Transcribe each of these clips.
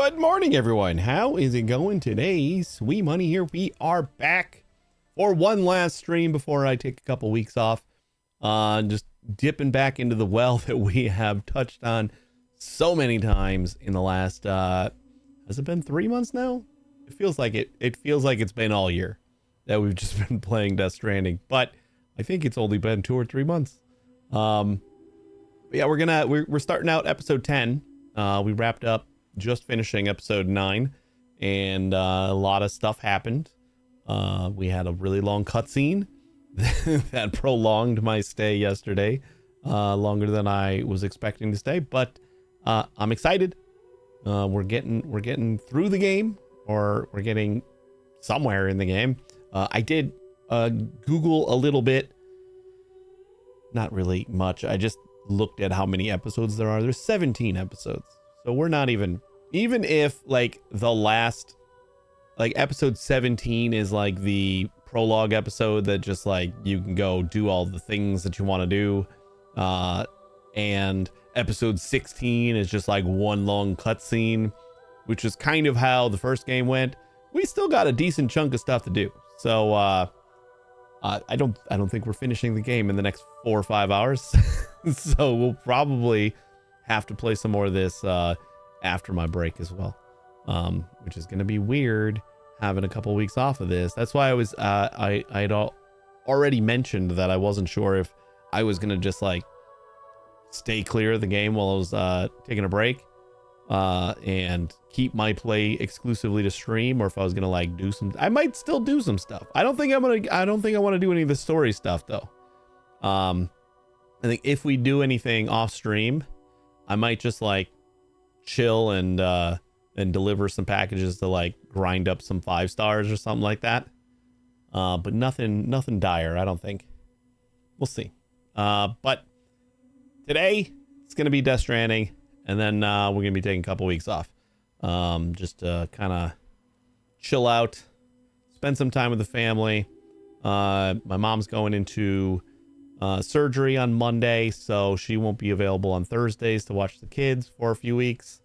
Good morning, everyone. How is it going today? Sweet Money here. We are back for one last stream before I take a couple weeks off. Just dipping back into the well that we have touched on so many times in the last, has it been 3 months now? It feels like it. It feels like it's been all year that we've just been playing Death Stranding, but I think it's only been 2 or 3 months. Yeah, we're starting out episode 10. We wrapped up just finishing episode 9, and a lot of stuff happened. We had a really long cutscene that prolonged my stay yesterday, longer than I was expecting to stay, but I'm excited. We're getting through the game, or we're getting somewhere in the game. I did Google a little bit, not really much. I just looked at how many episodes there are. There's 17 episodes, so we're not even if like the last, like episode 17 is like the prologue episode that just like you can go do all the things that you want to do, and episode 16 is just like one long cutscene, which is kind of how the first game went. We still got a decent chunk of stuff to do, so I don't think we're finishing the game in the next 4 or 5 hours. So we'll probably have to play some more of this after my break as well, which is going to be weird having a couple weeks off of this. That's why I was I'd already mentioned that I wasn't sure if I was going to just like stay clear of the game while I was taking a break and keep my play exclusively to stream, or if I was going to like do some. I might still do some stuff. I don't think I want to do any of the story stuff though. I think if we do anything off stream, I might just like chill and deliver some packages to like grind up some 5 stars or something like that. But nothing dire, I don't think. We'll see. But today it's gonna be Death Stranding, and then we're gonna be taking a couple weeks off, just to kind of chill out, spend some time with the family. My mom's going into surgery on Monday, so she won't be available on Thursdays to watch the kids for a few weeks.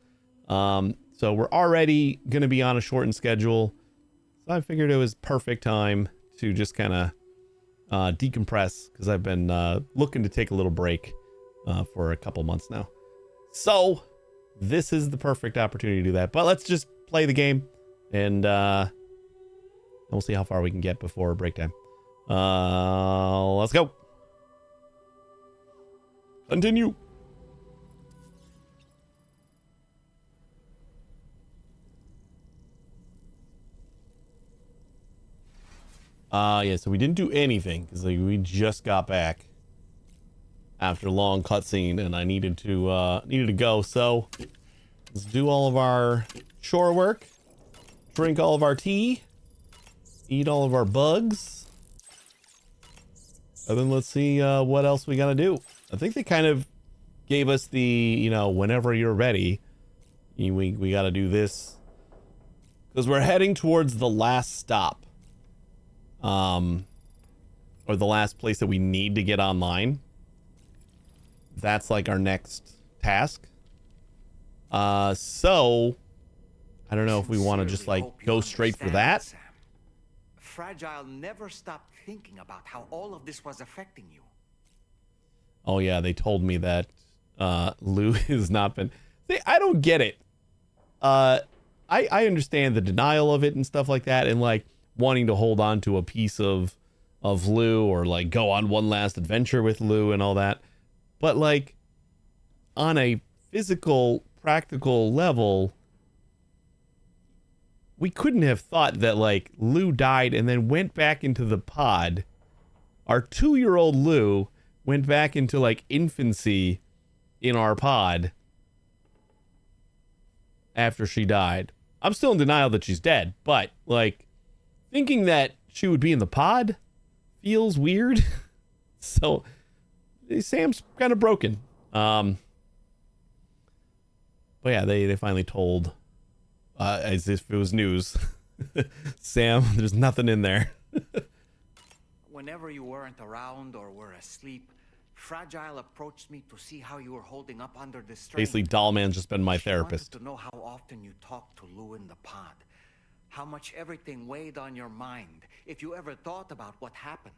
So we're already going to be on a shortened schedule, so I figured it was perfect time to just kind of decompress, because I've been looking to take a little break for a couple months now. So this is the perfect opportunity to do that. But let's just play the game, and we'll see how far we can get before break time. Let's go. Continue. Yeah, so we didn't do anything because like, we just got back after a long cutscene, and I needed to go. So let's do all of our chore work, drink all of our tea, eat all of our bugs, and then let's see what else we gotta do. I think they kind of gave us the, you know, whenever you're ready, we got to do this, because we're heading towards the last stop, or the last place that we need to get online. That's like our next task. So I don't know if we want to just like go straight for that. Sam. Fragile never stopped thinking about how all of this was affecting you. Oh yeah, they told me that Lou has not been. See, I don't get it. I understand the denial of it and stuff like that, and like wanting to hold on to a piece of Lou, or like go on one last adventure with Lou and all that. But like on a physical, practical level, we couldn't have thought that like Lou died and then went back into the pod. Our 2-year-old Lou went back into like infancy in our pod after she died. I'm still in denial that she's dead, but like thinking that she would be in the pod feels weird. So Sam's kind of broken. But yeah, they finally told, as if it was news, Sam, there's nothing in there. Whenever you weren't around or were asleep, Fragile approached me to see how you were holding up under the strain. Basically, Dollman's just been my therapist. She wanted to know how often you talked to Lou in the pod. How much everything weighed on your mind. If you ever thought about what happened.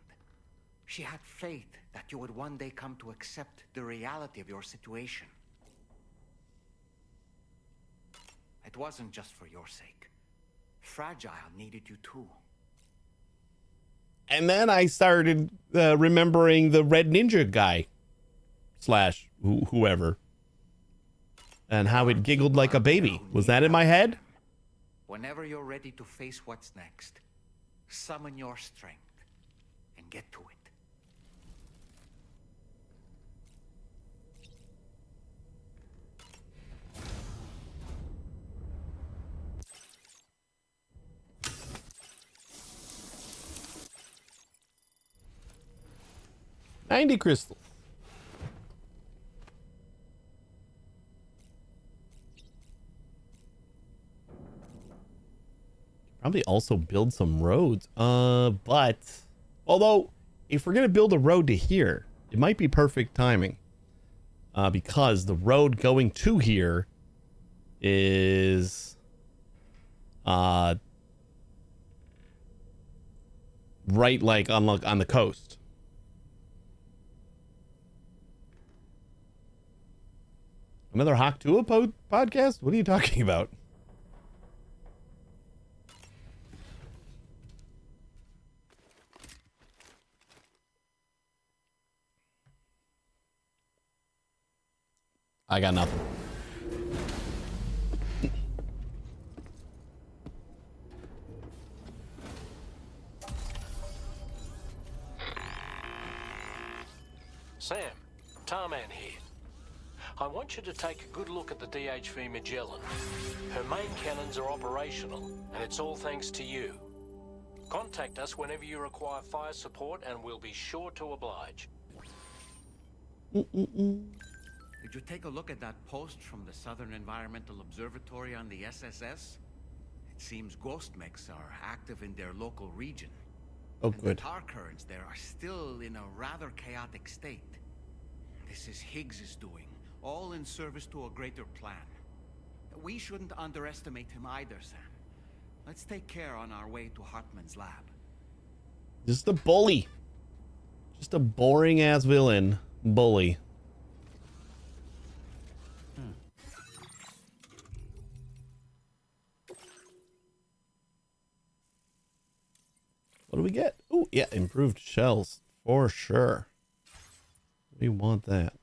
She had faith that you would one day come to accept the reality of your situation. It wasn't just for your sake. Fragile needed you too. And then I started remembering the Red Ninja guy slash whoever and how it giggled like a baby. Was that in my head? Whenever you're ready to face what's next, summon your strength and get to it. $90 crystals. Probably also build some roads. But although if we're gonna build a road to here, it might be perfect timing. Because the road going to here is right like on the coast. Another Haktua podcast? What are you talking about? I got nothing. Sam, Tarman here. I want you to take a good look at the DHV Magellan. Her main cannons are operational, and it's all thanks to you. Contact us whenever you require fire support, and we'll be sure to oblige. Did you take a look at that post from the Southern Environmental Observatory on the SSS? It seems ghost mechs are active in their local region. Oh, and good. The tar currents there are still in a rather chaotic state. This is Higgs's doing, all in service to a greater plan. We shouldn't underestimate him either, Sam. Let's take care on our way to Hartman's lab. Just a bully. Just a boring ass villain bully. What do we get? Oh, yeah, improved shells for sure. We want that.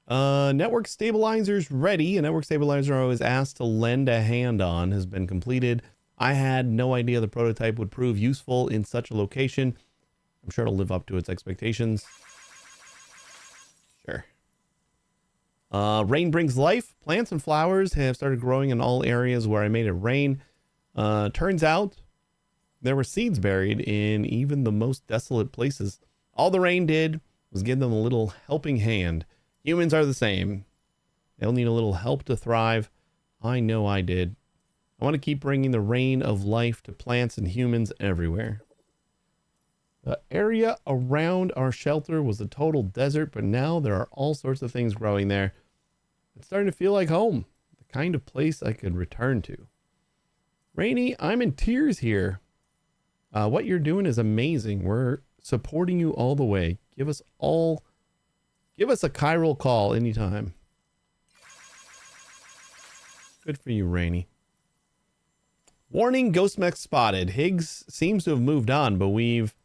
Network stabilizers ready. A network stabilizer I was asked to lend a hand on has been completed. I had no idea the prototype would prove useful in such a location. I'm sure it'll live up to its expectations. Sure. Rain brings life. Plants and flowers have started growing in all areas where I made it rain. Turns out there were seeds buried in even the most desolate places. All the rain did was give them a little helping hand. Humans are the same. They'll need a little help to thrive. I know I did. I want to keep bringing the rain of life to plants and humans everywhere. The area around our shelter was a total desert, but now there are all sorts of things growing there. It's starting to feel like home, the kind of place I could return to. Rainy, I'm in tears here. What you're doing is amazing. We're supporting you all the way. Give us a chiral call anytime. Good for you, Rainy. Warning, ghost mech spotted. Higgs seems to have moved on, but we've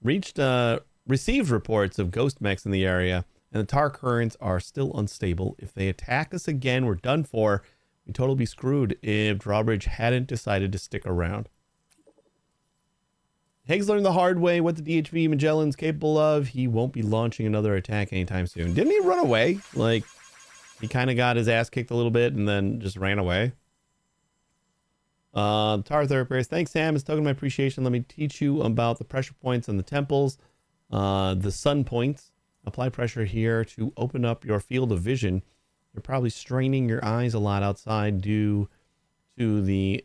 received reports of ghost mechs in the area, and the tar currents are still unstable. If they attack us again, we're done for. We'd totally be screwed if Drawbridge hadn't decided to stick around. Higgs learned the hard way what the DHV Magellan's capable of. He won't be launching another attack anytime soon. Didn't he run away? Like, he kind of got his ass kicked a little bit and then just ran away. Tar Therapist. Thanks, Sam. As token of my appreciation, let me teach you about the pressure points on the temples. The sun points. Apply pressure here to open up your field of vision. You're probably straining your eyes a lot outside due to the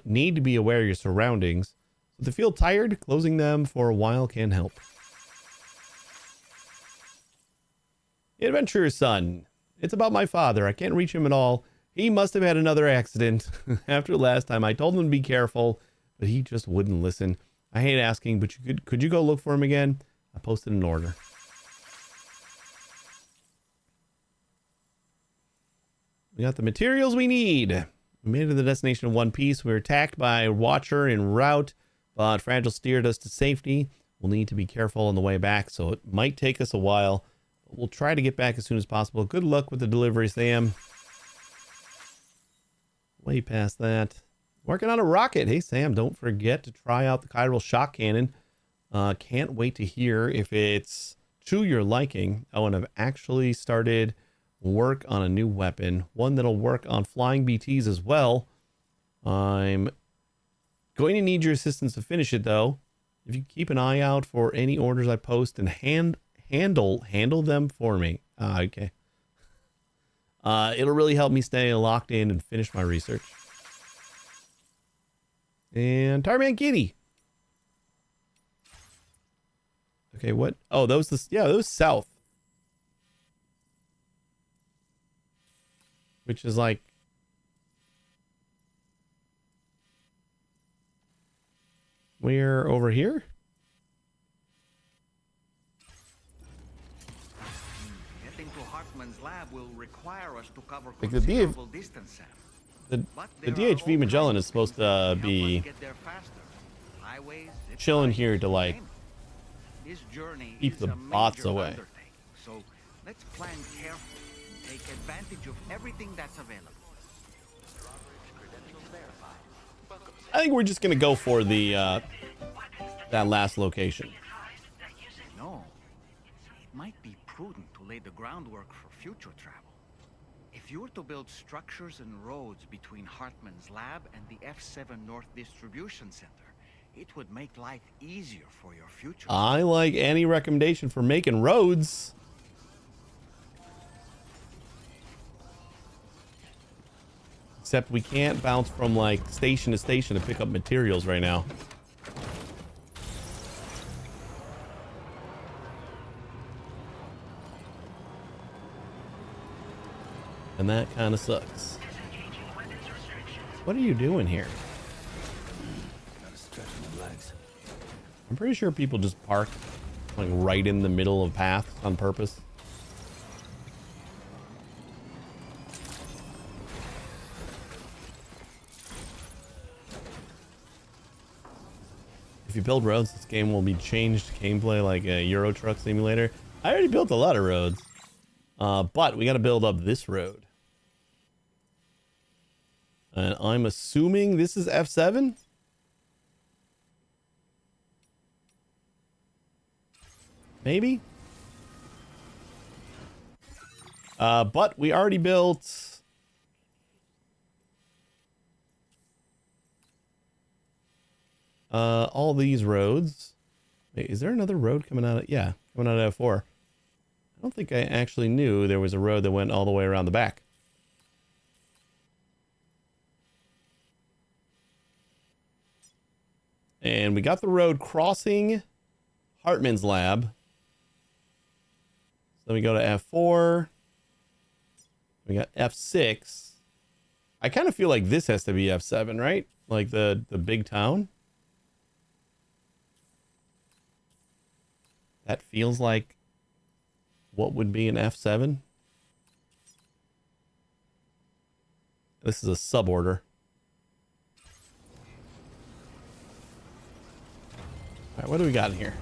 need to be aware of your surroundings. So if you feel tired, closing them for a while can help. The adventurer's son. It's about my father. I can't reach him at all. He must have had another accident. After last time, I told him to be careful, but he just wouldn't listen. I hate asking, but could you go look for him again? I posted an order. We got the materials we need. We made it to the destination in one piece. We were attacked by a watcher en route, but Fragile steered us to safety. We'll need to be careful on the way back, so it might take us a while. But we'll try to get back as soon as possible. Good luck with the delivery, Sam. Way past that. Working on a rocket. Hey, Sam, don't forget to try out the chiral shock cannon. Can't wait to hear if it's to your liking. Oh, and I've actually started work on a new weapon. One that'll work on flying BTs as well. I'm going to need your assistance to finish it, though. If you keep an eye out for any orders I post and handle them for me. Okay. It'll really help me stay locked in and finish my research. And Tarman Kitty. Okay, what? Oh, those south. Which is like we're over here. Getting to Hartman's lab will require us to cover Like considerable distance, Sam. The DHV Magellan is supposed to be chilling here to like keep the bots away. So let's plan carefully and take advantage of everything that's available. I think we're just gonna go for the that last location. No, it might be prudent to lay the groundwork for future travel. If you were to build structures and roads between Hartman's lab and the F7 North Distribution Center, it would make life easier for your future. I like any recommendation for making roads. Except we can't bounce from like station to station to pick up materials right now. And that kind of sucks. What are you doing here? I'm pretty sure people just park like right in the middle of paths on purpose. If you build roads, this game will be changed to gameplay like a Euro Truck Simulator. I already built a lot of roads. But we got to build up this road. And I'm assuming this is F7? Maybe? But we already built... all these roads. Wait, is there another road coming out of... Yeah, coming out of F4. I don't think I actually knew there was a road that went all the way around the back. And we got the road crossing Hartman's lab. So we go to F4. We got F6. I kind of feel like this has to be F7, right? Like the big town. That feels like what would be an F7. This is a suborder. All right, what do we got in here?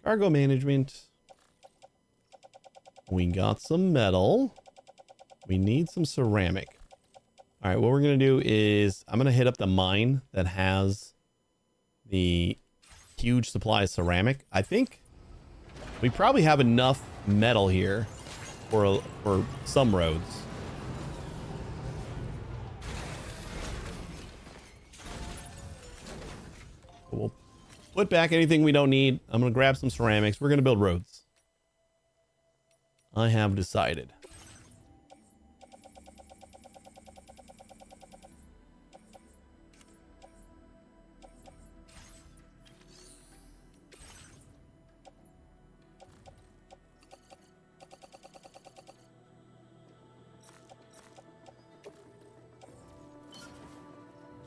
Cargo management. We got some metal. We need some ceramic. All right, what we're going to do is I'm going to hit up the mine that has the huge supply of ceramic. I think we probably have enough metal here for some roads. We'll put back anything we don't need. I'm going to grab some ceramics. We're going to build roads. I have decided.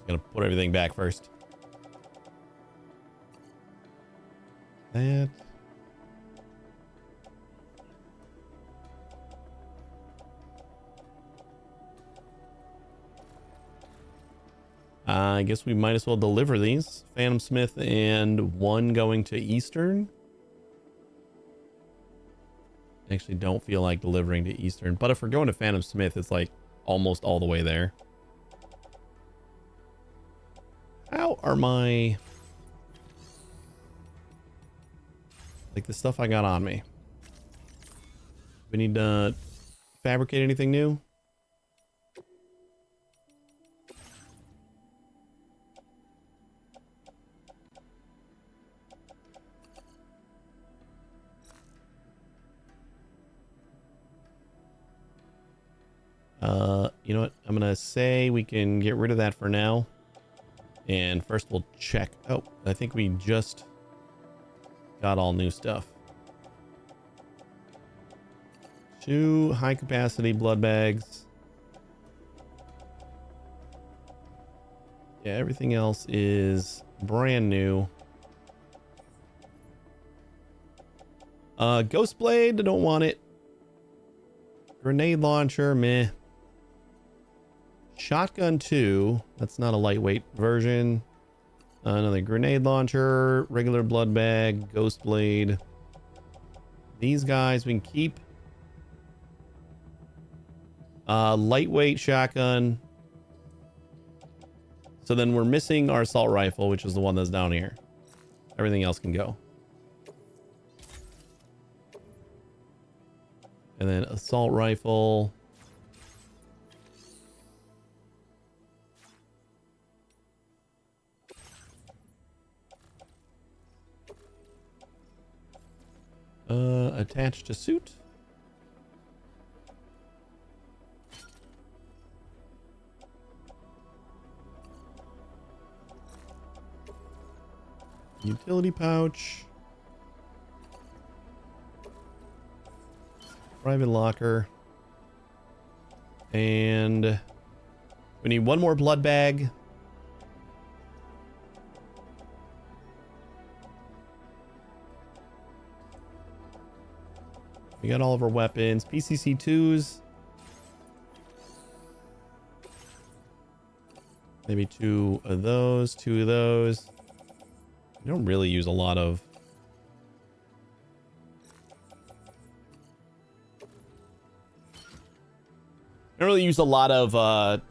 Gonna put everything back first. That. I guess we might as well deliver these. Phantom Smith and one going to Eastern. Actually don't feel like delivering to Eastern, but if we're going to Phantom Smith, it's like almost all the way there. How are my... like the stuff I got on me? We need to fabricate anything new? You know what? I'm gonna say we can get rid of that for now. And first we'll check. Oh, I think we just got all new stuff. 2 high capacity blood bags. Yeah, everything else is brand new. Ghost Blade, I don't want it. Grenade launcher, meh. Shotgun 2, that's not a lightweight version. Another grenade launcher, regular blood bag, Ghost Blade. These guys we can keep. Lightweight shotgun. So then we're missing our assault rifle, which is the one that's down here. Everything else can go. And then assault rifle. Attached to suit. Utility pouch. Private locker. And we need one more blood bag. We got all of our weapons. PCC2s. Maybe 2 of those, 2 of those. We don't really use a lot of... I don't really use a lot of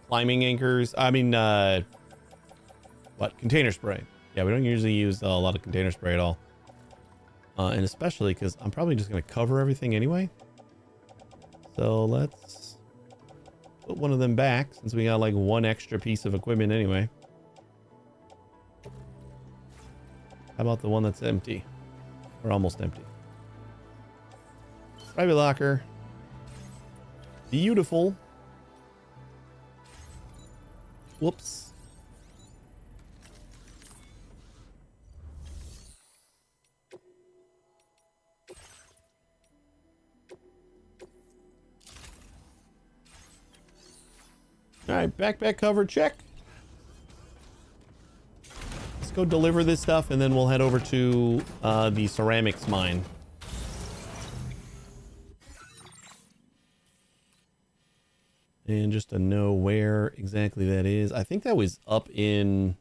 climbing anchors. I mean, what? Container spray. Yeah, we don't usually use a lot of container spray at all. And especially because I'm probably just going to cover everything anyway. So let's put one of them back since we got like one extra piece of equipment anyway. How about the one that's empty? Or almost empty. Private locker. Beautiful. Whoops. All right, backpack cover, check. Let's go deliver this stuff and then we'll head over to the ceramics mine. And just to know where exactly that is. I think that was up in...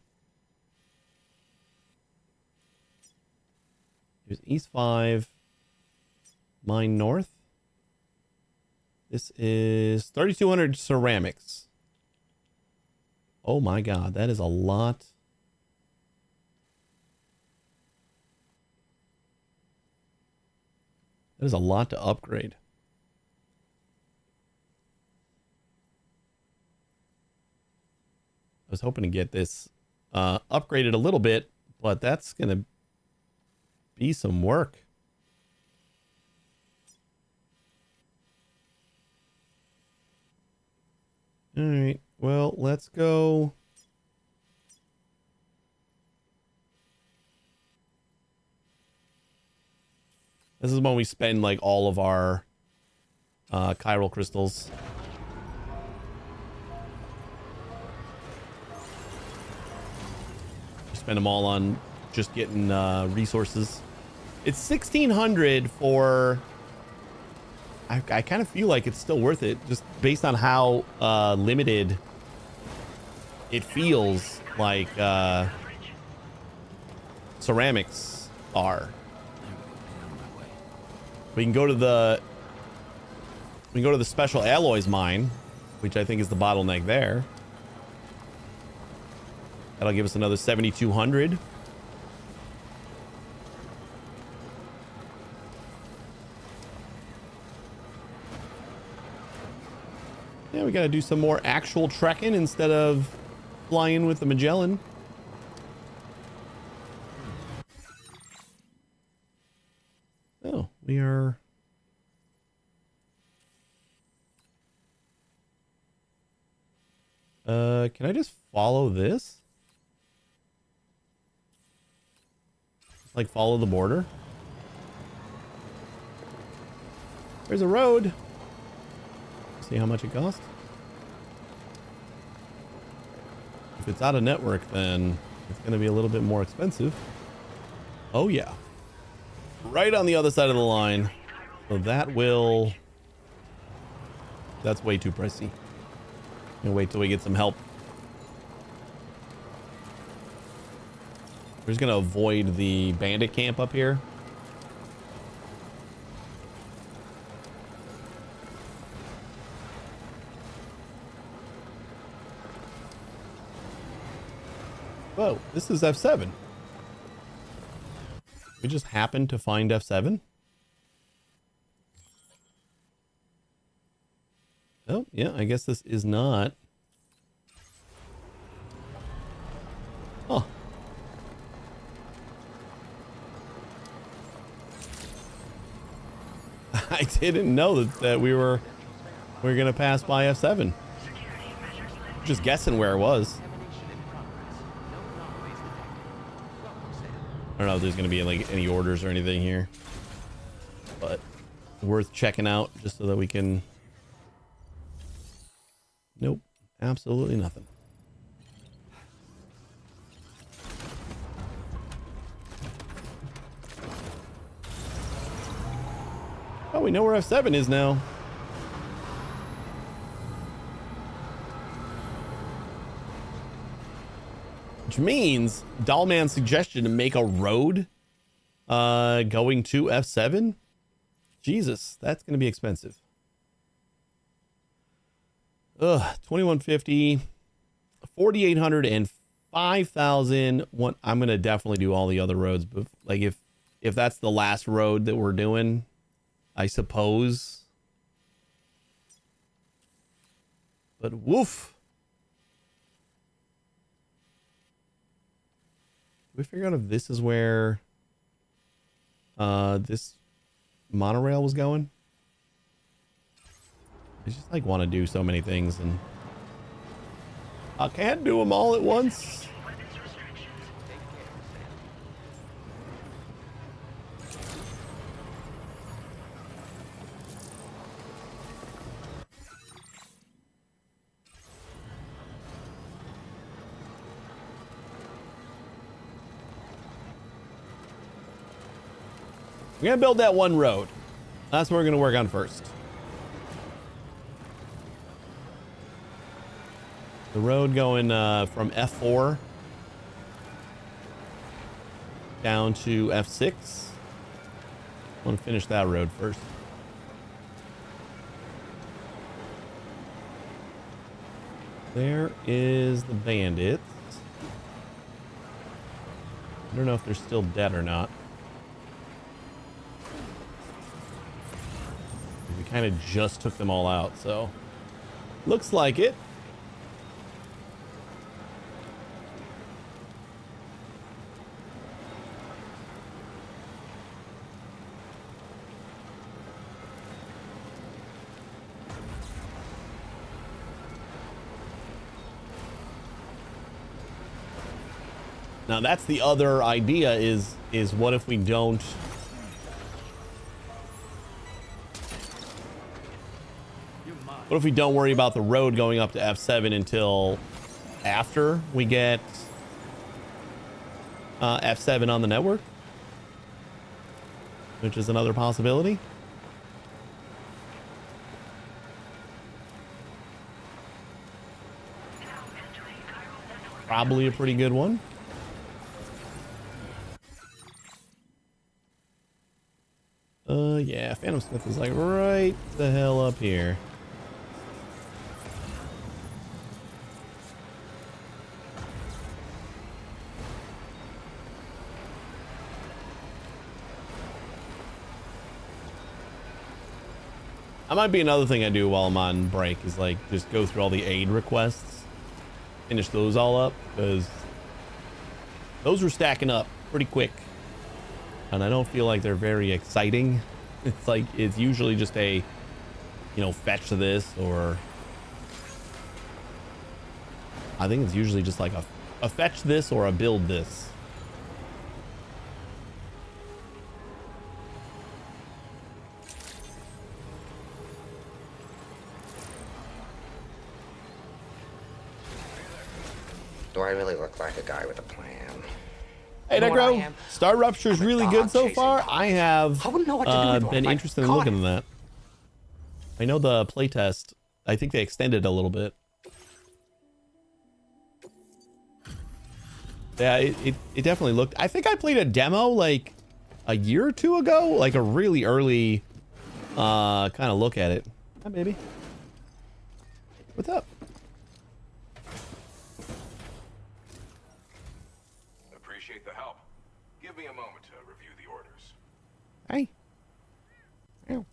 it was East 5. Mine North. This is 3,200 ceramics. Oh my god, that is a lot. That is a lot to upgrade. I was hoping to get this upgraded a little bit, but that's going to be some work. All right. Well, let's go. This is when we spend like all of our chiral crystals. spend them all on just getting resources. It's 1,600 for... I kind of feel like it's still worth it, just based on how limited it feels like ceramics are. We can go to the special alloys mine, which I think is the bottleneck there. That'll give us another 7,200. Yeah, we gotta do some more actual trekking instead of flying with the Magellan. Oh, we are... can I just follow this? Just like follow the border? There's a road. See how much it costs? If it's out of network, then it's going to be a little bit more expensive. Oh yeah. Right on the other side of the line. So that will... That's way too pricey. I'm gonna wait till we get some help. We're just gonna avoid the bandit camp up here. Whoa, this is F7. We just happened to find F7. Oh, yeah, I guess this is not. Huh. I didn't know that we were gonna pass by F7. Just guessing where it was. I don't know if there's gonna be like any orders or anything here, but worth checking out just so that we can. Nope, absolutely nothing. Oh, we know where F7 is now. Which means Dollman's suggestion to make a road going to F7. Jesus, that's going to be expensive. Ugh, 2,150, 4,800 and 5,000. I'm going to definitely do all the other roads, but like if that's the last road that we're doing, I suppose. But woof. Did we figure out if this is where this monorail was going? I just like want to do so many things and I can't do them all at once. We're gonna build that one road. That's what we're gonna work on first. The road going from F4 down to F6. I want to finish that road first. There is the bandits. I don't know if they're still dead or not. We kind of just took them all out, so looks like it. Now that's the other idea is what if we don't worry about the road going up to F7 until after we get F7 on the network, which is another possibility. Probably a pretty good one. Yeah, Phantom Smith is like right the hell up here. That might be another thing I do while I'm on break is like just go through all the aid requests, finish those all up, because those were stacking up pretty quick and I don't feel like they're very exciting. It's like it's usually just a, you know, fetch this, or I think it's usually just like a fetch this or a build this. Do I really look like a guy with a plan? Hey, You know what I Necro, am? Star Rupture is I'm a really dog good so chasing far. cars. I have I wouldn't know what to do with one been if I interested in caught looking him. at that. I know the playtest, I think they extended a little bit. Yeah, it definitely looked. I think I played a demo like a year or two ago, like a really early kind of look at it. Hi, baby. What's up? Appreciate the help. Give me a moment to review the orders. Hey. Ow.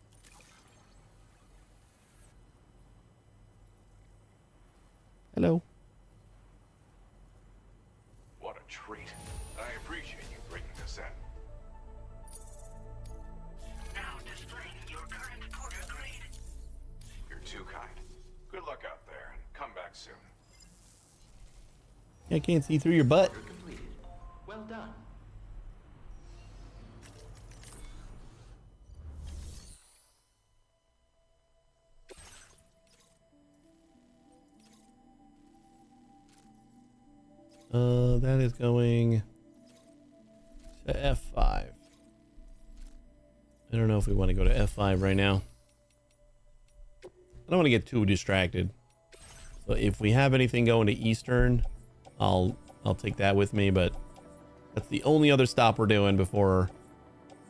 Hello. What a treat. I appreciate you bringing this in. Now displaying your current quarter grade. You're too kind. Good luck out there, and come back soon. I can't see through your butt. Order completed. Well done. That is going to F5. I don't know if we want to go to F5 right now. I don't want to get too distracted. So if we have anything going to Eastern, I'll take that with me, but that's the only other stop we're doing before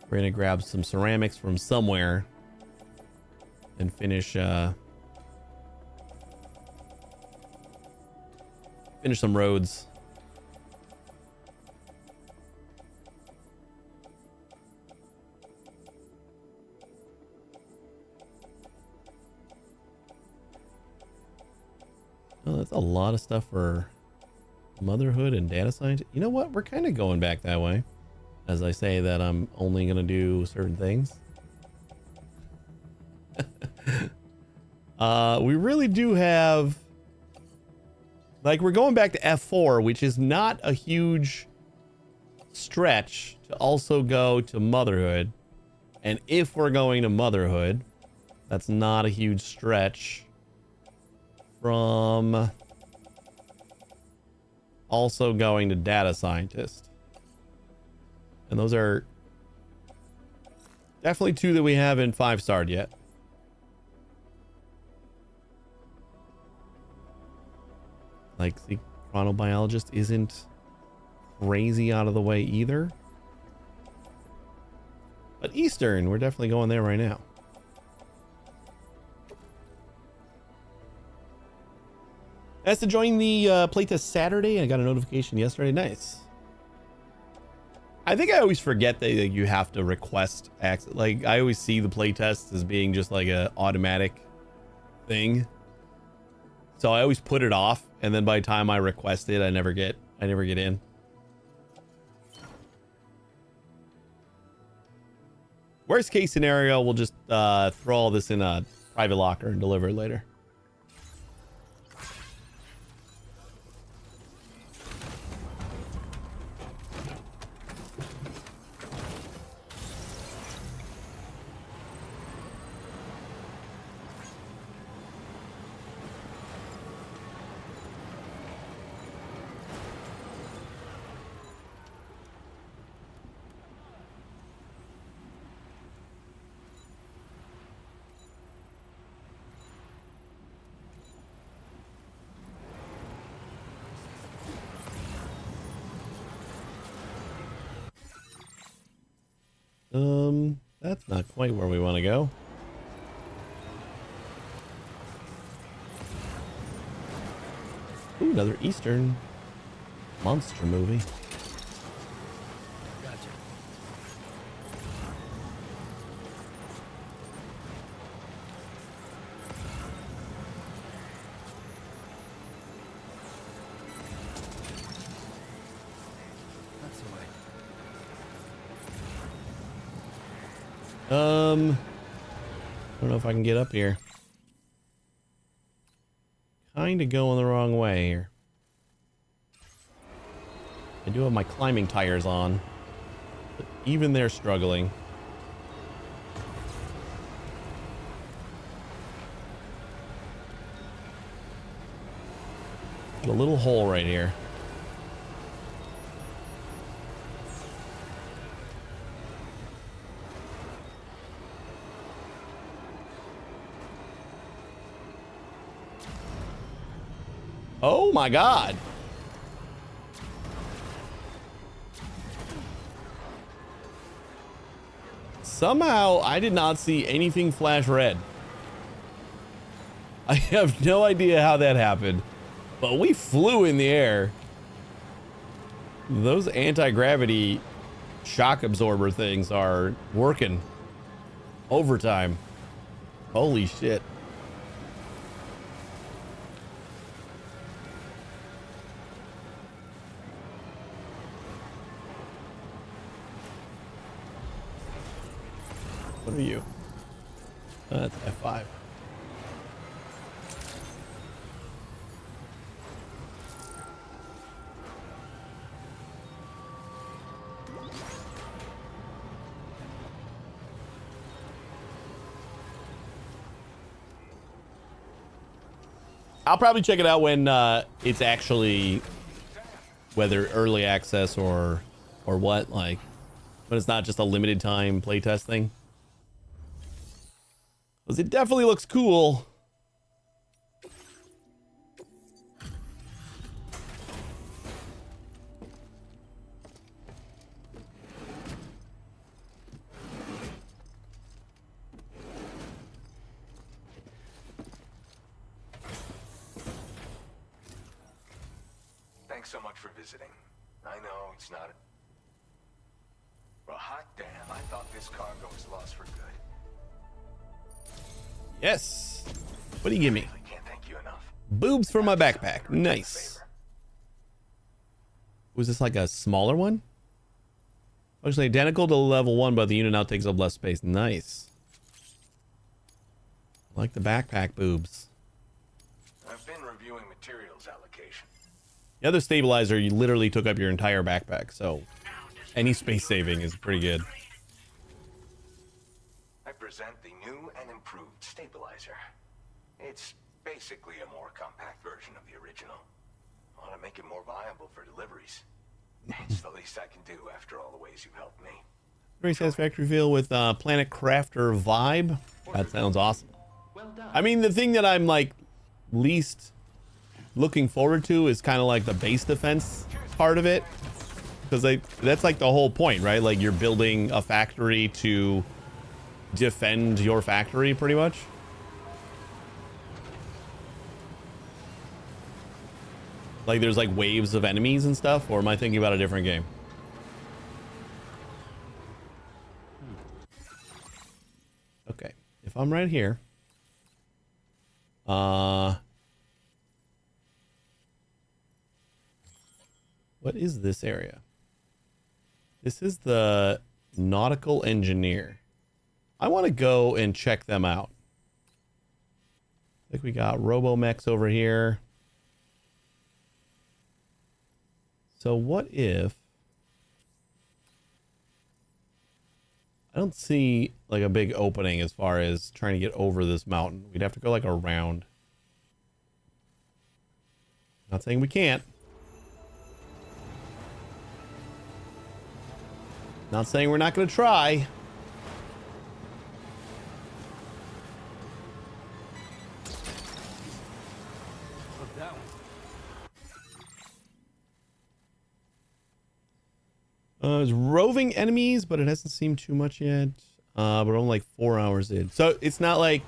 we're gonna grab some ceramics from somewhere and finish some roads. Oh, that's a lot of stuff for motherhood and data science. You know what? We're kind of going back that way. As I say that I'm only going to do certain things. We really do have... Like, we're going back to F4, which is not a huge stretch to also go to motherhood. And if we're going to motherhood, that's not a huge stretch from also going to data scientist. And those are definitely two that we haven't 5-starred yet. Like the chronobiologist isn't crazy out of the way either. But Eastern, we're definitely going there right now. Has to join the playtest Saturday. I got a notification yesterday. Nice. I think I always forget that you have to request access. Like, I always see the playtest as being just like a automatic thing. So I always put it off, and then by the time I request it, I never get in. Worst case scenario, we'll just throw all this in a private locker and deliver it later. That's not quite where we want to go. Ooh, another Eastern monster movie. Gotcha. That's the way. I don't know if I can get up here. Kind of going the wrong way here. I do have my climbing tires on, but even they're struggling. Got a little hole right here. Oh my God. Somehow I did not see anything flash red. I have no idea how that happened, but we flew in the air. Those anti-gravity shock absorber things are working overtime. Holy shit. What are you? That's F5. I'll probably check it out when it's actually, whether early access or what, like, but it's not just a limited time playtest thing. Because it definitely looks cool. Thanks so much for visiting. I know it's not a... Well, hot damn, I thought this cargo was lost for good. Yes. What do you give me? I can't thank you enough. Boobs for my backpack. Nice. Was this like a smaller one? Actually identical to level 1, but the unit now takes up less space. Nice. I like the backpack boobs. I've been reviewing materials allocation. The other stabilizer, you literally took up your entire backpack, so any space saving is pretty good. I present the new and improved stabilizer. It's basically a more compact version of the original. I want to make it more viable for deliveries. It's the least I can do after all the ways you've helped me. Very satisfactory feel with Planet Crafter vibe. That sounds awesome. I mean, the thing that I'm like least looking forward to is kind of like the base defense part of it, because that's like the whole point, right? Like you're building a factory to defend your factory pretty much. Like there's like waves of enemies and stuff, or am I thinking about a different game? Okay, if I'm right here, what is this area? This is the nautical engineer. I want to go and check them out. I think we got Robomechs over here. So what if... I don't see like a big opening as far as trying to get over this mountain. We'd have to go like around. Not saying we can't. Not saying we're not going to try. Look that one. There's roving enemies, but it hasn't seemed too much yet. but I'm like 4 hours in. So it's not like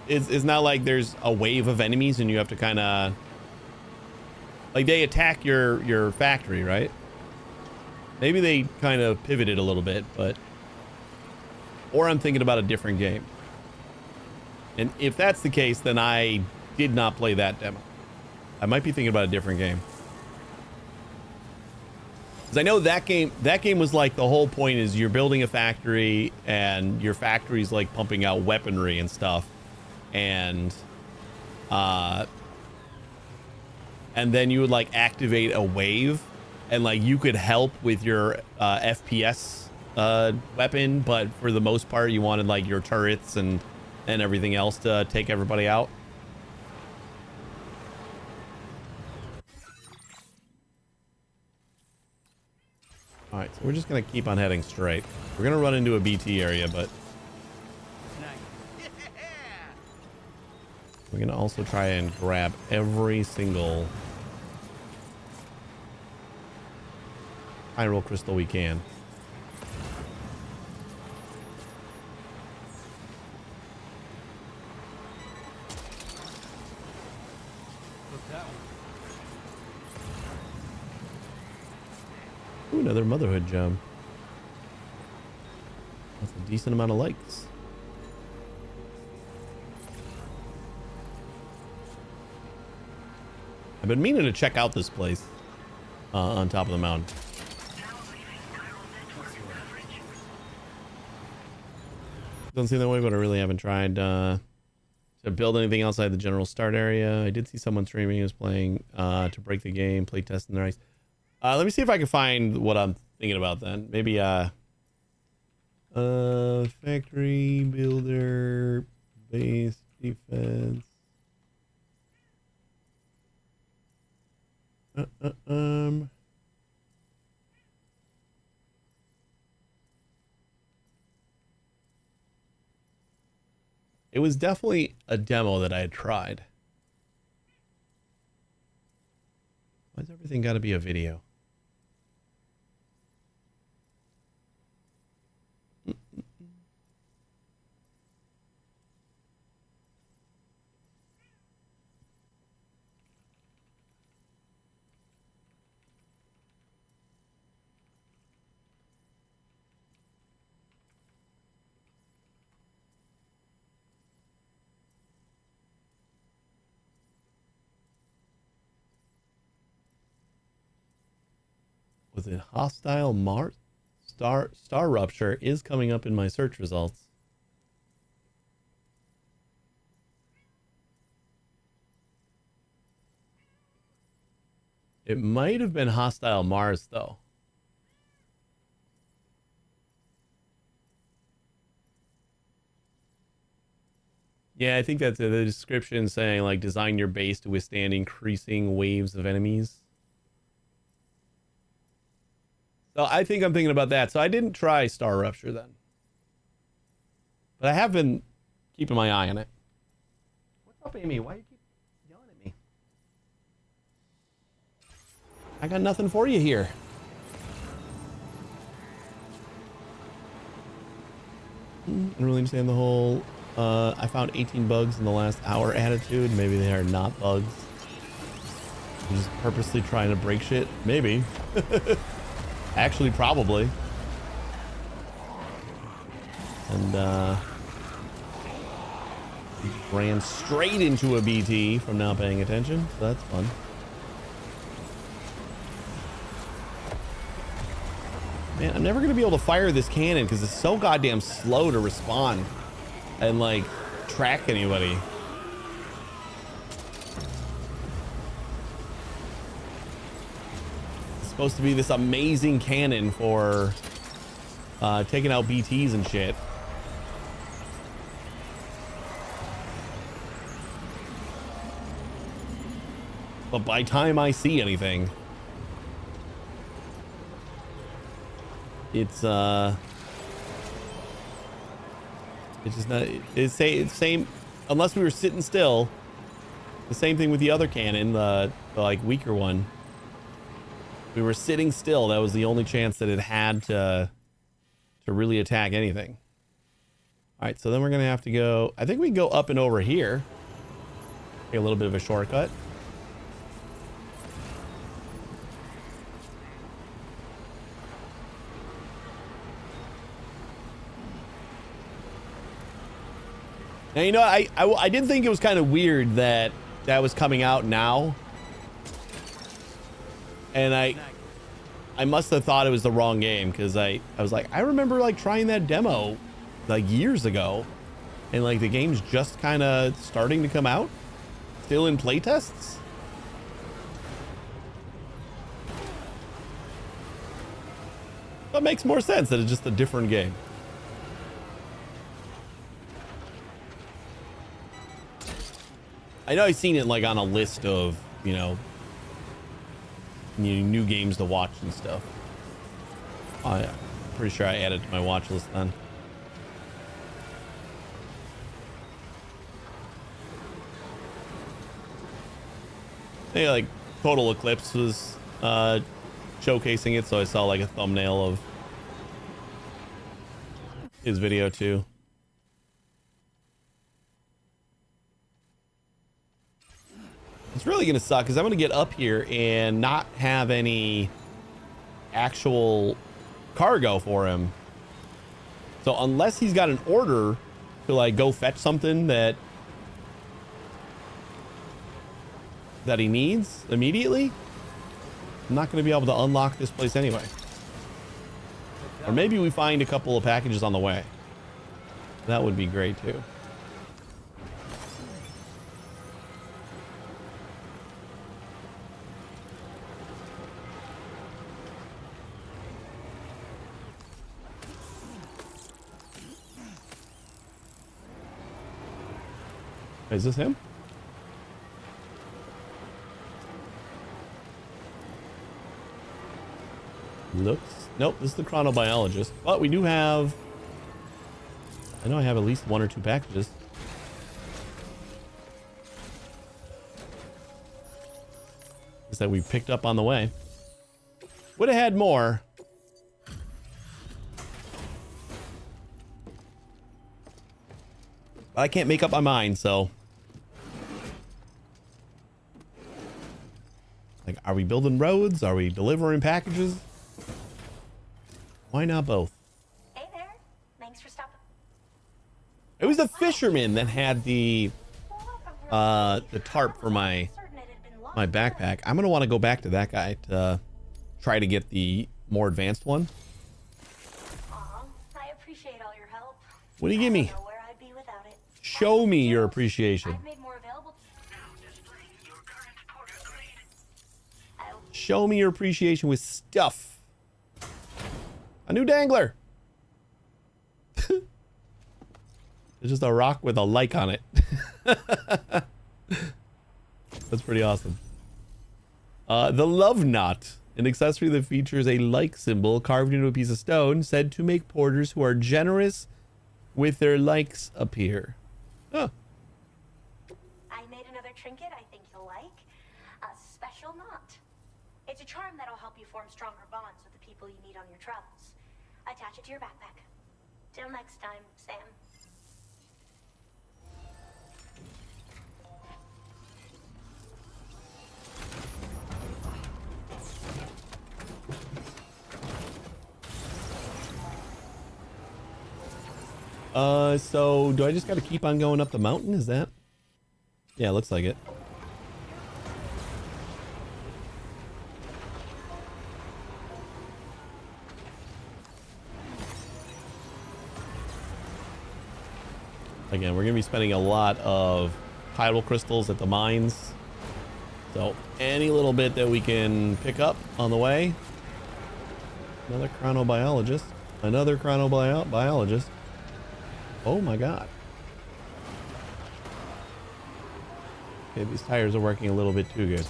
it's not like there's a wave of enemies and you have to kind of like they attack your factory, right? Maybe they kind of pivoted a little bit, but or I'm thinking about a different game. And if that's the case, then I did not play that demo. I might be thinking about a different game. Because I know that game was like the whole point is you're building a factory and your factory's like pumping out weaponry and stuff. And then you would like activate a wave and like you could help with your FPS weapon, but for the most part you wanted like your turrets and everything else to take everybody out. All right, so we're just gonna keep on heading straight. We're gonna run into a BT area, but we're gonna also try and grab every single Hyrule crystal we can. Ooh, another motherhood gem. That's a decent amount of likes. I've been meaning to check out this place on top of the mountain. Doesn't seem that way, but I really haven't tried to build anything outside the general start area. I did see someone streaming who was playing to break the game, play test in the ice. Let me see if I can find what I'm thinking about then. Maybe factory builder base defense. It was definitely a demo that I had tried. Why's everything got to be a video? Was it hostile Mars? Star Rupture is coming up in my search results. It might have been hostile Mars though. Yeah, I think that's the description saying like design your base to withstand increasing waves of enemies. So I think I'm thinking about that. So I didn't try Star Rupture then. But I have been keeping my eye on it. What's up, Amy? Why do you keep yelling at me? I got nothing for you here. I don't really understand the whole I found 18 bugs in the last hour attitude. Maybe they are not bugs. I'm just purposely trying to break shit. Maybe. Actually, probably. And ran straight into a BT from not paying attention. So that's fun. Man, I'm never going to be able to fire this cannon because it's so goddamn slow to respond and like track anybody. Supposed to be this amazing cannon for taking out BTs and shit. But by time I see anything, it's just not. It's same unless we were sitting still. The same thing with the other cannon, the like weaker one. We were sitting still. That was the only chance that it had to to really attack anything. All right, so then we're gonna have to go. I think we can go up and over here. Take a little bit of a shortcut. Now, you know, I did think it was kind of weird that that was coming out now. And I must have thought it was the wrong game, because I was like, I remember like trying that demo like years ago, and like the game's just kind of starting to come out, still in playtests. That makes more sense that it's just a different game. I know I've seen it like on a list of, you know, new games to watch and stuff. Oh, yeah. Pretty sure I added to my watch list then. Yeah, like Total Eclipse was showcasing it, so I saw like a thumbnail of his video too. It's really gonna suck because I'm gonna get up here and not have any actual cargo for him. So unless he's got an order to like go fetch something that he needs immediately, I'm not gonna be able to unlock this place anyway. Or maybe we find a couple of packages on the way. That would be great too. Is this him? Looks. Nope, this is the chronobiologist. But we do have... I know I have at least 1 or 2 packages. Is that we picked up on the way. Would have had more. But I can't make up my mind, so... Like, are we building roads? Are we delivering packages? Why not both? Hey there. Thanks for stopping. It was the fisherman that had the tarp for my backpack. I'm gonna want to go back to that guy to try to get the more advanced one. Aw, I appreciate all your help. What do you give me? I don't know where I'd be without it. Show me your appreciation. I've made more available. Now displaying your current porter grade. Show me your appreciation with stuff. A new dangler. It's just a rock with a like on it. That's pretty awesome. The love knot, an accessory that features a like symbol carved into a piece of stone, said to make porters who are generous with their likes appear. Oh. I made another trinket I think you'll like. A special knot. It's a charm that'll help you form stronger bonds with the people you meet on your travels. Attach it to your backpack. Till next time, Sam. So do I just got to keep on going up the mountain? Is that? Yeah, looks like it. Again, we're going to be spending a lot of tidal crystals at the mines. So any little bit that we can pick up on the way. Another chronobiologist. Another chronobiologist. Oh my god. Okay, these tires are working a little bit too good.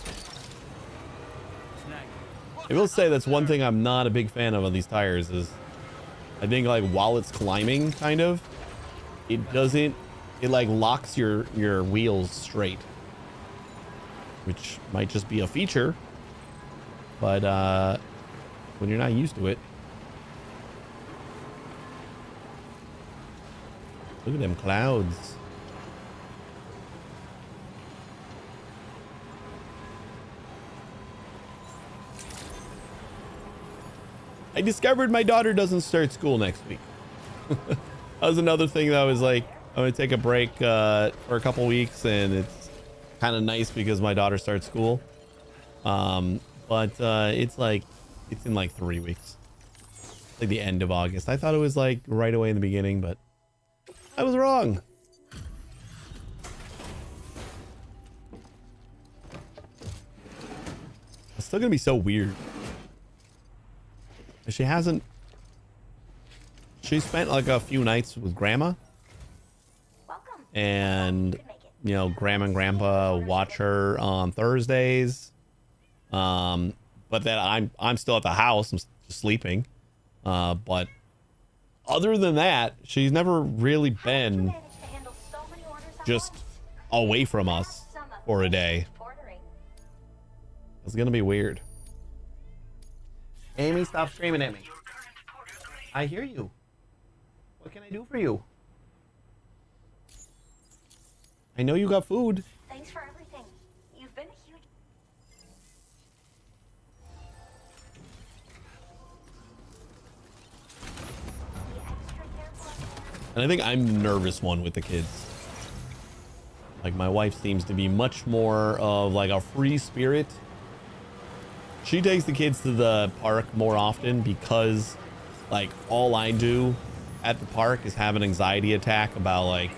I will say that's one thing I'm not a big fan of these tires is I think like while it's climbing kind of, it like locks your wheels straight, which might just be a feature, but when you're not used to it. Look at them clouds. I discovered my daughter doesn't start school next week. That was another thing that I was like, I'm gonna take a break for a couple weeks, and it's kind of nice because my daughter starts school. But it's in like 3 weeks, like the end of August. I thought it was like right away in the beginning, but I was wrong. It's still gonna be so weird. She spent like a few nights with grandma, and you know, grandma and grandpa watch her on Thursdays. But then I'm still at the house. I'm just sleeping. But other than that, she's never really been just away from us for a day. It's gonna be weird. Amy, stop screaming at me. I hear you. What can I do for you? I know you got food. Thanks for everything. You've been a huge... And I think I'm the nervous one with the kids. Like, my wife seems to be much more of like a free spirit. She takes the kids to the park more often because like all I do at the park is have an anxiety attack about like,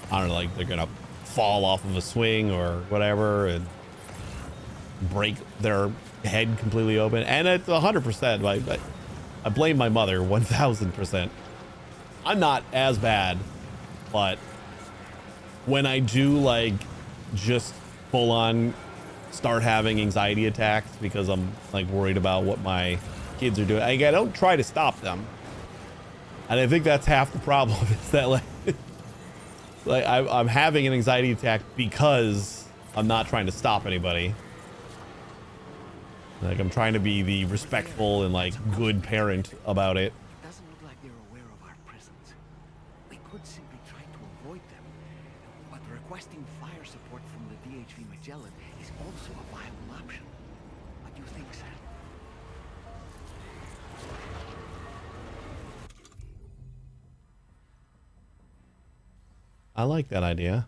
I don't know, like they're gonna fall off of a swing or whatever and break their head completely open. And it's 100%. I blame my mother 1000%. I'm not as bad, but when I do like just full on start having anxiety attacks because I'm like worried about what my kids are doing, I don't try to stop them. And I think that's half the problem is that like I'm having an anxiety attack because I'm not trying to stop anybody. Like I'm trying to be the respectful and like good parent about it. It doesn't look like they're aware of our presence. We could simply try to avoid them, but requesting fire support from the DHV Magellan is also a viable option. What do you think, Sam? I like that idea.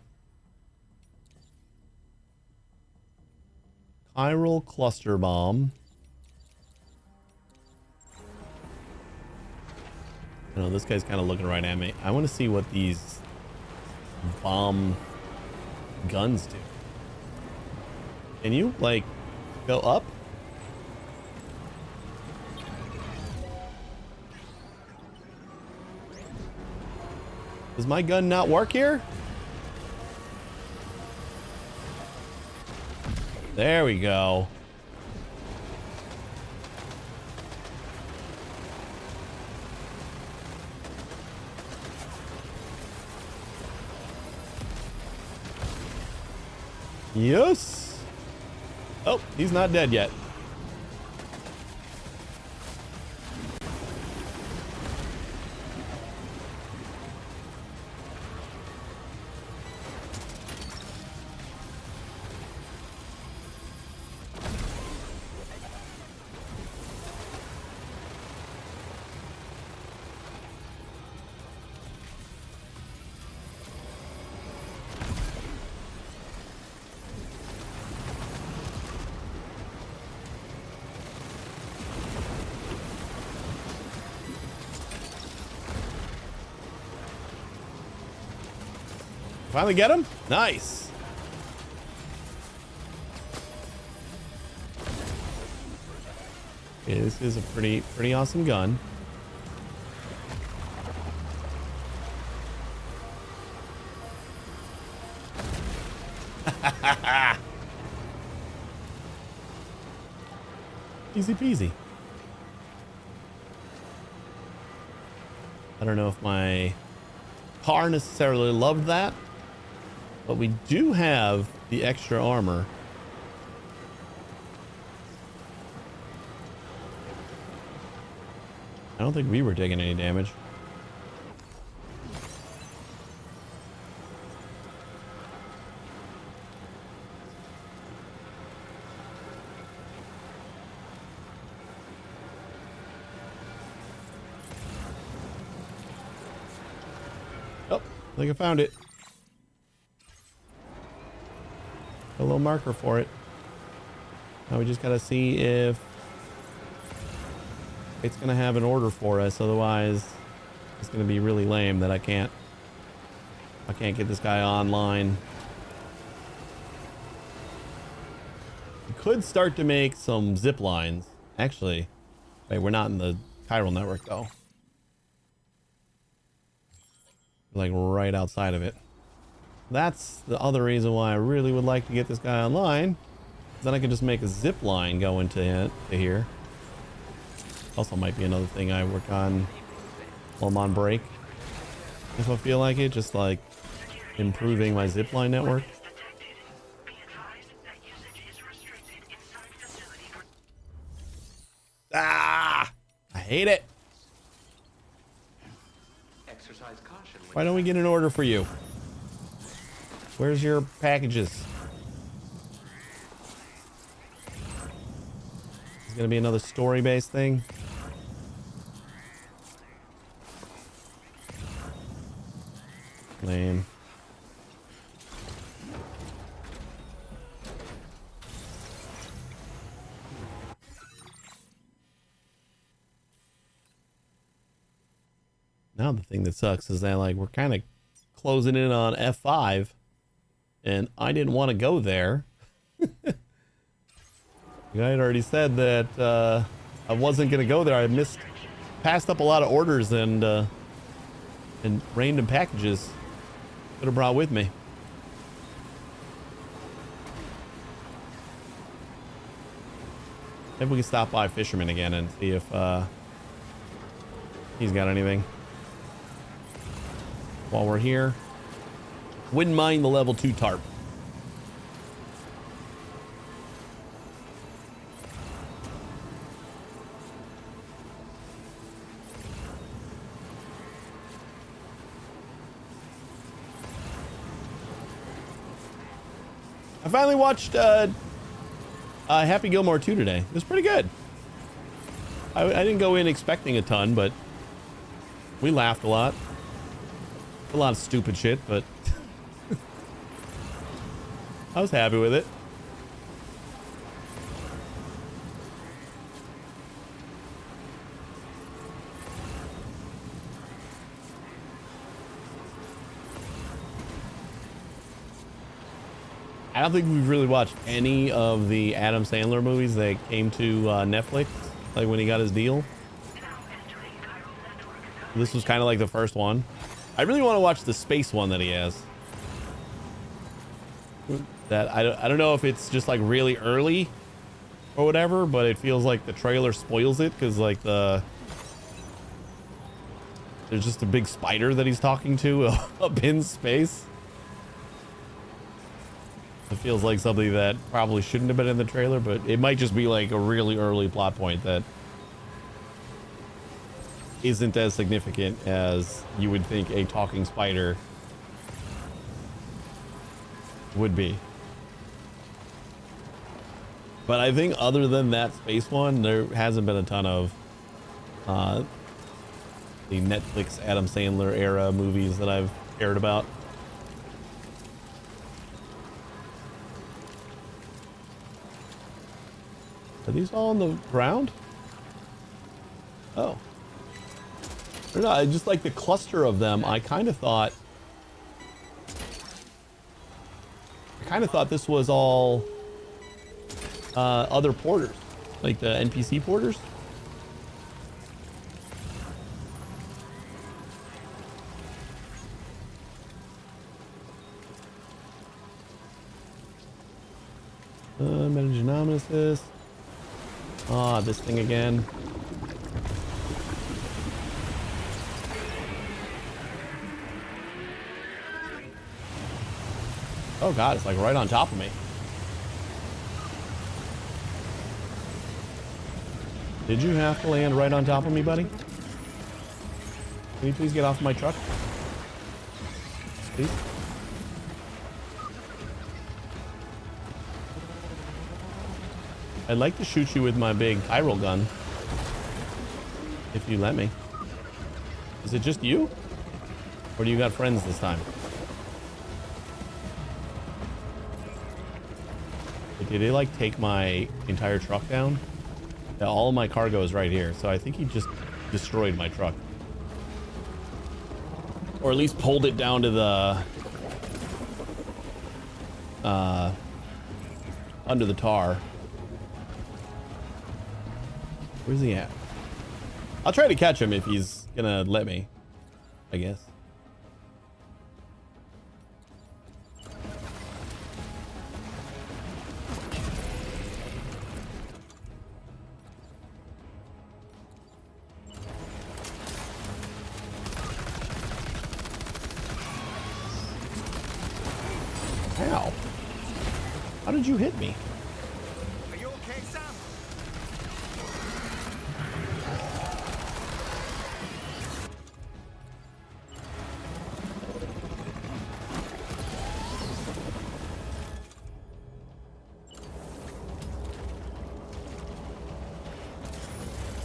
Chiral cluster bomb. I know this guy's kind of looking right at me. I want to see what these bomb guns do. Can you like go up? Does my gun not work here? There we go. Yes. Oh, he's not dead yet. Finally get him? Nice. Okay, this is a pretty awesome gun. Easy peasy. I don't know if my car necessarily loved that, but we do have the extra armor. I don't think we were taking any damage. think I found it. A little marker for it. Now we just gotta see if it's gonna have an order for us. Otherwise, it's gonna be really lame that I can't get this guy online. We could start to make some zip lines. Actually, wait, we're not in the chiral network though. Like right outside of it. That's the other reason why I really would like to get this guy online. Then I can just make a zip line go into here. Also might be another thing I work on while I'm on break. If I feel like it, just like improving my zip line network. Ah! I hate it. Exercise caution. Why don't we get an order for you? Where's your packages? It's gonna be another story-based thing. Lame. Now the thing that sucks is that like we're kind of closing in on F5 and I didn't want to go there. I had already said that I wasn't going to go there. I passed up a lot of orders and random packages could have brought with me. Maybe we can stop by Fisherman again and see if he's got anything. While we're here, wouldn't mind the level 2 tarp. I finally watched Happy Gilmore 2 today. It was pretty good. I didn't go in expecting a ton, but we laughed a lot. A lot of stupid shit, but I was happy with it. I don't think we've really watched any of the Adam Sandler movies that came to Netflix, like when he got his deal. This was kind of like the first one. I really want to watch the space one that he has. That I don't know if it's just like really early or whatever, but it feels like the trailer spoils it because like there's just a big spider that he's talking to up in space. It feels like something that probably shouldn't have been in the trailer, but it might just be like a really early plot point that isn't as significant as you would think a talking spider would be. But I think other than that space one, there hasn't been a ton of the Netflix Adam Sandler era movies that I've cared about. Are these all on the ground? Oh. Or not, just like the cluster of them, I kind of thought this was all other porters, like the NPC porters. Metagenomics. Ah, this thing again. Oh god, it's like right on top of me. Did you have to land right on top of me, buddy? Can you please get off my truck? Please? I'd like to shoot you with my big chiral gun. If you let me. Is it just you? Or do you got friends this time? Did he like take my entire truck down? Yeah, all of my cargo is right here, so I think he just destroyed my truck. Or at least pulled it down to the under the tar. Where's he at? I'll try to catch him if he's gonna let me, I guess. How? How did you hit me? Are you okay, Sam?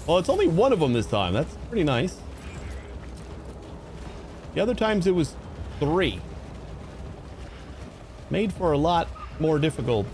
Well, it's only one of them this time. That's pretty nice. The other times it was 3. Made for a lot more difficult.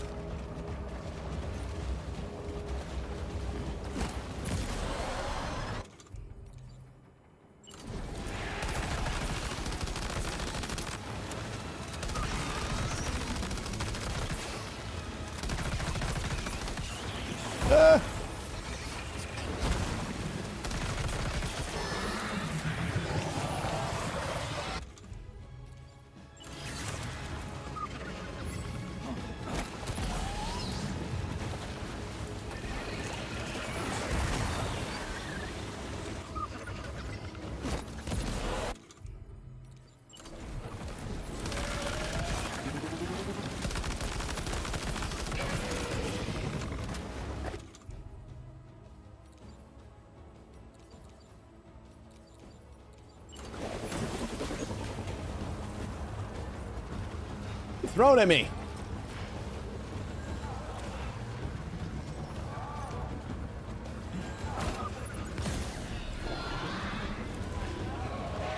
Thrown at me.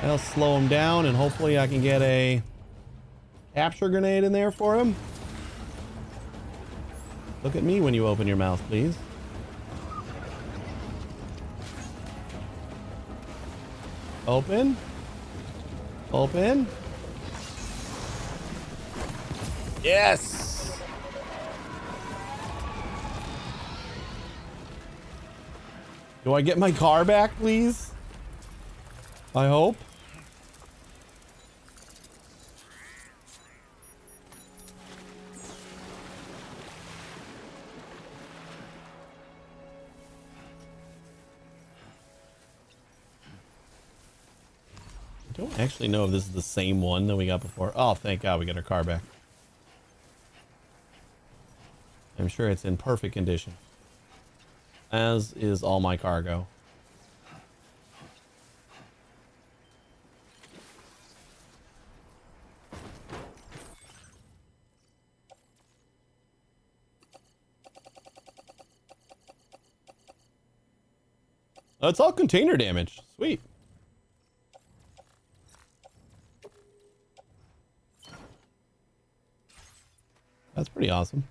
That'll slow him down, and hopefully I can get a capture grenade in there for him. Look at me when you open your mouth, please. Open. Open. Yes! Do I get my car back, please? I hope. I don't actually know if this is the same one that we got before. Oh, thank God we got our car back. I'm sure it's in perfect condition, as is all my cargo. Oh, it's all container damage. Sweet. That's pretty awesome.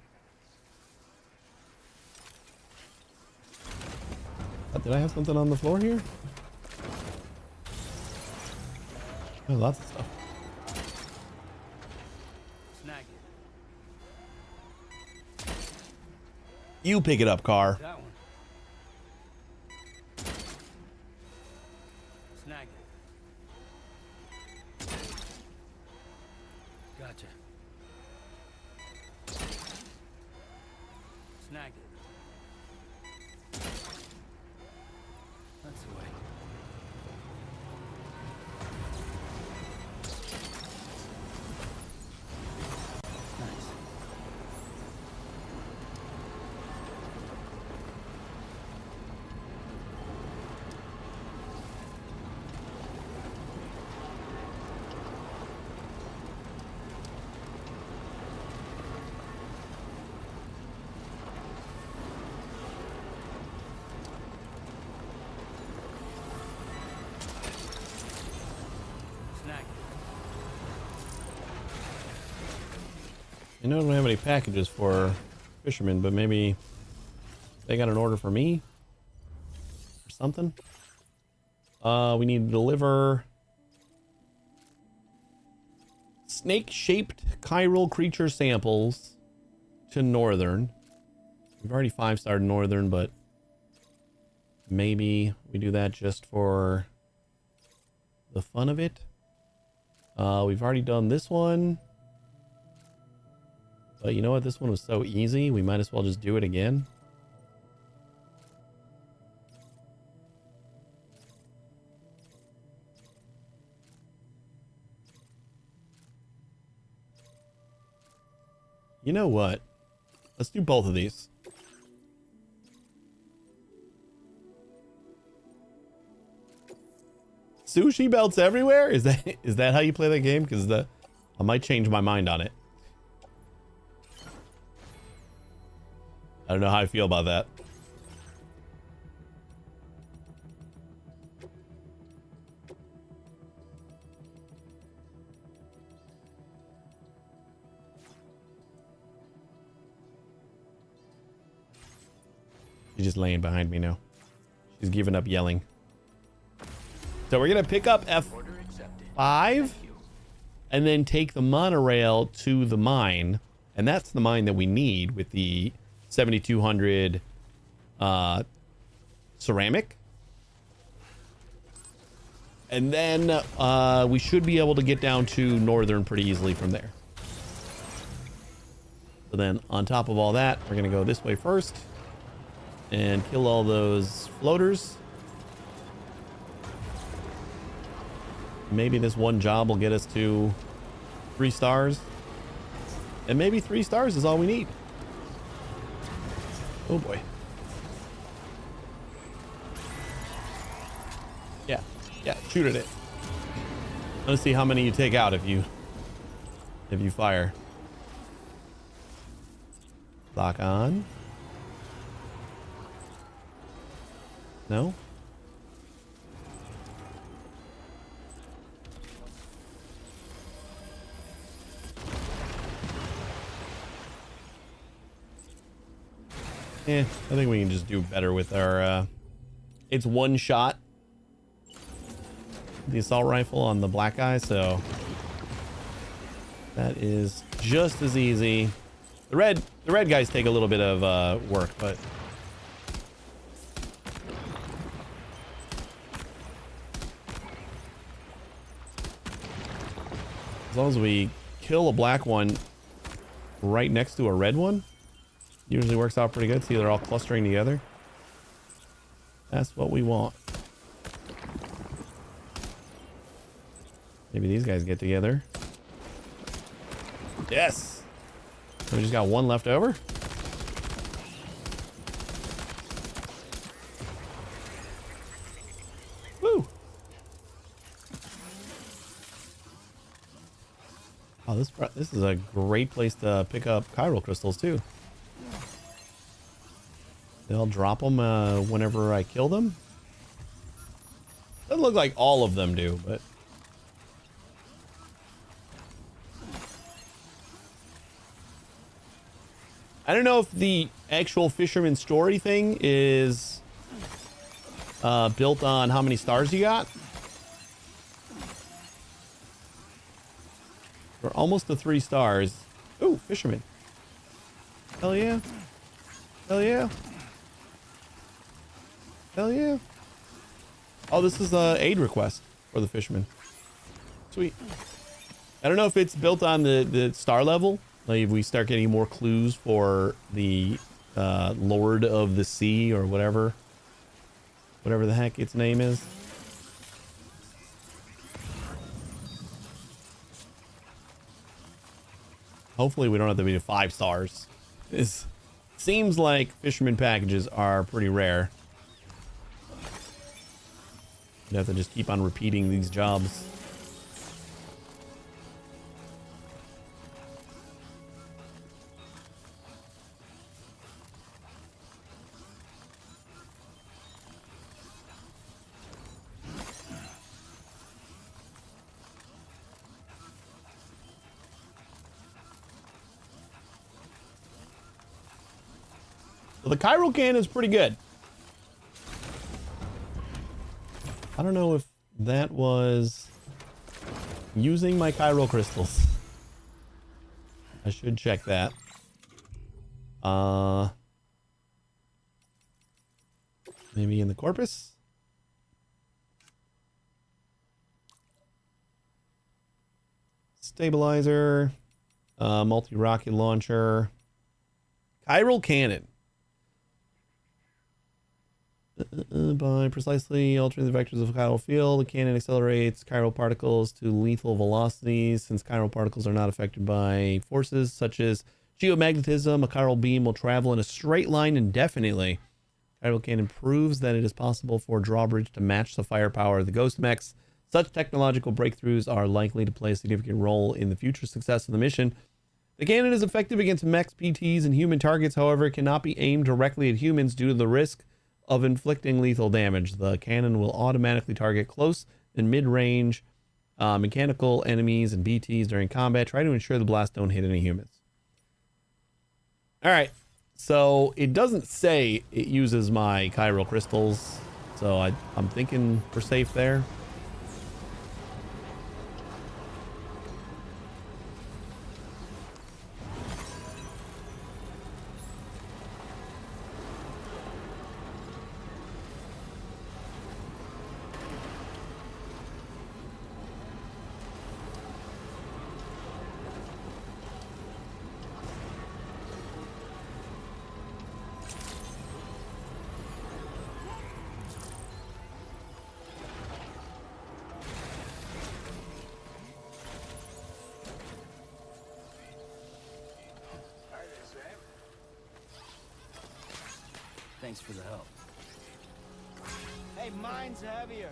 Did I have something on the floor here? Oh, lots of stuff. Snag it. You pick it up, car. That one. Snag it. Gotcha. Snag it. That's the way. Nice. I know I don't have any packages for fishermen, but maybe they got an order for me or something. We need to deliver snake-shaped chiral creature samples to Northern. We've already 5-starred Northern, but maybe we do that just for the fun of it. We've already done this one. But you know what? This one was so easy. We might as well just do it again. You know what? Let's do both of these. Sushi belts everywhere? Is that how you play that game? Because I might change my mind on it. I don't know how I feel about that. She's just laying behind me now. She's giving up yelling. So we're going to pick up F5 and then take the monorail to the mine. And that's the mine that we need with the 7,200 ceramic. And then we should be able to get down to Northern pretty easily from there. So then on top of all that, we're going to go this way first and kill all those floaters. Maybe this one job will get us to 3 stars. And maybe 3 stars is all we need. Oh boy. Yeah, shoot at it. Let's see how many you take out if you fire. Lock on. No? I think we can just do better with our it's one shot, the assault rifle on the black guy, so that is just as easy. The red guys take a little bit of work, but as long as we kill a black one right next to a red one, usually works out pretty good. See, they're all clustering together. That's what we want. Maybe these guys get together. Yes! So we just got one left over. Woo! Oh, this is a great place to pick up chiral crystals too. They'll drop them whenever I kill them. Doesn't look like all of them do, but I don't know if the actual fisherman story thing is built on how many stars you got. We're almost to 3 stars. Ooh, fisherman. Hell yeah. Hell yeah. Hell yeah. Oh, this is a aid request for the fisherman. Sweet. I don't know if it's built on the star level. Like if we start getting more clues for the Lord of the Sea or whatever the heck its name is. Hopefully we don't have to be to 5 stars. It seems like fisherman packages are pretty rare. You have to just keep on repeating these jobs. So the chiral cannon is pretty good. I don't know if that was using my chiral crystals. I should check that. Maybe in the corpus? Stabilizer. Multi-rocket launcher. Chiral cannon. By precisely altering the vectors of a chiral field, the cannon accelerates chiral particles to lethal velocities. Since chiral particles are not affected by forces such as geomagnetism, a chiral beam will travel in a straight line indefinitely. Chiral cannon proves that it is possible for drawbridge to match the firepower of the ghost mechs. Such technological breakthroughs are likely to play a significant role in the future success of the mission. The cannon is effective against mechs, PTs, and human targets. However, it cannot be aimed directly at humans due to the risk of inflicting lethal damage. The cannon will automatically target close and mid-range mechanical enemies and BTs during combat. Try to ensure the blast don't hit any humans. All right. So it doesn't say it uses my chiral crystals. So I'm thinking we're safe there. Thanks for the help. Hey, mine's heavier.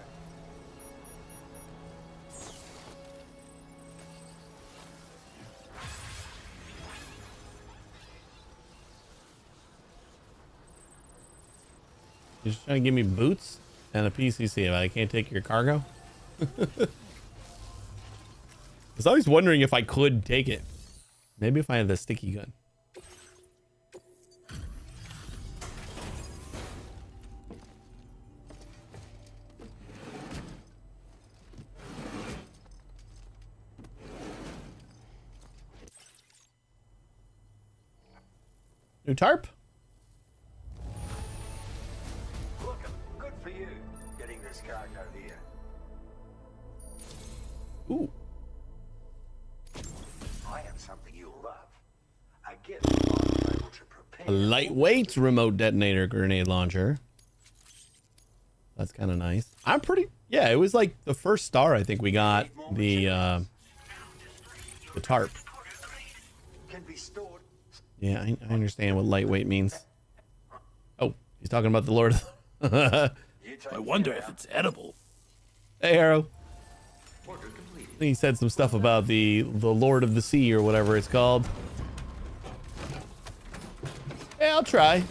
You're just trying to give me boots and a PCC, but I can't take your cargo? I was always wondering if I could take it. Maybe if I had the sticky gun. New tarp? Look, good for you, getting this cargo here. Ooh. I have something you'll love. A gift I'm able to prepare. A lightweight remote detonator grenade launcher. That's kind of nice. Yeah, it was like the first star I think we got the tarp. Can be stored. Yeah, I understand what lightweight means. Oh, he's talking about the Lord. I wonder if it's edible. Hey, Arrow. I think he said some stuff about the Lord of the Sea or whatever it's called. Yeah, I'll try.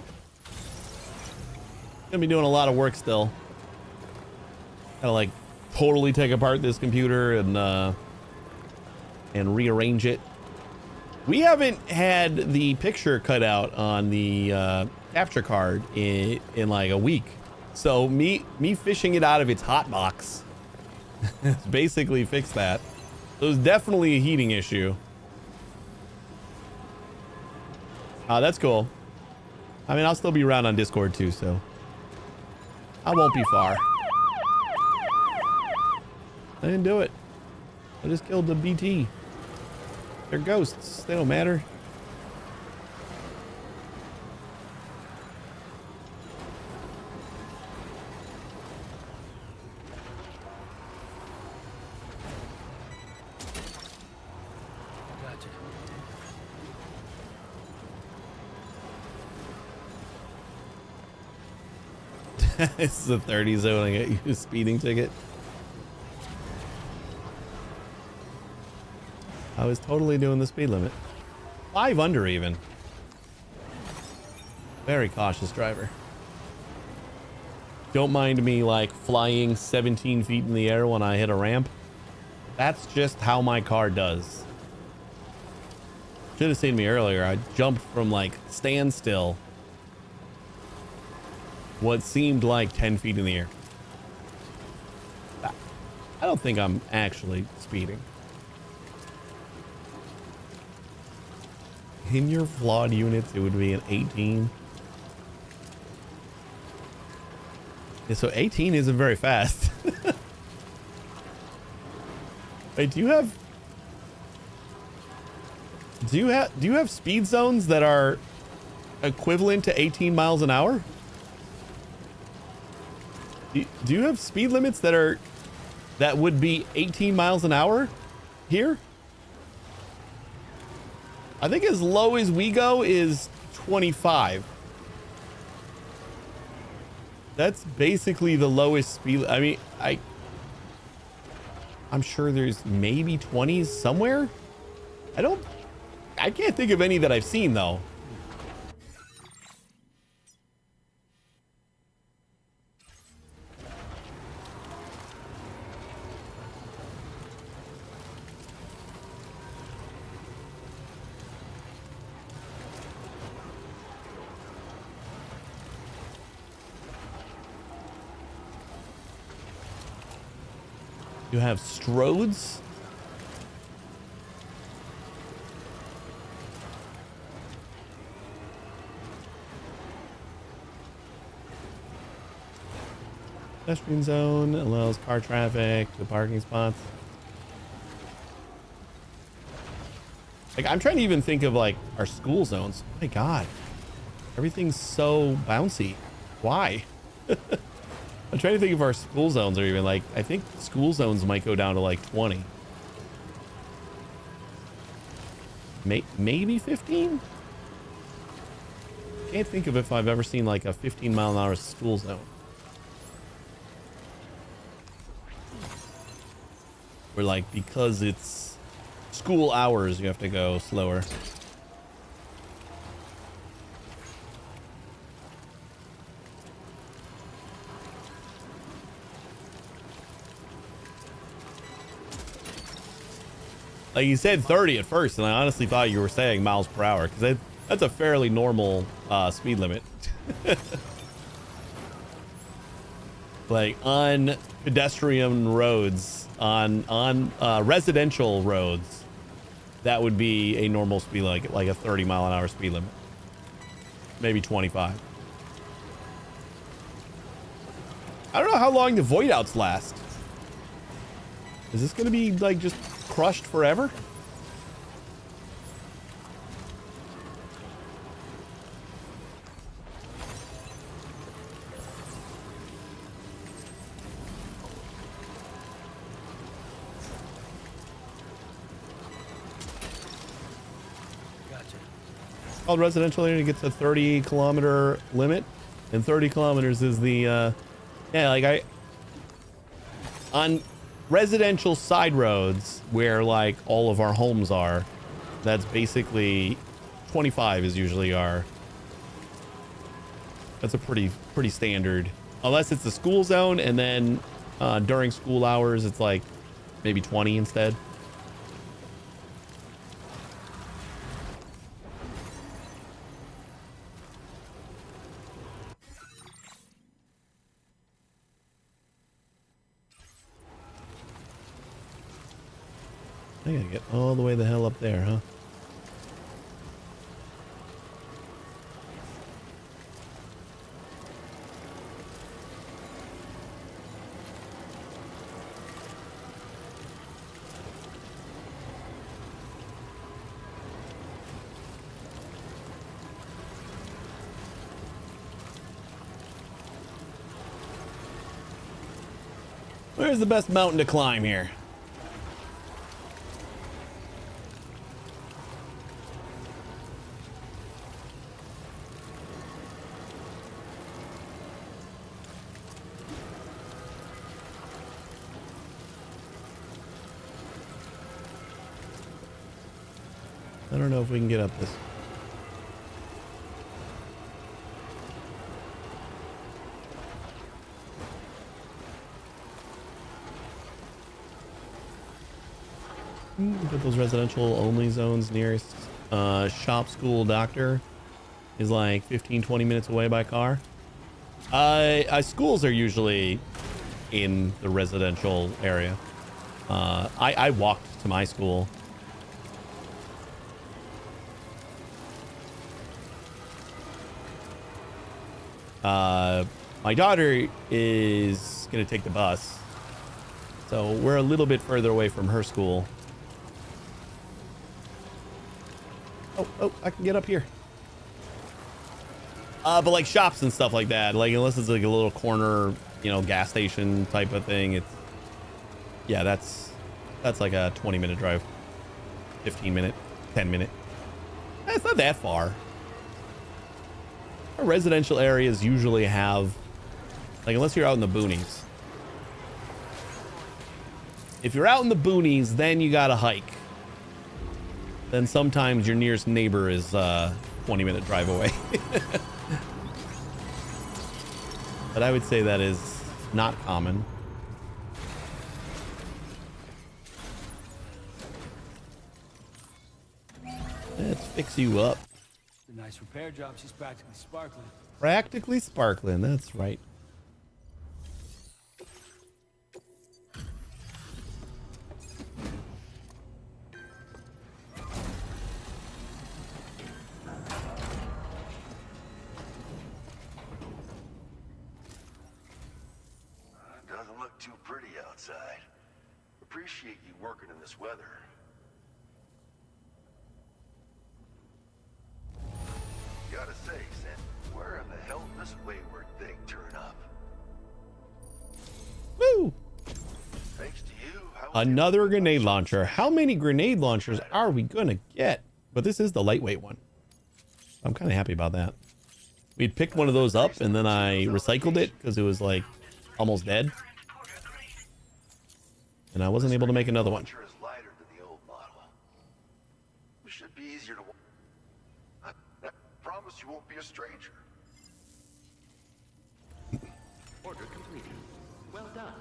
Gonna be doing a lot of work still. Gotta like totally take apart this computer and rearrange it. We haven't had the picture cut out on the capture card in like a week. So me fishing it out of its hot box has basically fixed that. So it was definitely a heating issue. That's cool. I mean, I'll still be around on Discord too, so I won't be far. I didn't do it. I just killed the BT. They're ghosts. They don't matter. Gotcha. This is a 30 zone. I get you a speeding ticket. I was totally doing the speed limit. 5 under even. Very cautious driver. Don't mind me like flying 17 feet in the air when I hit a ramp. That's just how my car does. Should have seen me earlier. I jumped from like standstill what seemed like 10 feet in the air. I don't think I'm actually speeding. In your flawed units, it would be an 18. Yeah, so 18 isn't very fast. Wait, do you have speed zones that are equivalent to 18 miles an hour? Do you have speed limits that would be 18 miles an hour here? I think as low as we go is 25. That's basically the lowest speed. I mean, I'm sure there's maybe 20s somewhere. I can't think of any that I've seen though. You have Strodes. Pedestrian zone allows car traffic to parking spots. Like, I'm trying to even think of like our school zones. Oh my God, everything's so bouncy. Why? I'm trying to think if our school zones are even like, I think school zones might go down to like 20. Maybe 15? Can't think of if I've ever seen like a 15 mile an hour school zone. Where like, because it's school hours, you have to go slower. Like you said 30 at first, and I honestly thought you were saying miles per hour, because that's a fairly normal speed limit. Like on pedestrian roads, on residential roads, that would be a normal speed, like a 30 mile an hour speed limit, maybe 25. I don't know how long the void outs last. Is this gonna be like just crushed forever? Called residential area gets a 30-kilometer limit, and 30 kilometers is the on residential side roads where like all of our homes are, that's basically 25 is usually that's a pretty standard, unless it's the school zone, and then during school hours it's like maybe 20 instead. I gotta get all the way the hell up there, huh? Where's the best mountain to climb here? I don't know if we can get up this. Put those residential only zones. Nearest shop, school, doctor is like 15-20 minutes away by car. Schools are usually in the residential area. I walked to my school. My daughter is gonna take the bus, so we're a little bit further away from her school. Oh, I can get up here. But like shops and stuff like that, like unless it's like a little corner, you know, gas station type of thing, it's, yeah, that's like a 20-minute drive, 15-minute, 10-minute. It's not that far. Our residential areas usually have, like, unless you're out in the boonies. If you're out in the boonies, then you gotta hike. Then sometimes your nearest neighbor is 20-minute drive away. But I would say that is not common. Let's fix you up. The nice repair job. She's practically sparkling. Practically sparkling, that's right. Doesn't look too pretty outside. Appreciate you working in this weather. Gotta say, Sam, where in the hell did this wayward thing turn up? Woo! Thanks to you. Another grenade launcher. How many grenade launchers are we gonna get? But this is the lightweight one. I'm kind of happy about that. We'd picked one of those up and then I recycled it because it was like almost dead. And I wasn't able to make another one. Lighter than the old model. It should be easier to. I promise you won't be a stranger. Order completed. Well done.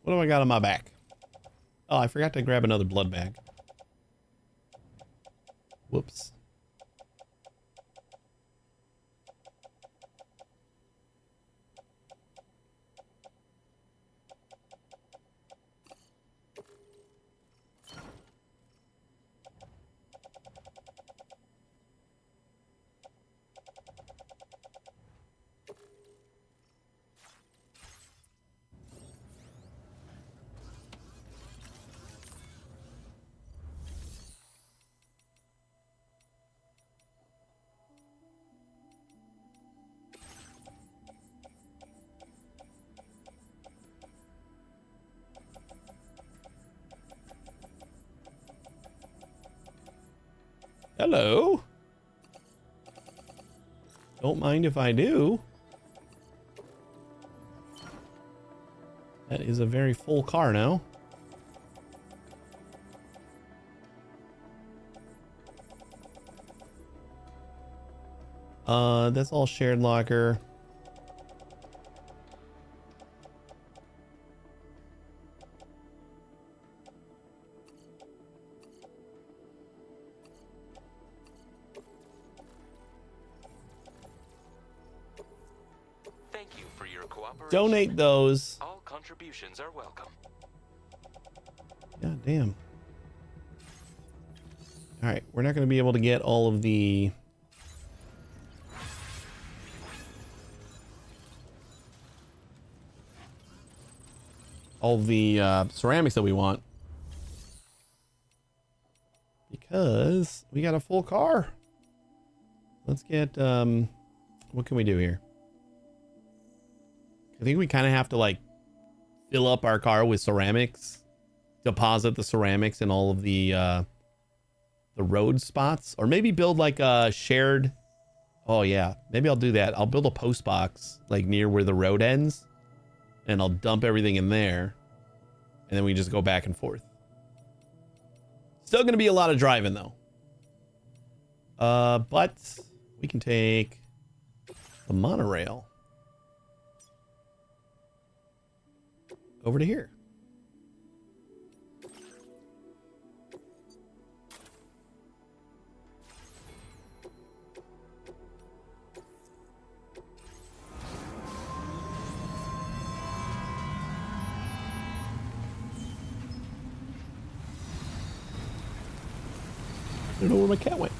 What do I got on my back? Oh, I forgot to grab another blood bag. Whoops. Hello. Don't mind if I do. That is a very full car now. That's all shared locker. Thank you for your cooperation. Donate those. All contributions are welcome. God damn. All right, we're not going to be able to get all of the ceramics that we want because we got a full car. Let's get what can we do here? I think we kind of have to like fill up our car with ceramics, deposit the ceramics in all of the road spots, or maybe build like a shared. Oh yeah, maybe I'll do that. I'll build a post box like near where the road ends, and I'll dump everything in there, and then we just go back and forth. Still gonna be a lot of driving though. But we can take the monorail over to here. don't know where my cat went.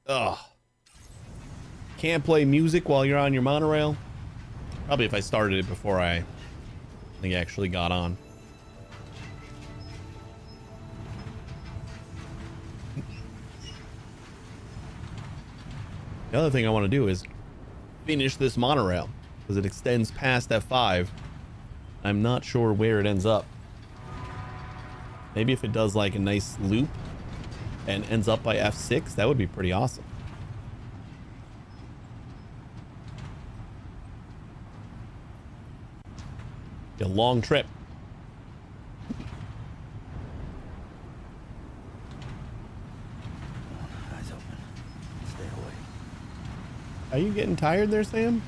Ugh. Can't play music while you're on your monorail. Probably if I started it before I think I actually got on. The other thing I want to do is finish this monorail because it extends past F5. I'm not sure where it ends up. Maybe if it does like a nice loop and ends up by F6, that would be pretty awesome. A long trip. Eyes open. Stay away. Are you getting tired there, Sam?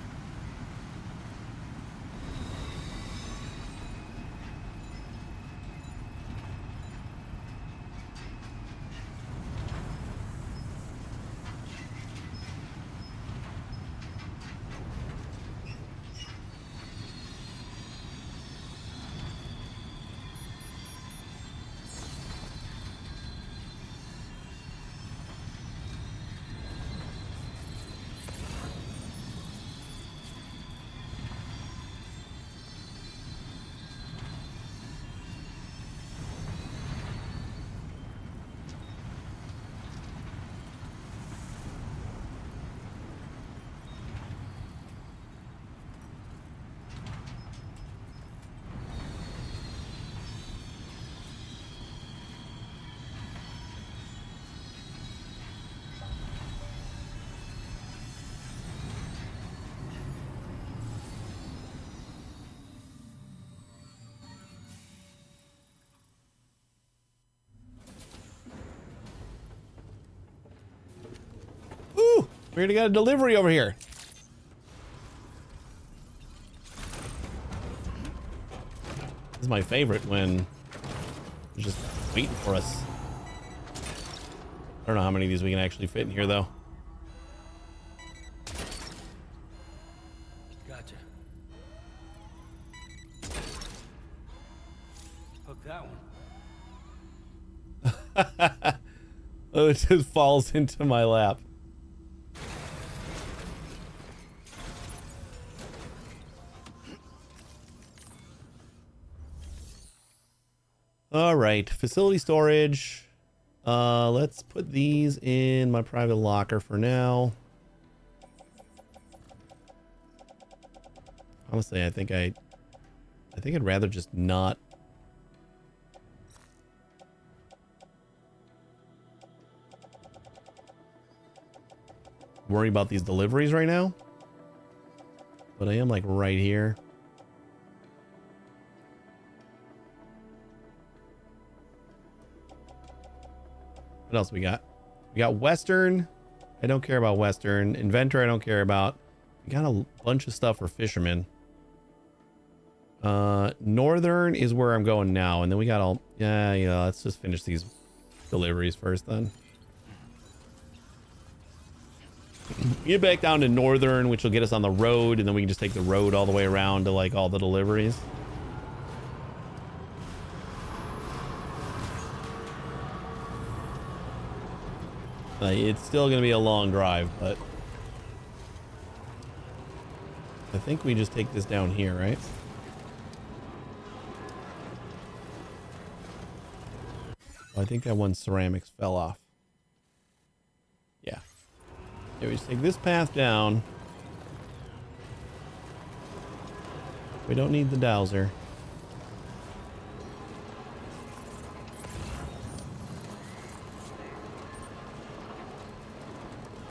Ooh, we already got a delivery over here. This is my favorite when it's just waiting for us. I don't know how many of these we can actually fit in here though. Gotcha. Hook that one. Oh, it just falls into my lap. All right, facility storage. Let's put these in my private locker for now. Honestly, I think I'd rather just not. Worry about these deliveries right now. But I am like right here. What else we got? We got Western. I don't care about Western. Inventor I don't care about. We got a bunch of stuff for fishermen. Northern is where I'm going now. And then we got all... Yeah, let's just finish these deliveries first then. Get back down to Northern, which will get us on the road. And then we can just take the road all the way around to like all the deliveries. It's still going to be a long drive, but I think we just take this down here, right? I think that one ceramics fell off. Yeah. Yeah, we just take this path down. We don't need the dowser.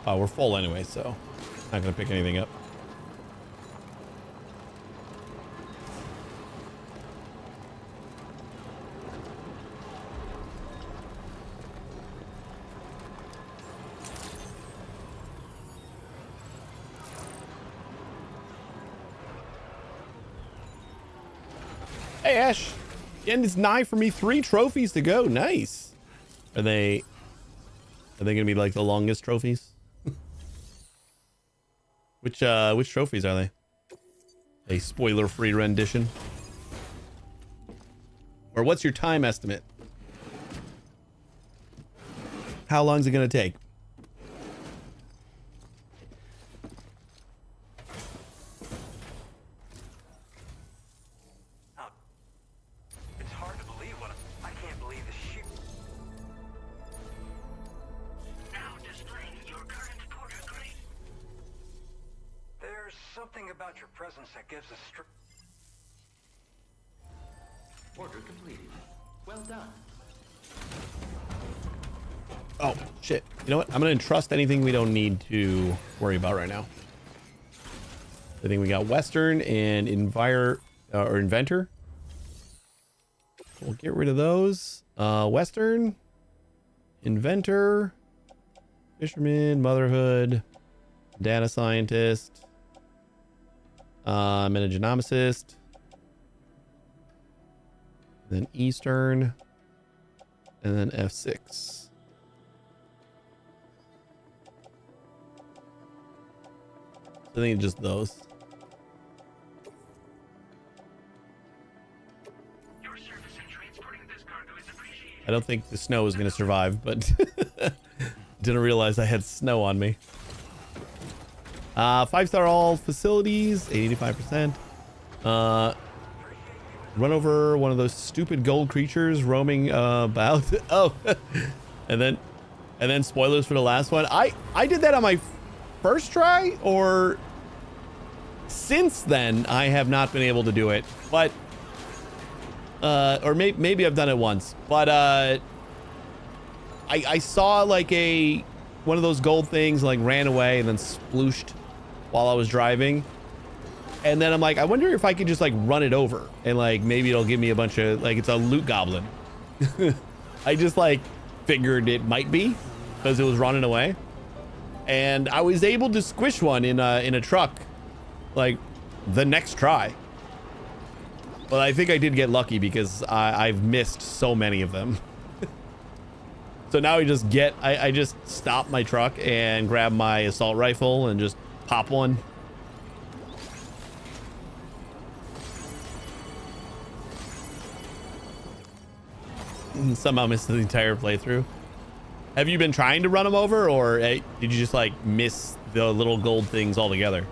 Oh, we're full anyway, so not gonna pick anything up. Hey, Ash. The end is nigh for me. 3 trophies to go. Nice. Are they gonna be like the longest trophies? Which trophies are they? A spoiler-free rendition? Or what's your time estimate? How long is it gonna take? It's hard to believe what I can't believe this shit. Now displaying your current porter grade. There's something about your presence that gives us Order completed. Well done. Oh, shit. You know what? I'm going to entrust anything we don't need to worry about right now. I think we got Western and Inventor. We'll get rid of those. Western, Inventor, Fisherman, Motherhood, Data Scientist, Metagenomicist, then Eastern, and then F6. I think it's just those. Your service in transporting this cargo is appreciated. I don't think the snow is going to survive, but didn't realize I had snow on me. 5-star all facilities, 85%. Run over one of those stupid gold creatures roaming about. Oh, and then spoilers for the last one. I did that on my first try, or since then I have not been able to do it, but or maybe I've done it once, but I saw like one of those gold things, like ran away and then splooshed while I was driving, and then I'm like, I wonder if I could just like run it over and like maybe it'll give me a bunch of, like, it's a loot goblin. I just like figured it might be because it was running away. And I was able to squish one in a truck, like, the next try. But I think I did get lucky because I've missed so many of them. So now I just stop my truck and grab my assault rifle and just pop one. And somehow missed the entire playthrough. Have you been trying to run them over, or did you just like miss the little gold things altogether?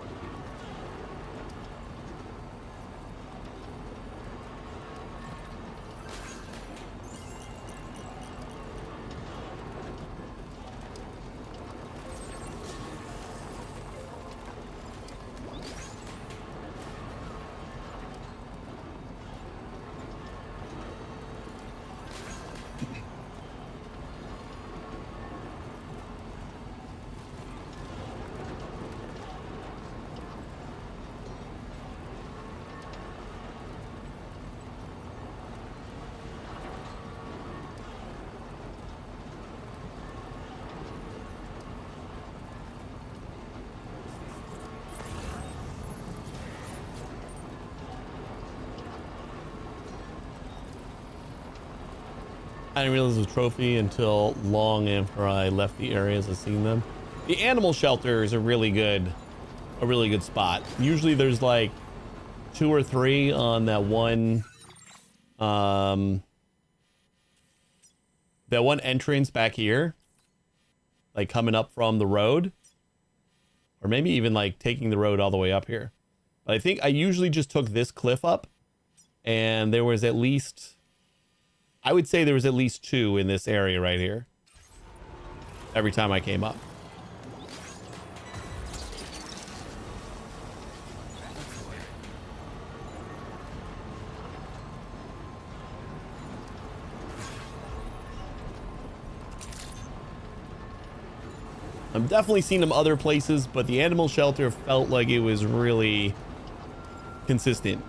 I didn't realize it was a trophy until long after I left the areas I've seen them. The animal shelter is a really good spot. Usually there's like 2 or 3 on that one entrance back here, like coming up from the road, or maybe even like taking the road all the way up here. But I think I usually just took this cliff up, and there was at least, I would say there was at least 2 in this area right here every time I came up. I'm definitely seen them other places, but the animal shelter felt like it was really consistent.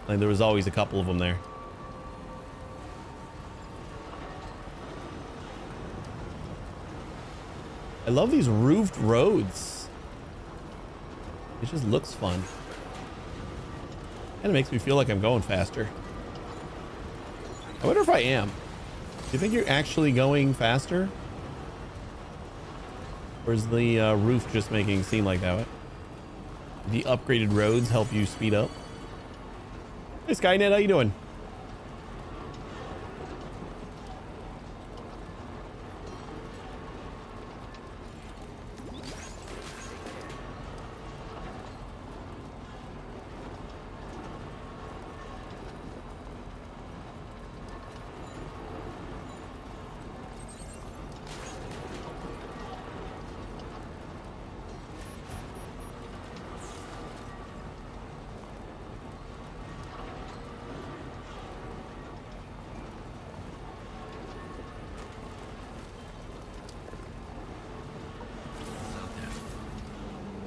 Like there was always a couple of them there. I love these roofed roads. It just looks fun. And it makes me feel like I'm going faster. I wonder if I am. Do you think you're actually going faster? Or is the roof just making it seem like that? The upgraded roads help you speed up. Hey Skynet, how you doing?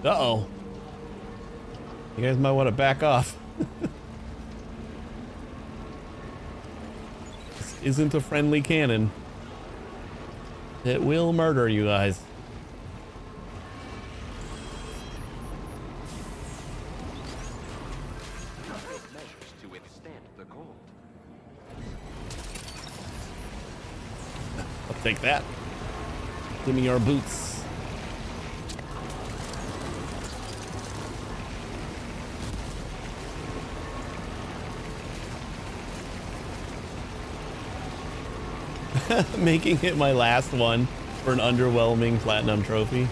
Uh-oh. You guys might want to back off. This isn't a friendly cannon. It will murder you guys. Measures to withstand the cold. I'll take that. Give me your boots. Making it my last one for an underwhelming platinum trophy.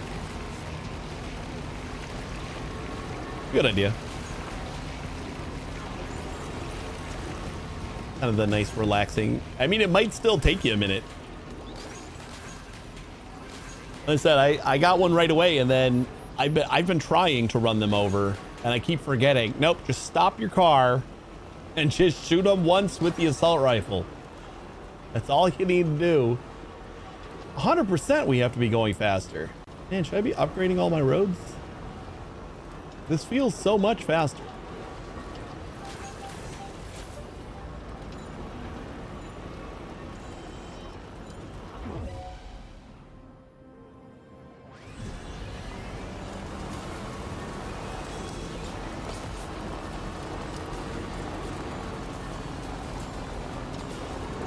Good idea. Kind of the nice relaxing. I mean, it might still take you a minute. Like I said, I got one right away, and then I've been trying to run them over, and I keep forgetting. Nope, just stop your car and just shoot them once with the assault rifle. That's all you need to do. 100% we have to be going faster. Man, should I be upgrading all my roads? This feels so much faster.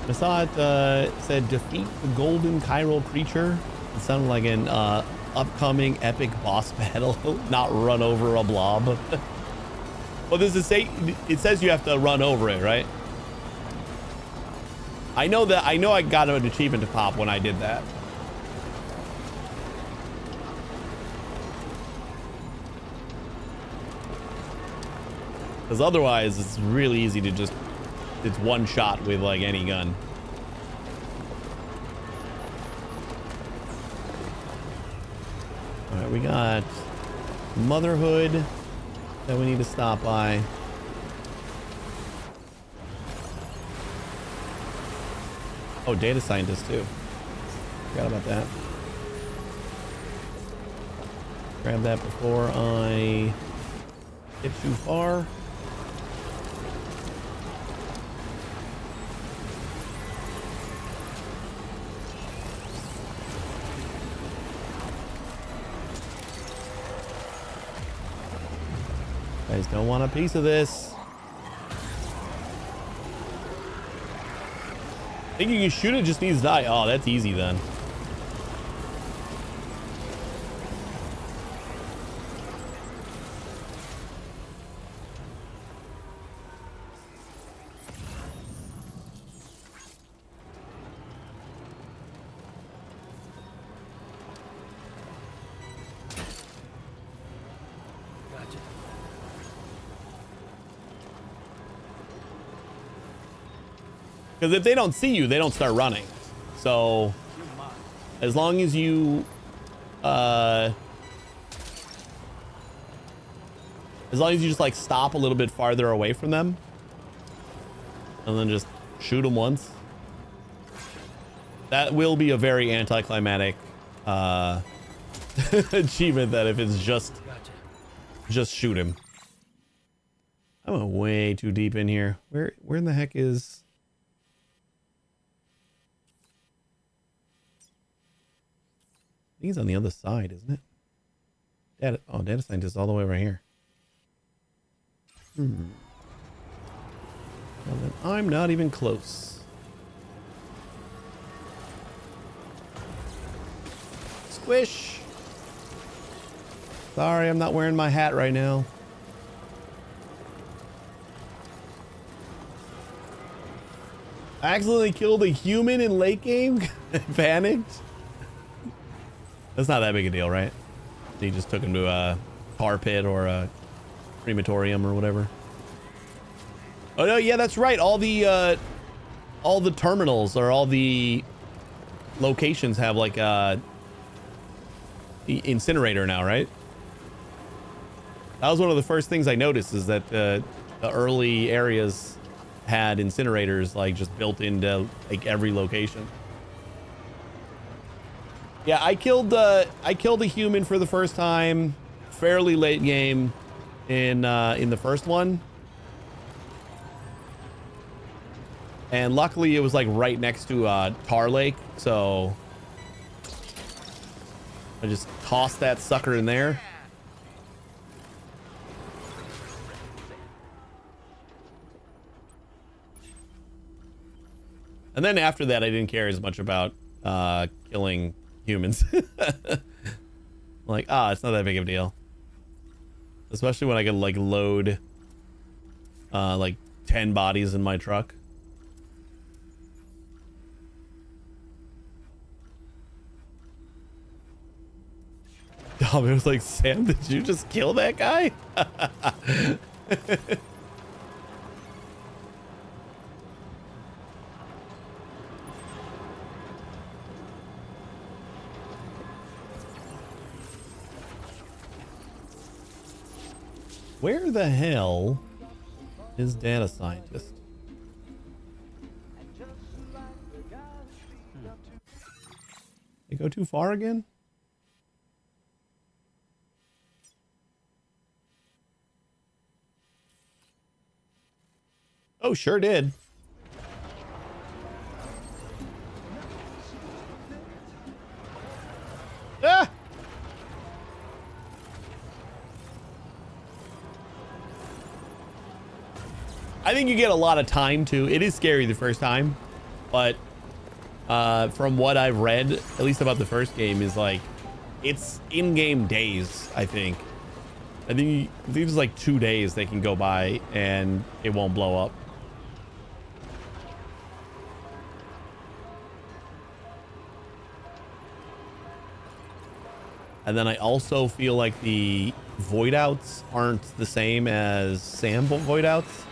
I saw it said defeat the golden chiral creature. It sounded like an upcoming epic boss battle, not run over a blob. Well, does it say, it says you have to run over it, right? I know I got an achievement to pop when I did that. Because otherwise it's really easy to just, it's one shot with like any gun. All right, we got Motherhood that we need to stop by. Oh, data scientist too. Forgot about that. Grab that before I get too far. Guys don't want a piece of this. I think you can shoot it, just needs to die. Oh, that's easy then. Because if they don't see you, they don't start running. So as long as you just like stop a little bit farther away from them and then just shoot them once, that will be a very anticlimactic achievement that if it's just shoot him. I went way too deep in here. Where in the heck is... I think it's on the other side, isn't it? Data scientist all the way right here. Well, then I'm not even close. Squish. Sorry, I'm not wearing my hat right now. I accidentally killed a human in late game. Panicked. That's not that big a deal, right? He just took him to a tar pit or a crematorium or whatever. Oh no, yeah, that's right. All the terminals or all the locations have like the incinerator now, right? That was one of the first things I noticed, is that the early areas had incinerators like just built into like every location. Yeah, I killed a human for the first time fairly late game in the first one. And luckily it was like right next to Tar Lake, so I just tossed that sucker in there. And then after that, I didn't care as much about killing humans. Like, it's not that big of a deal. Especially when I can like load like 10 bodies in my truck. Dom, it was like, Sam, did you just kill that guy? Where the hell is data scientist? They go too far again? Oh, sure did. Ah! I think you get a lot of time too. It is scary the first time, but from what I've read, at least about the first game, is like it's in-game days. I think it's like 2 days they can go by and it won't blow up. And then I also feel like the void outs aren't the same as SAM void outs.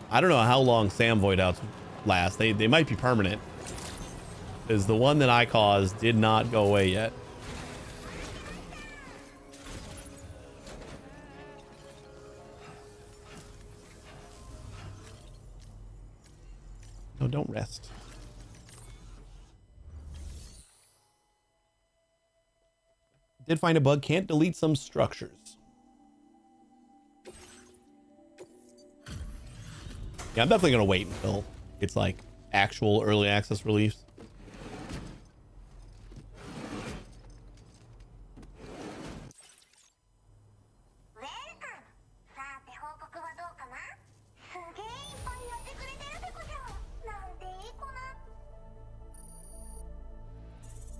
I don't know how long SAM void outs last. They might be permanent, because the one that I caused did not go away yet. No, don't rest. Did find a bug. Can't delete some structures. Yeah, I'm definitely going to wait until it's like actual early access release.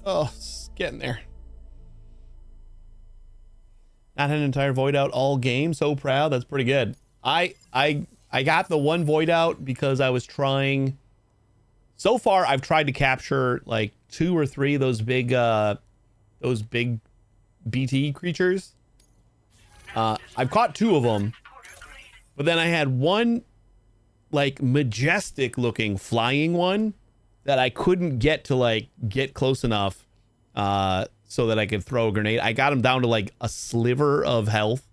Oh, it's getting there. Not had an entire void out all game. So proud. That's pretty good. I got the one void out because I was trying. So far, I've tried to capture like 2 or 3 of those big BT creatures. I've caught 2 of them, but then I had one like majestic looking flying one that I couldn't get to like get close enough so that I could throw a grenade. I got him down to like a sliver of health,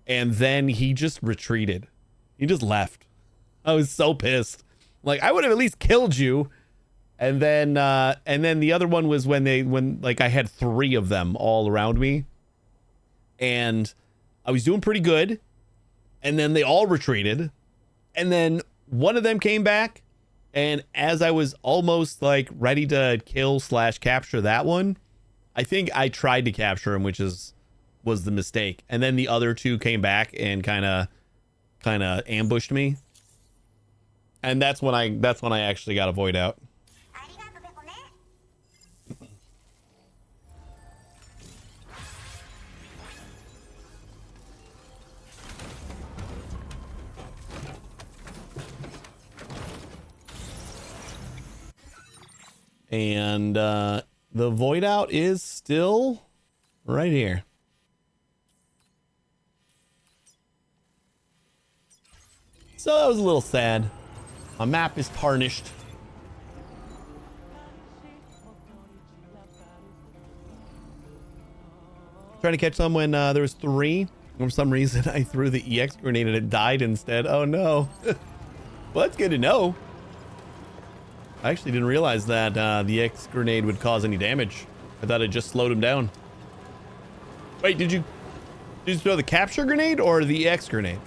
and then he just retreated. He just left. I was so pissed. Like, I would have at least killed you And then the other one was when like I had 3 of them all around me, and I was doing pretty good, and then they all retreated, and then one of them came back, and as I was almost like ready to kill / capture that one, I think I tried to capture him, which was the mistake, and then the other 2 came back and kind of ambushed me, and that's when I actually got a void out. And the void out is still right here. So that was a little sad. My map is tarnished. Trying to catch some when there was 3. For some reason, I threw the EX grenade and it died instead. Oh no. Well, that's good to know. I actually didn't realize that the EX grenade would cause any damage. I thought it just slowed him down. Wait, did you throw the capture grenade or the EX grenade?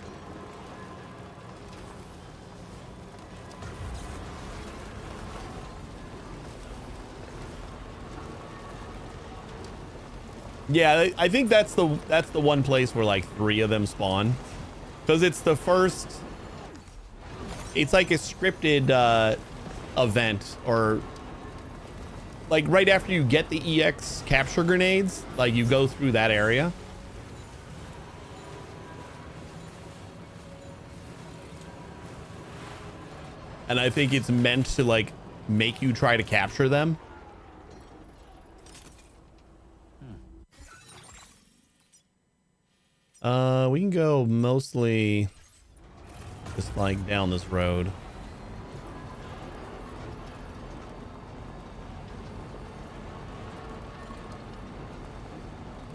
Yeah, I think that's the one place where like 3 of them spawn, because it's the first. It's like a scripted event, or like right after you get the EX capture grenades, like you go through that area. And I think it's meant to like make you try to capture them. We can go mostly just like down this road.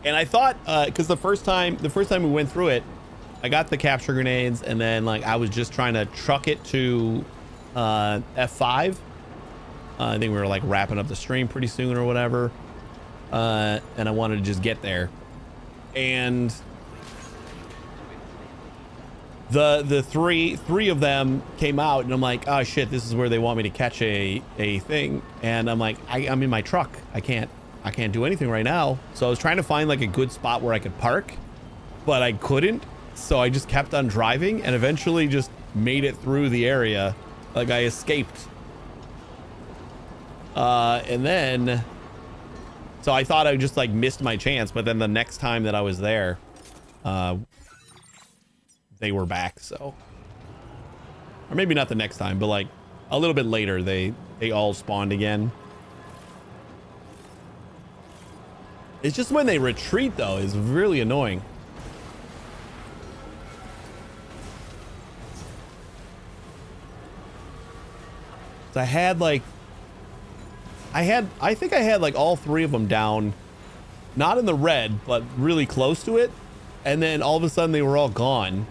And I thought, because the first time we went through it, I got the capture grenades, and then like I was just trying to truck it to F5. I think we were like wrapping up the stream pretty soon or whatever, and I wanted to just get there. And the three of them came out, and I'm like, oh shit, this is where they want me to catch a thing. And I'm like, I'm in my truck. I can't do anything right now. So I was trying to find like a good spot where I could park, but I couldn't. So I just kept on driving and eventually just made it through the area. Like I escaped. And then, so I thought I just like missed my chance, but then the next time that I was there, they were back. So, or maybe not the next time, but like a little bit later, they all spawned again. It's just when they retreat though is really annoying. So I think I had like all 3 of them down, not in the red, but really close to it. And then all of a sudden they were all gone.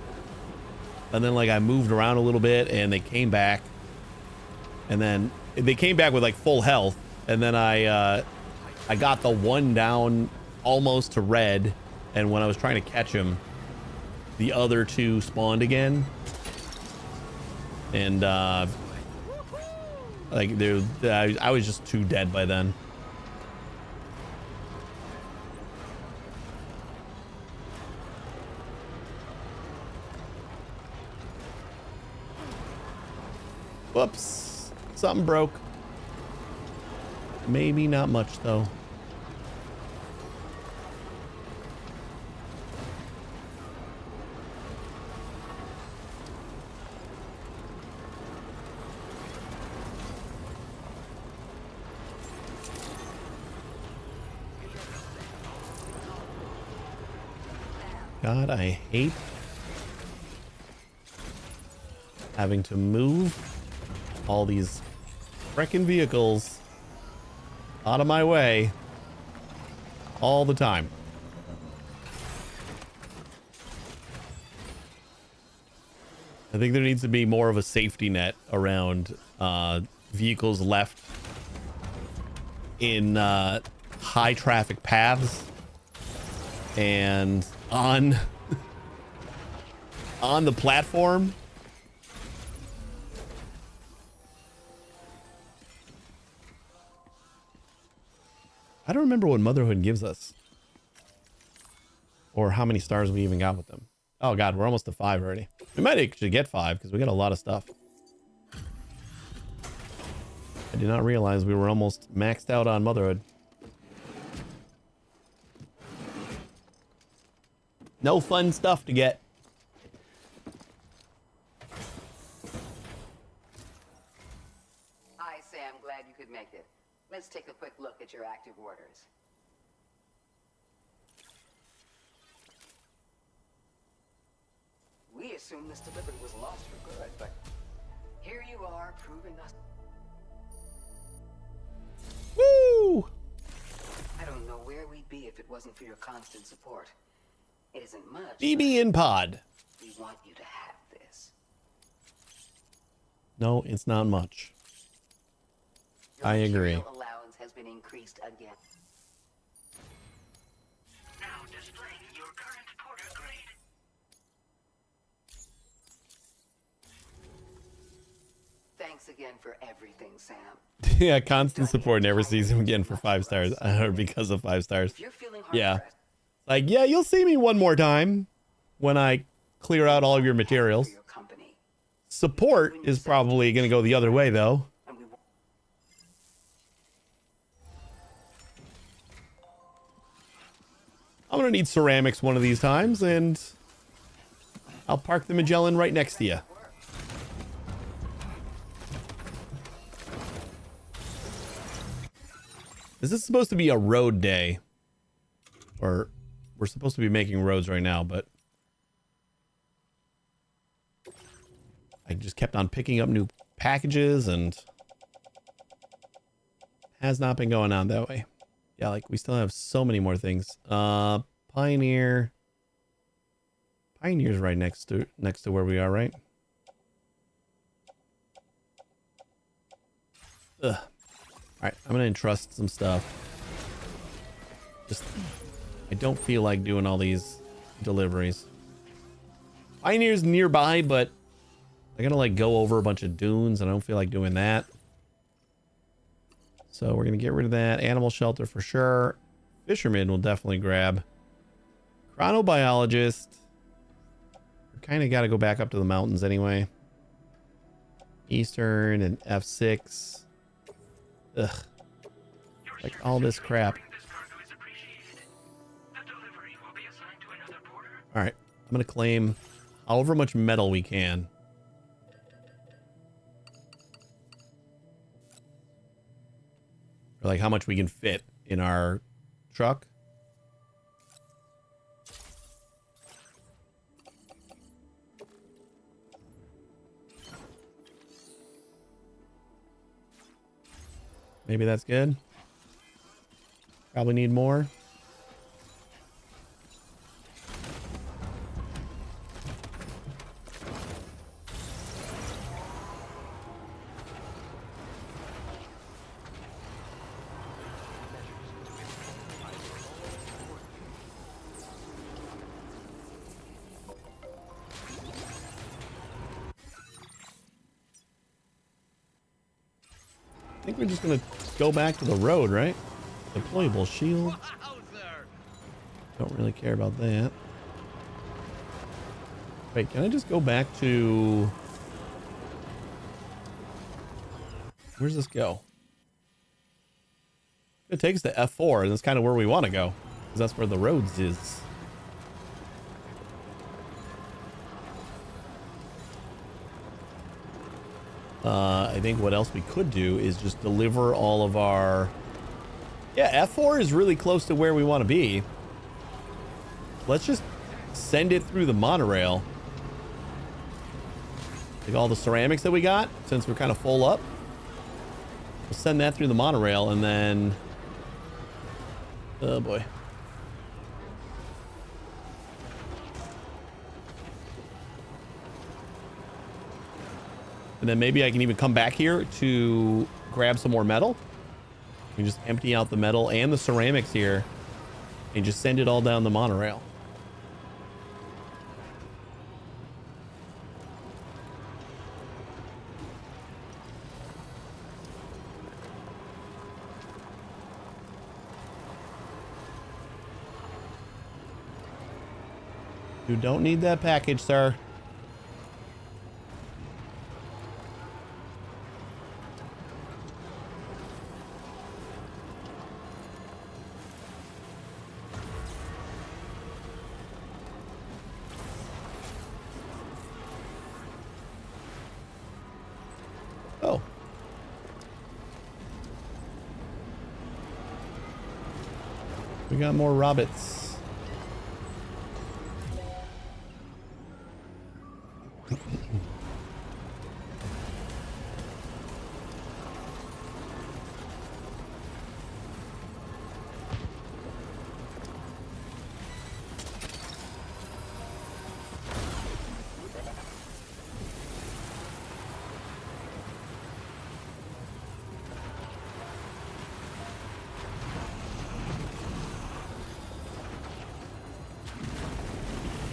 And then like I moved around a little bit and they came back. And then they came back with like full health. And then I got the one down almost to red. And when I was trying to catch him, the other 2 spawned again. And like I was just too dead by then. Whoops, something broke. Maybe not much though. God, I hate having to move all these frickin' vehicles out of my way all the time. I think there needs to be more of a safety net around vehicles left in high traffic paths and on on the platform. I don't remember what Motherhood gives us or how many stars we even got with them. Oh god, we're almost to 5 already. We might actually get 5 because we got a lot of stuff. I did not realize we were almost maxed out on Motherhood. No fun stuff to get. Hi, Sam. Glad you could make it. Let's take a quick look at your active orders. We assumed this delivery was lost for good, but here you are, proving us. Woo! I don't know where we'd be if it wasn't for your constant support. It isn't much. BB in pod. We want you to have this. No, it's not much. I agree. Your allowance has been increased again. Now displaying your current porter grade. Thanks again for everything, Sam. Yeah, constant support never sees him again for 5 stars. Or because of 5 stars. If you're feeling Yeah. hard-pressed Like, yeah, you'll see me one more time when I clear out all of your materials. for your company, Support is probably going to go the other way, though. and we won't. I'm going to need ceramics one of these times, and I'll park the Magellan right next to you. This is supposed to be a road day. Or we're supposed to be making roads right now, but I just kept on picking up new packages and has not been going on that way. Yeah, like we still have so many more things. Pioneer. Pioneer's right next to where we are, right? Ugh. Alright, I'm gonna entrust some stuff. Just I don't feel like doing all these deliveries. Pioneer's nearby, but I gotta like go over a bunch of dunes and I don't feel like doing that. So we're gonna get rid of that. Animal shelter for sure. Fisherman will definitely grab. Chronobiologist. We kind of got to go back up to the mountains anyway. Eastern and F6. Ugh. Like all this crap. All right. I'm going to claim however much metal we can. Or like how much we can fit in our truck. Maybe that's good. Probably need more. I think we're just gonna go back to the road, right? Deployable shield. Don't really care about that. Wait, can I just go back to... Where's this go? It takes to F4, and that's kind of where we want to go. Because that's where the roads is. I think what else we could do is just deliver all of our... Yeah, F4 is really close to where we want to be. Let's just send it through the monorail. Like all the ceramics that we got, since we're kind of full up. We'll send that through the monorail and then... Oh boy. And then maybe I can even come back here to grab some more metal. We just empty out the metal and the ceramics here and just send it all down the monorail. You don't need that package, sir. Oh. We got more rabbits.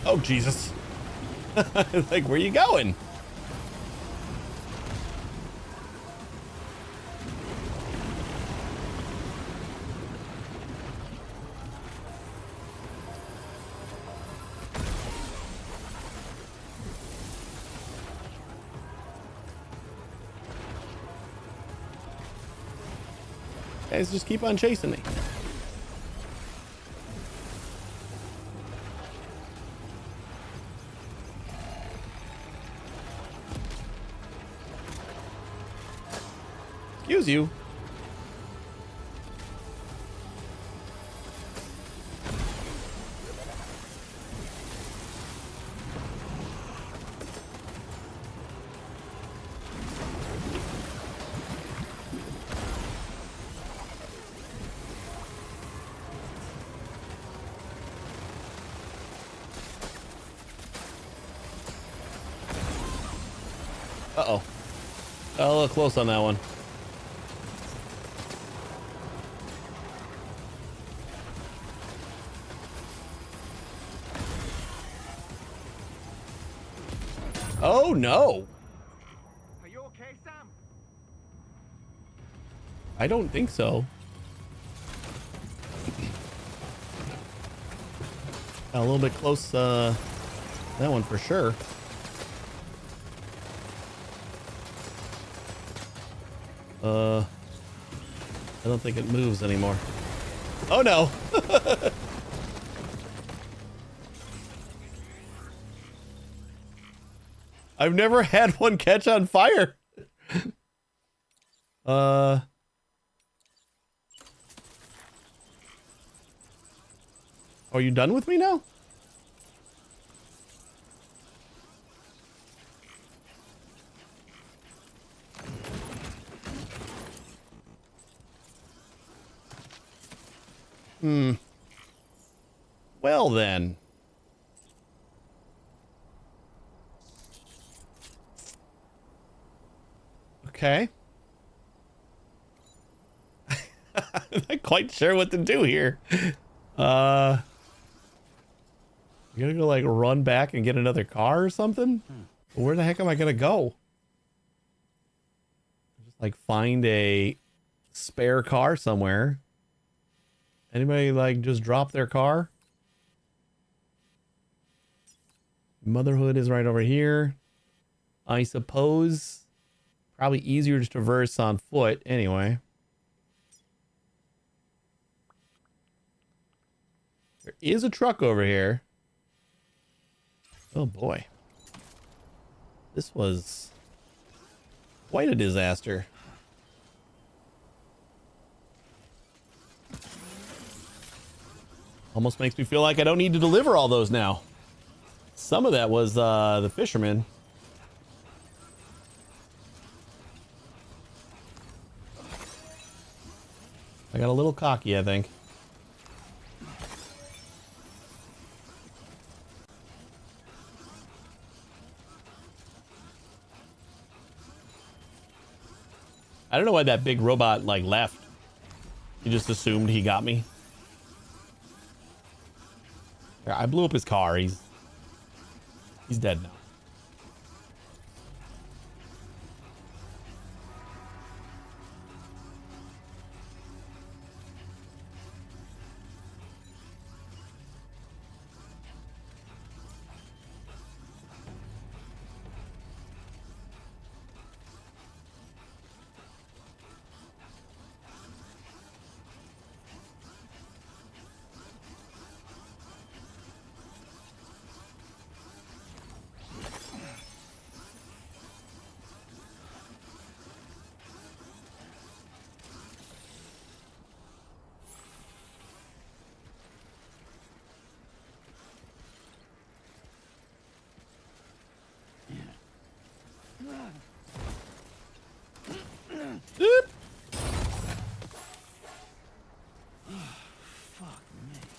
Oh, Jesus. Like, where you going? Guys, just keep on chasing me. Excuse you. Uh-oh. Got a little close on that one. Oh, no. Are you okay, Sam? I don't think so. Got a little bit close, that one for sure. I don't think it moves anymore. Oh, no. I've never had one catch on fire. Are you done with me now? Well then. Okay. I'm not quite sure what to do here. You gotta go like run back and get another car or something? Where the heck am I gonna go? Just like find a spare car somewhere. Anybody like just drop their car? Motherhood is right over here. I suppose probably easier to traverse on foot anyway. There is a truck over here. Oh boy. This was quite a disaster. Almost makes me feel like I don't need to deliver all those now. Some of that was the fisherman. I got a little cocky, I think. I don't know why that big robot like left. He just assumed he got me. I blew up his car. He's dead now.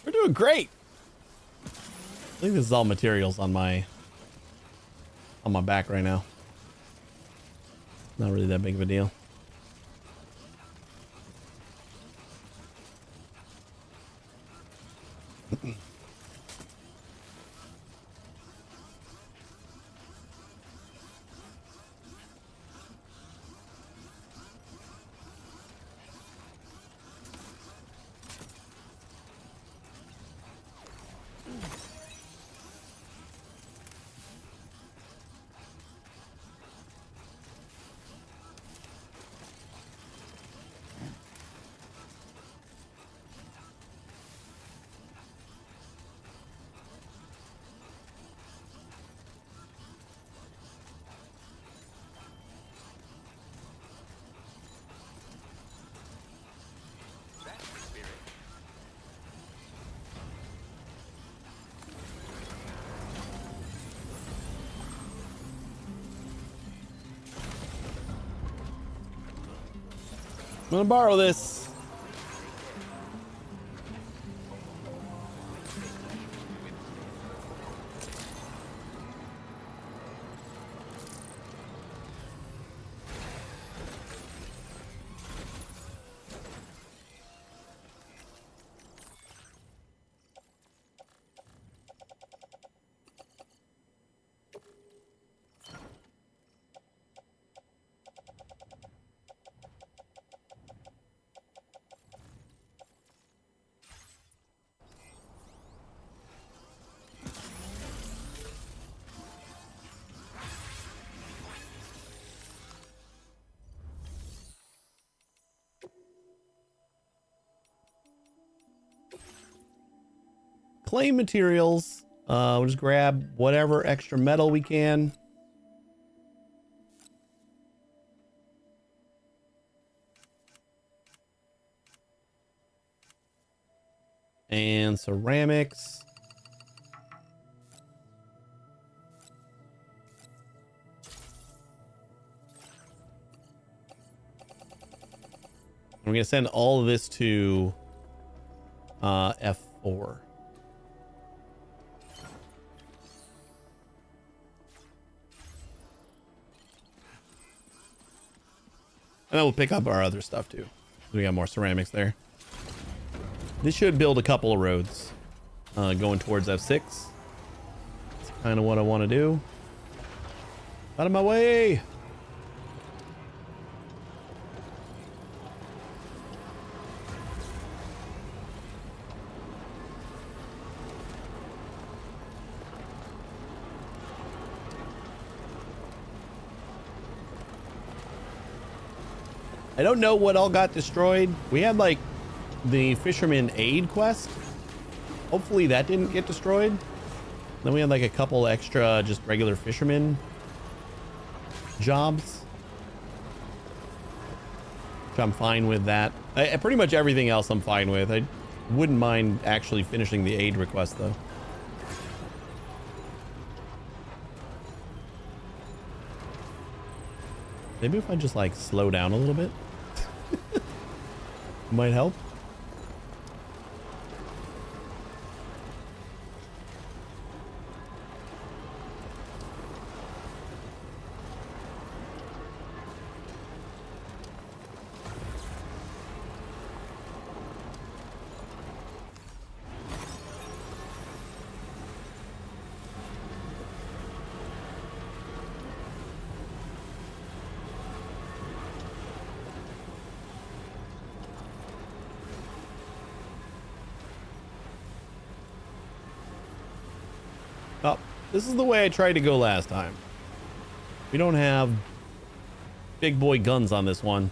We're doing great. I think this is all materials on my back right now. Not really that big of a deal. I'm gonna borrow this. Claim materials. We'll just grab whatever extra metal we can. And ceramics. I'm going to send all of this to F4. And then we'll pick up our other stuff too. We got more ceramics there. This should build a couple of roads going towards F6. That's kind of what I want to do. Out of my way! I don't know what all got destroyed. We had like the fisherman aid quest. Hopefully that didn't get destroyed. Then we had like a couple extra just regular fisherman jobs. Which I'm fine with that. Pretty much everything else I'm fine with. I wouldn't mind actually finishing the aid request though. Maybe if I just like slow down a little bit. Might help. Oh, this is the way I tried to go last time. We don't have big boy guns on this one.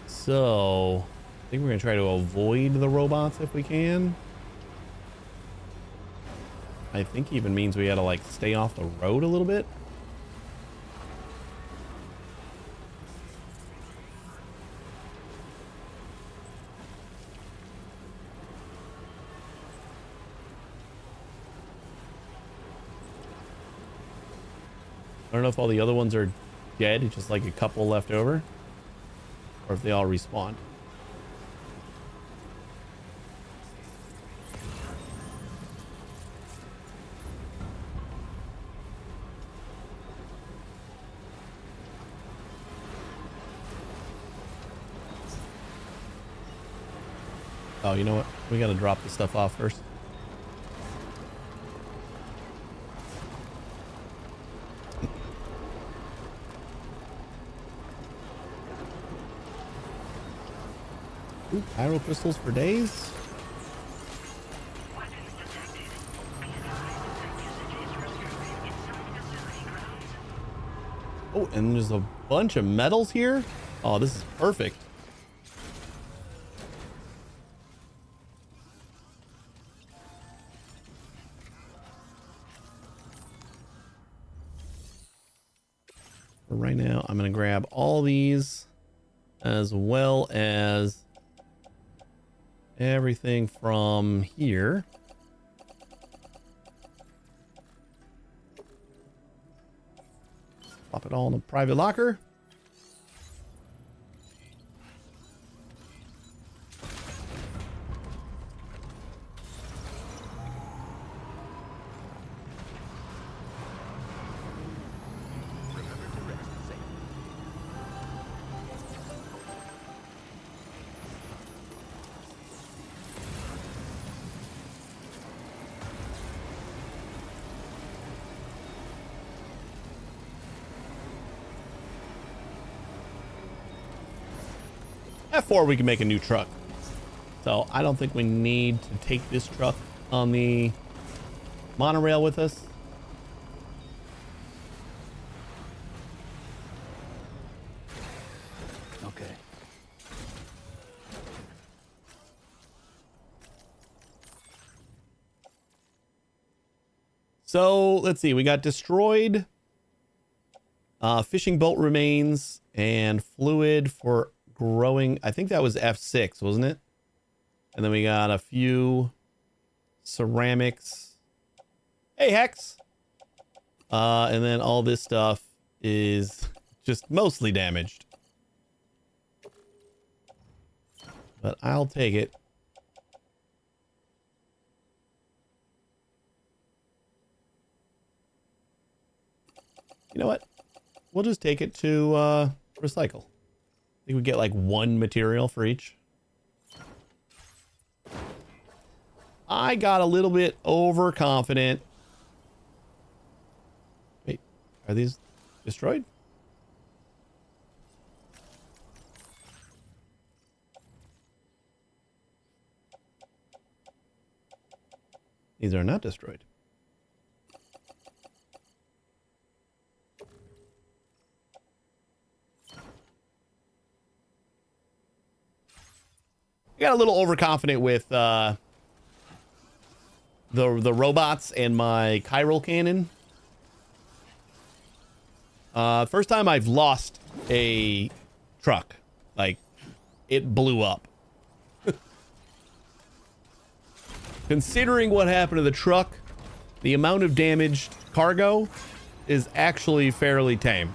So I think we're gonna try to avoid the robots if we can. I think even means we gotta like stay off the road a little bit. I don't know if all the other ones are dead, just like a couple left over, or if they all respawned. Oh, you know what? We gotta drop the stuff off first. Ooh, pyro crystals for days. Oh, and there's a bunch of metals here. Oh, this is perfect. For right now, I'm going to grab all these as well as everything from here. Plop it all in a private locker. F4, we can make a new truck. So I don't think we need to take this truck on the monorail with us. Okay. So let's see. We got destroyed. Fishing boat remains and fluid for growing. I think that was F6, wasn't it? And then we got a few ceramics. Hey, Hex. And then all this stuff is just mostly damaged. But I'll take it. You know what? We'll just take it to recycle. I think we get like one material for each. I got a little bit overconfident. Wait, are these destroyed? These are not destroyed. I got a little overconfident with the robots and my chiral cannon. First time I've lost a truck, like it blew up. Considering what happened to the truck, the amount of damaged cargo is actually fairly tame.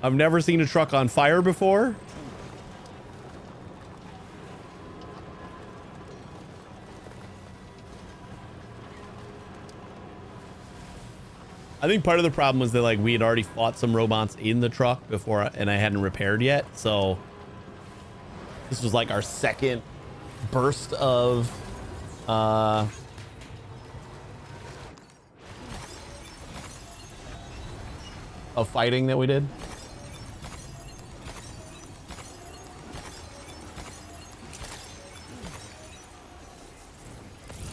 I've never seen a truck on fire before. I think part of the problem was that like we had already fought some robots in the truck before and I hadn't repaired yet. So this was like our second burst of fighting that we did.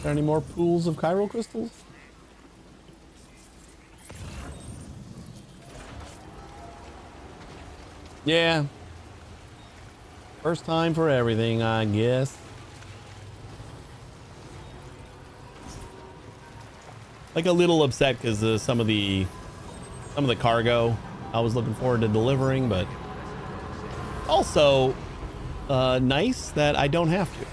there any more pools of chiral crystals? Yeah. First time for everything, I guess. Like a little upset because some of the cargo I was looking forward to delivering, but also nice that I don't have to.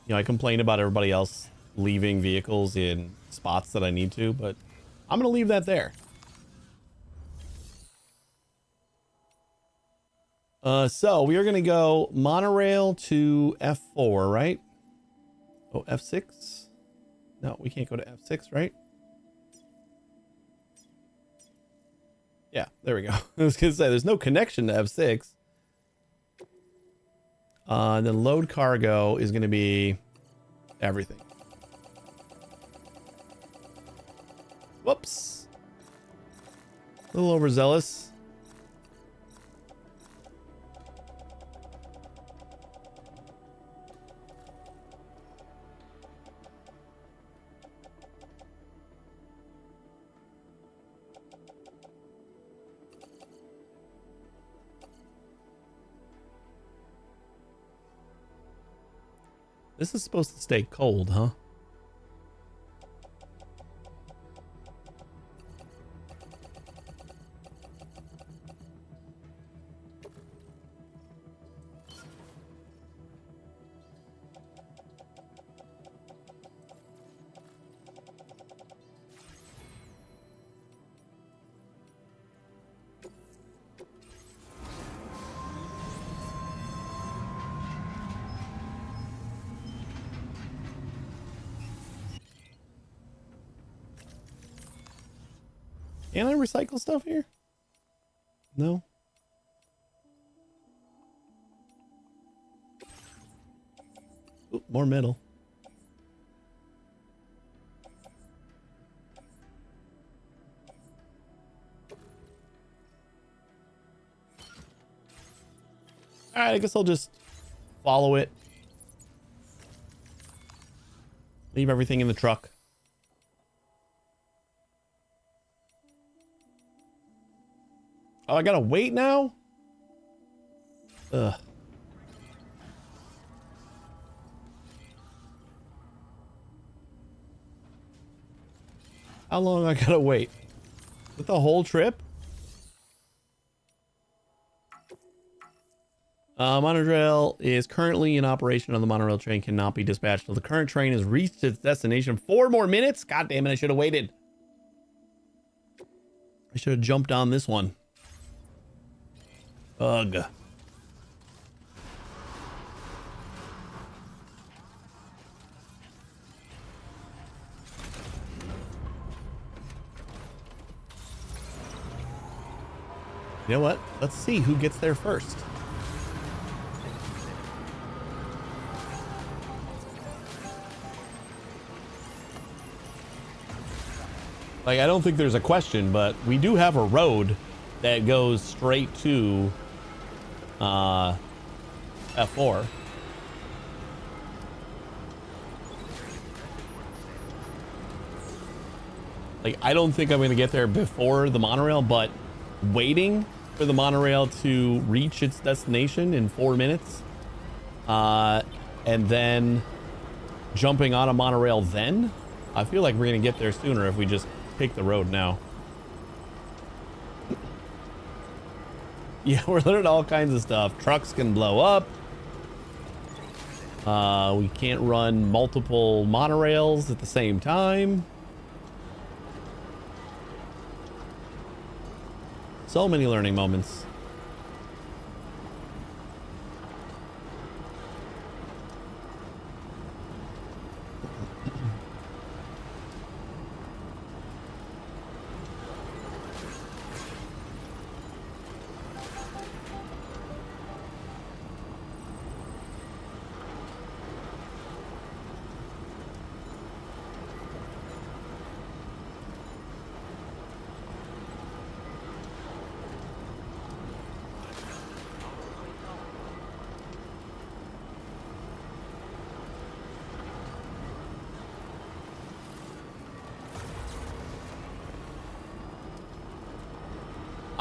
You know, I complain about everybody else leaving vehicles in spots that I need to, but I'm gonna leave that there. So we are gonna go monorail to F4, right? Oh, F6? No, we can't go to F6, right? Yeah, there we go. I was gonna say there's no connection to F6. And then load cargo is gonna be everything. Whoops. A little overzealous. This is supposed to stay cold, huh? Can I recycle stuff here? No. Ooh, more metal. All right, I guess I'll just follow it. Leave everything in the truck. Oh, I gotta wait now? Ugh. How long I gotta wait? With the whole trip? Monorail is currently in operation on the monorail train cannot be dispatched until the current train has reached its destination. 4 more minutes? God damn it, I should have waited. I should have jumped on this one. Ugh. You know what? Let's see who gets there first. Like, I don't think there's a question, but we do have a road that goes straight to F4. Like, I don't think I'm going to get there before the monorail, but waiting for the monorail to reach its destination in 4 minutes, and then jumping on a monorail then, I feel like we're going to get there sooner if we just take the road now. Yeah, we're learning all kinds of stuff. Trucks can blow up. We can't run multiple monorails at the same time. So many learning moments.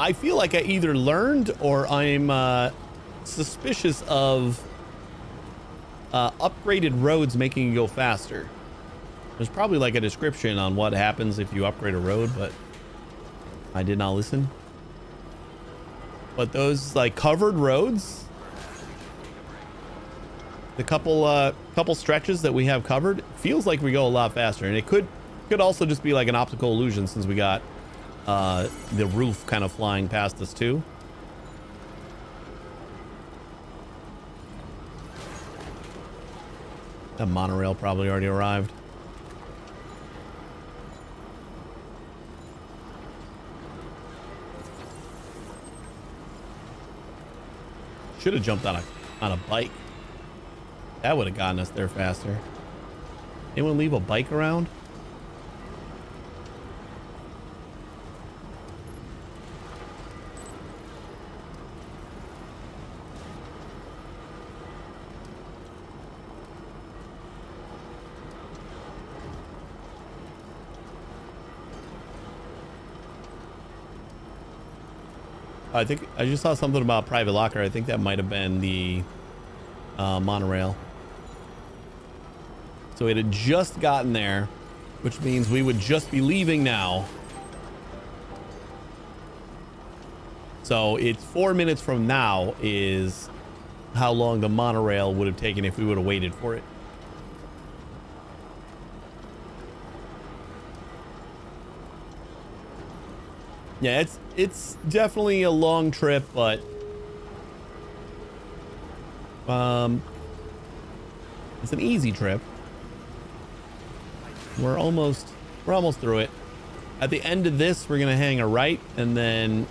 I feel like I either learned or I'm suspicious of upgraded roads making it go faster. There's probably like a description on what happens if you upgrade a road, but I did not listen. But those like covered roads, the couple stretches that we have covered, feels like we go a lot faster. And it could also just be like an optical illusion since we got the roof kind of flying past us too. The monorail probably already arrived. Should have jumped on a bike. That would have gotten us there faster. Anyone leave a bike around? I think I just saw something about private locker. I think that might have been the monorail. So it had just gotten there, which means we would just be leaving now. So it's 4 minutes from now is how long the monorail would have taken if we would have waited for it. Yeah, it's definitely a long trip, but it's an easy trip. We're almost through it. At the end of this, we're gonna hang a right, and then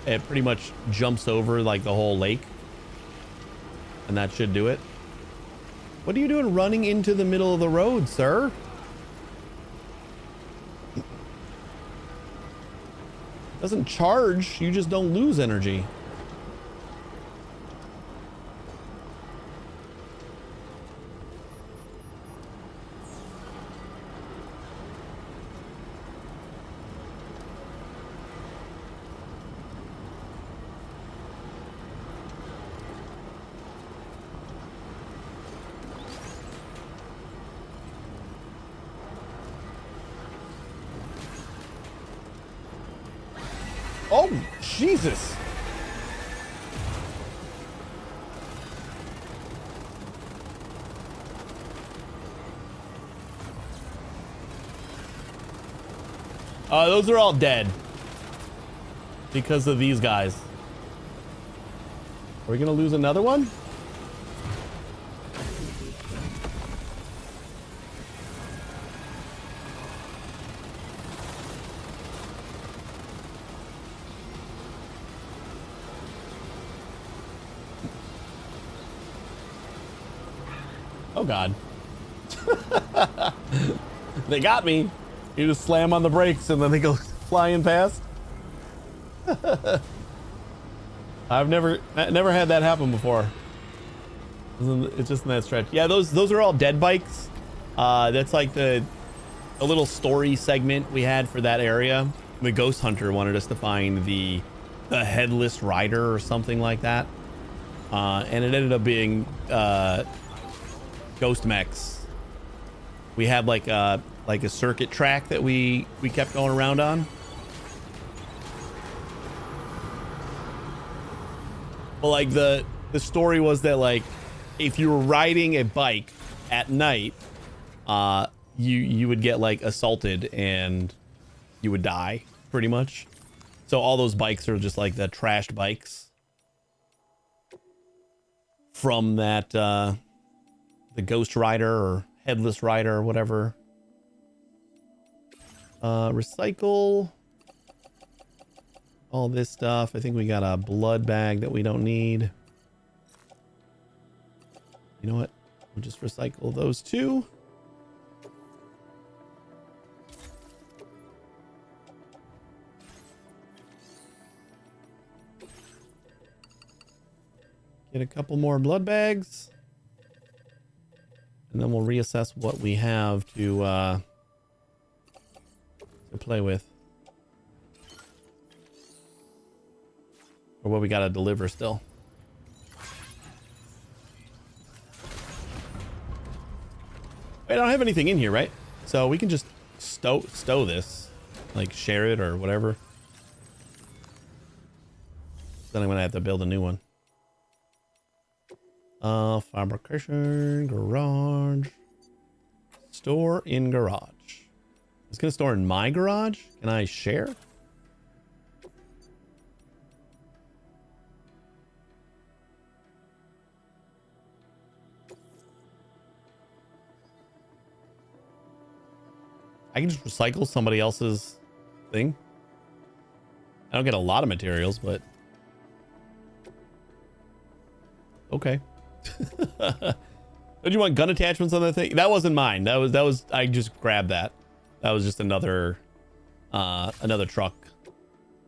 it pretty much jumps over like the whole lake, and that should do it. What are you doing running into the middle of the road, sir? Doesn't charge, you just don't lose energy. Oh, Jesus. Those are all dead because of these guys. Are we gonna lose another one? Oh God. They got me. You just slam on the brakes and then they go flying past. I've never had that happen before. It's just in that stretch. Yeah, those are all dead bikes. That's like the little story segment we had for that area. The ghost hunter wanted us to find the headless rider or something like that. And it ended up being ghost mechs. We had like a circuit track that we kept going around on. Well, like the story was that like if you were riding a bike at night, you would get like assaulted and you would die pretty much. So all those bikes are just like the trashed bikes from that the Ghost Rider or Headless Rider or whatever. Recycle all this stuff. I think we got a blood bag that we don't need. You know what? We'll just recycle those two. Get a couple more blood bags. And then we'll reassess what we have to play with. Or what we gotta deliver still. I don't have anything in here, right? So we can just stow this. Like share it or whatever. Then I'm gonna have to build a new one. Fabrication, garage. Store in garage. It's gonna store in my garage. Can I share? I can just recycle somebody else's thing. I don't get a lot of materials, but okay. Don't you want gun attachments on that thing? That wasn't mine. That was I just grabbed that. That was just another truck.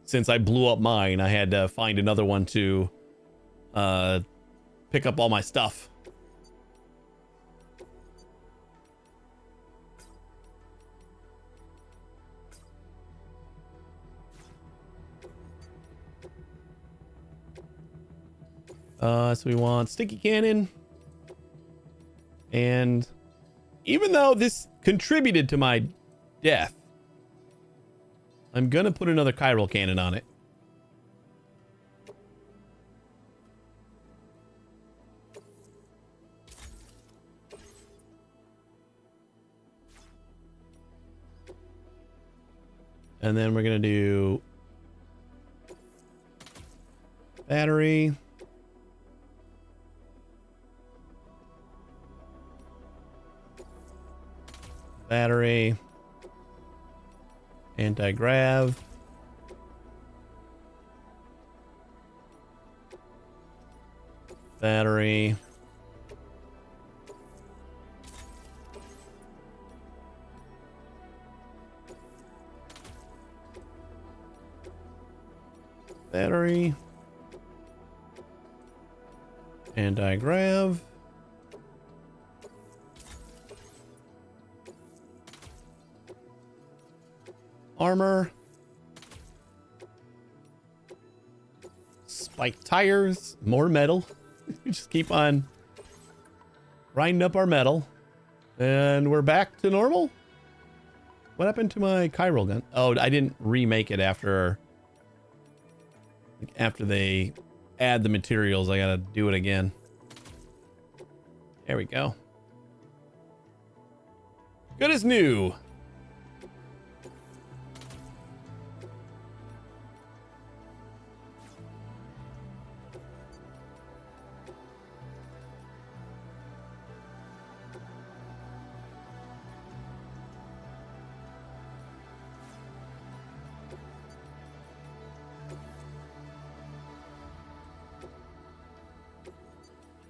Since I blew up mine, I had to find another one to pick up all my stuff. So we want sticky cannon. And even though this contributed to my death, I'm gonna put another chiral cannon on it. And then we're gonna do battery. Battery. Anti-grav. Battery. Battery. Anti-grav. Armor. Spiked tires. More metal. We just keep on grinding up our metal. And we're back to normal. What happened to my chiral gun? Oh, I didn't remake it after they add the materials. I gotta do it again. There we go. Good as new.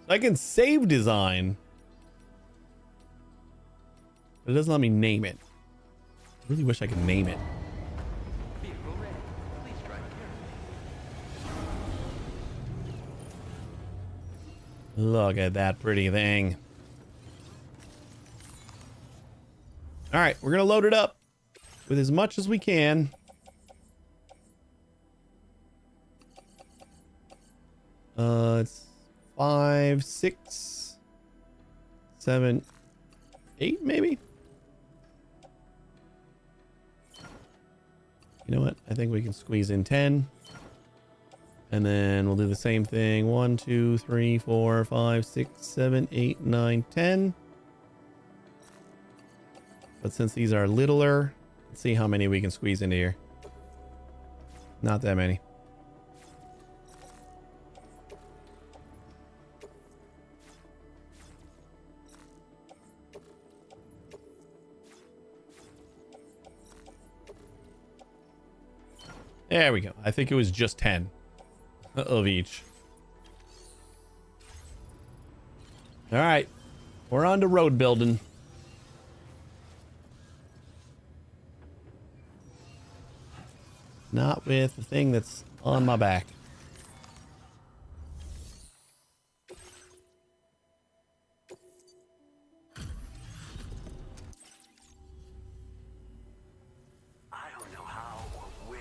I can save design, but it doesn't let me name it. I really wish I could name it. Look at that pretty thing. All right, we're gonna load it up with as much as we can. It's 5, 6, 7, 8, maybe. You know what? I think we can squeeze in 10. And then we'll do the same thing. 1, 2, 3, 4, 5, 6, 7, 8, 9, 10. But since these are littler, let's see how many we can squeeze into here. Not that many. There we go. I think it was just 10 of each. All right. We're on to road building. Not with the thing that's on my back. I don't know how or when.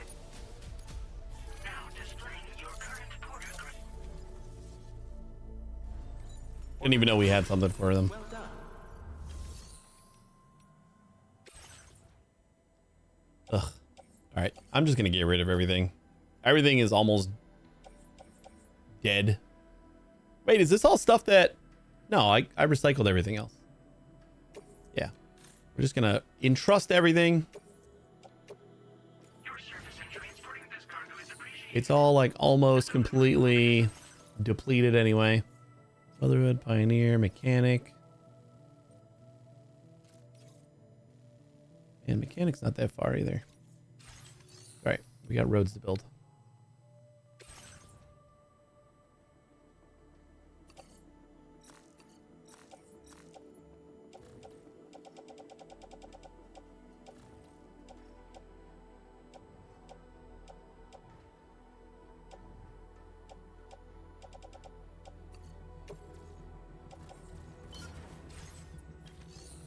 Now displaying your current Didn't even know we had something for them. Well done. Ugh. All right, I'm just gonna get rid of everything. Everything is almost dead. Wait, is this all stuff that... No, I recycled everything else. Yeah. We're just gonna entrust everything. Your service in transporting this cargo is appreciated. It's all like almost completely depleted anyway. Motherhood, Pioneer, Mechanic. And Mechanic's not that far either. All right, we got roads to build.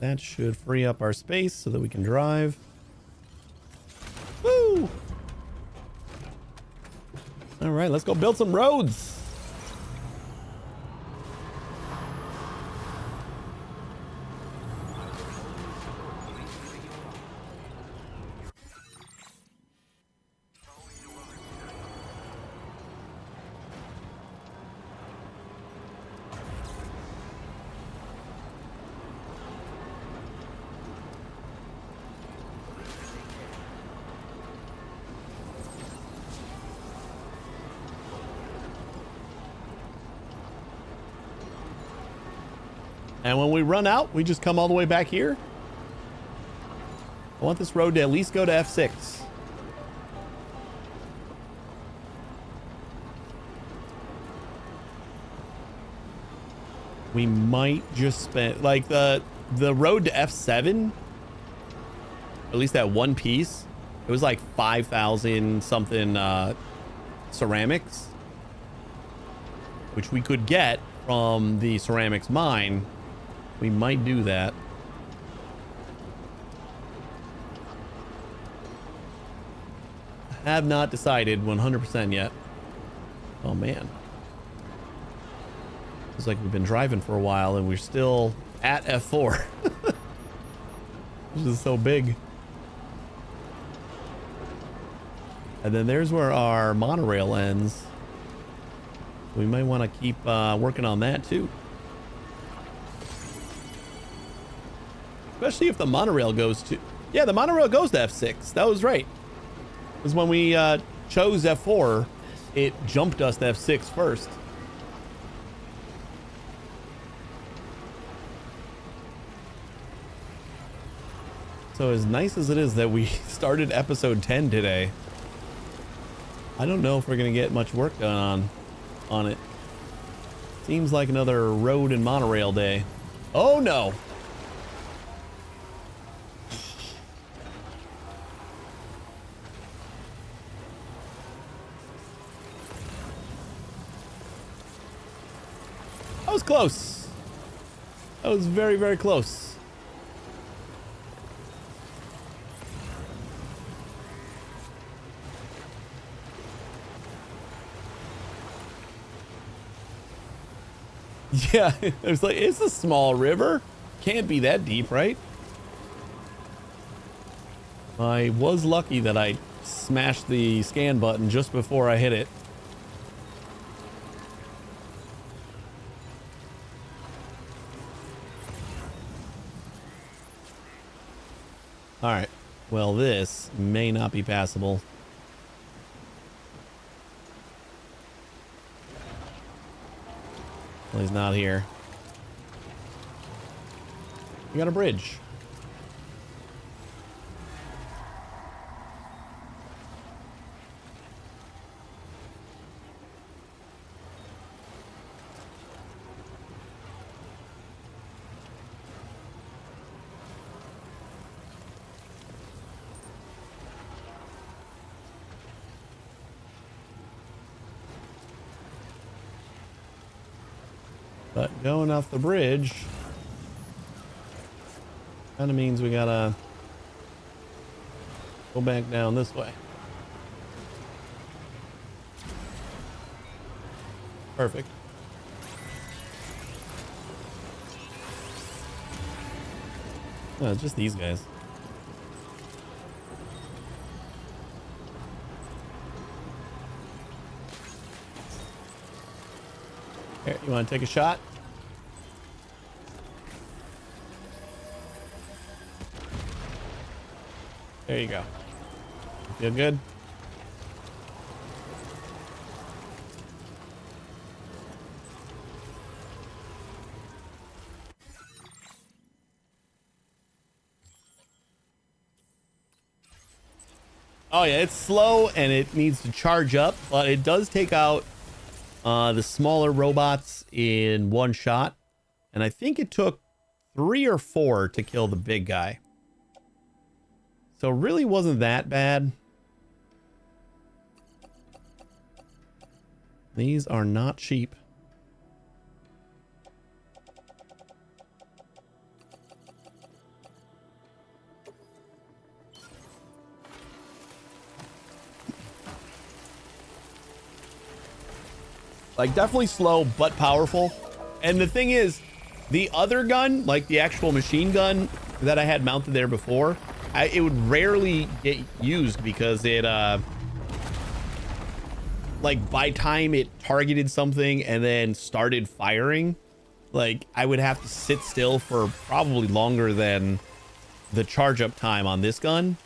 That should free up our space so that we can drive. Woo! All right, let's go build some roads. And when we run out, we just come all the way back here. I want this road to at least go to F6. We might just spend like the road to F7, at least that one piece, it was like 5,000 something ceramics, which we could get from the ceramics mine. We might do that. Have not decided 100% yet. Oh man. It's like we've been driving for a while and we're still at F4. This is so big. And then there's where our monorail ends. We might want to keep working on that too. Especially if the monorail goes to... Yeah, the monorail goes to F6. That was right. Because when we chose F4, it jumped us to F6 first. So as nice as it is that we started episode 10 today, I don't know if we're going to get much work done on it. Seems like another road and monorail day. Oh no! That was close. That was very, very close. Yeah, it was like, it's a small river. Can't be that deep, right? I was lucky that I smashed the scan button just before I hit it. All right. Well, this may not be passable. Well, he's not here. We got a bridge. But going off the bridge kind of means we gotta go back down this way. No, it's just these guys. Here, you want to take a shot? There you go. Feel good? Oh yeah, it's slow and it needs to charge up, but it does take out the smaller robots in one shot. And I think it took 3 or 4 to kill the big guy. So it really wasn't that bad. These are not cheap. Like, definitely slow, but powerful. And the thing is, the other gun, like the actual machine gun that I had mounted there before, it would rarely get used because it, like, by time it targeted something and then started firing, like, I would have to sit still for probably longer than the charge up time on this gun.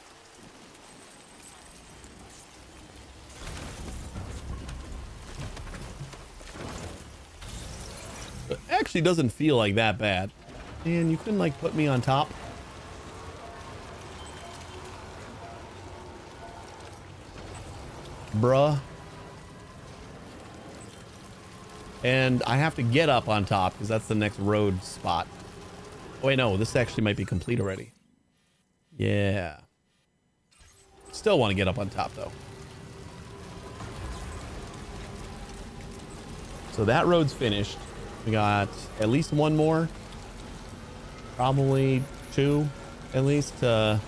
It actually doesn't feel like that bad. Man, you couldn't like put me on top. Bruh. And I have to get up on top because that's the next road spot. Oh, wait, no, this actually might be complete already. Yeah. Still want to get up on top though. So that road's finished. We got at least one more, probably 2 at least to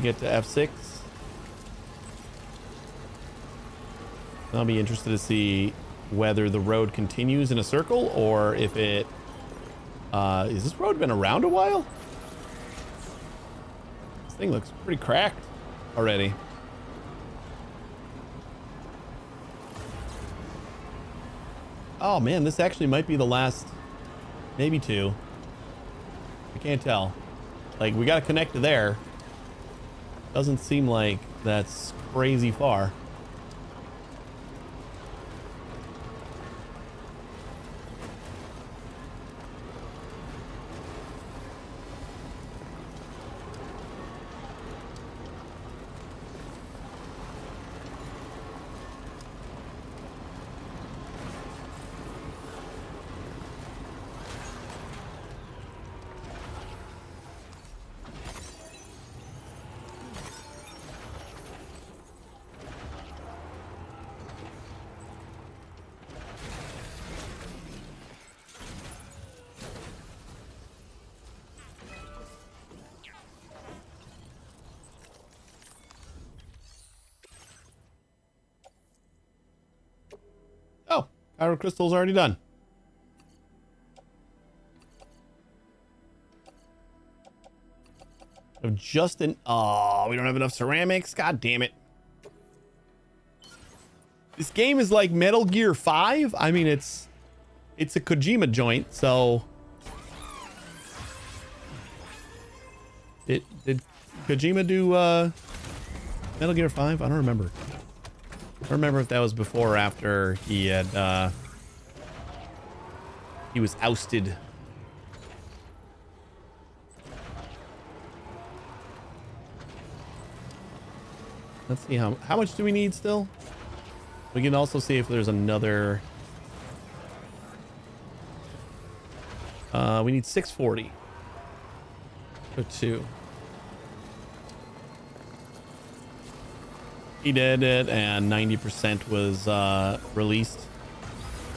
get to F6. I'll be interested to see whether the road continues in a circle or if it is this road been around a while? This thing looks pretty cracked already. Oh man, this actually might be the last, maybe 2. I can't tell. Like, we got to connect to there. Doesn't seem like that's crazy far. Kyro crystal's already done. Just an... Oh, we don't have enough ceramics. God damn it. This game is like Metal Gear 5. I mean, it's a Kojima joint, so... Did Kojima do Metal Gear 5? I don't remember. I don't remember if that was before or after he had he was ousted. Let's see how much do we need still? We can also see if there's another. We need 640 for 2. He did it, and 90% was released.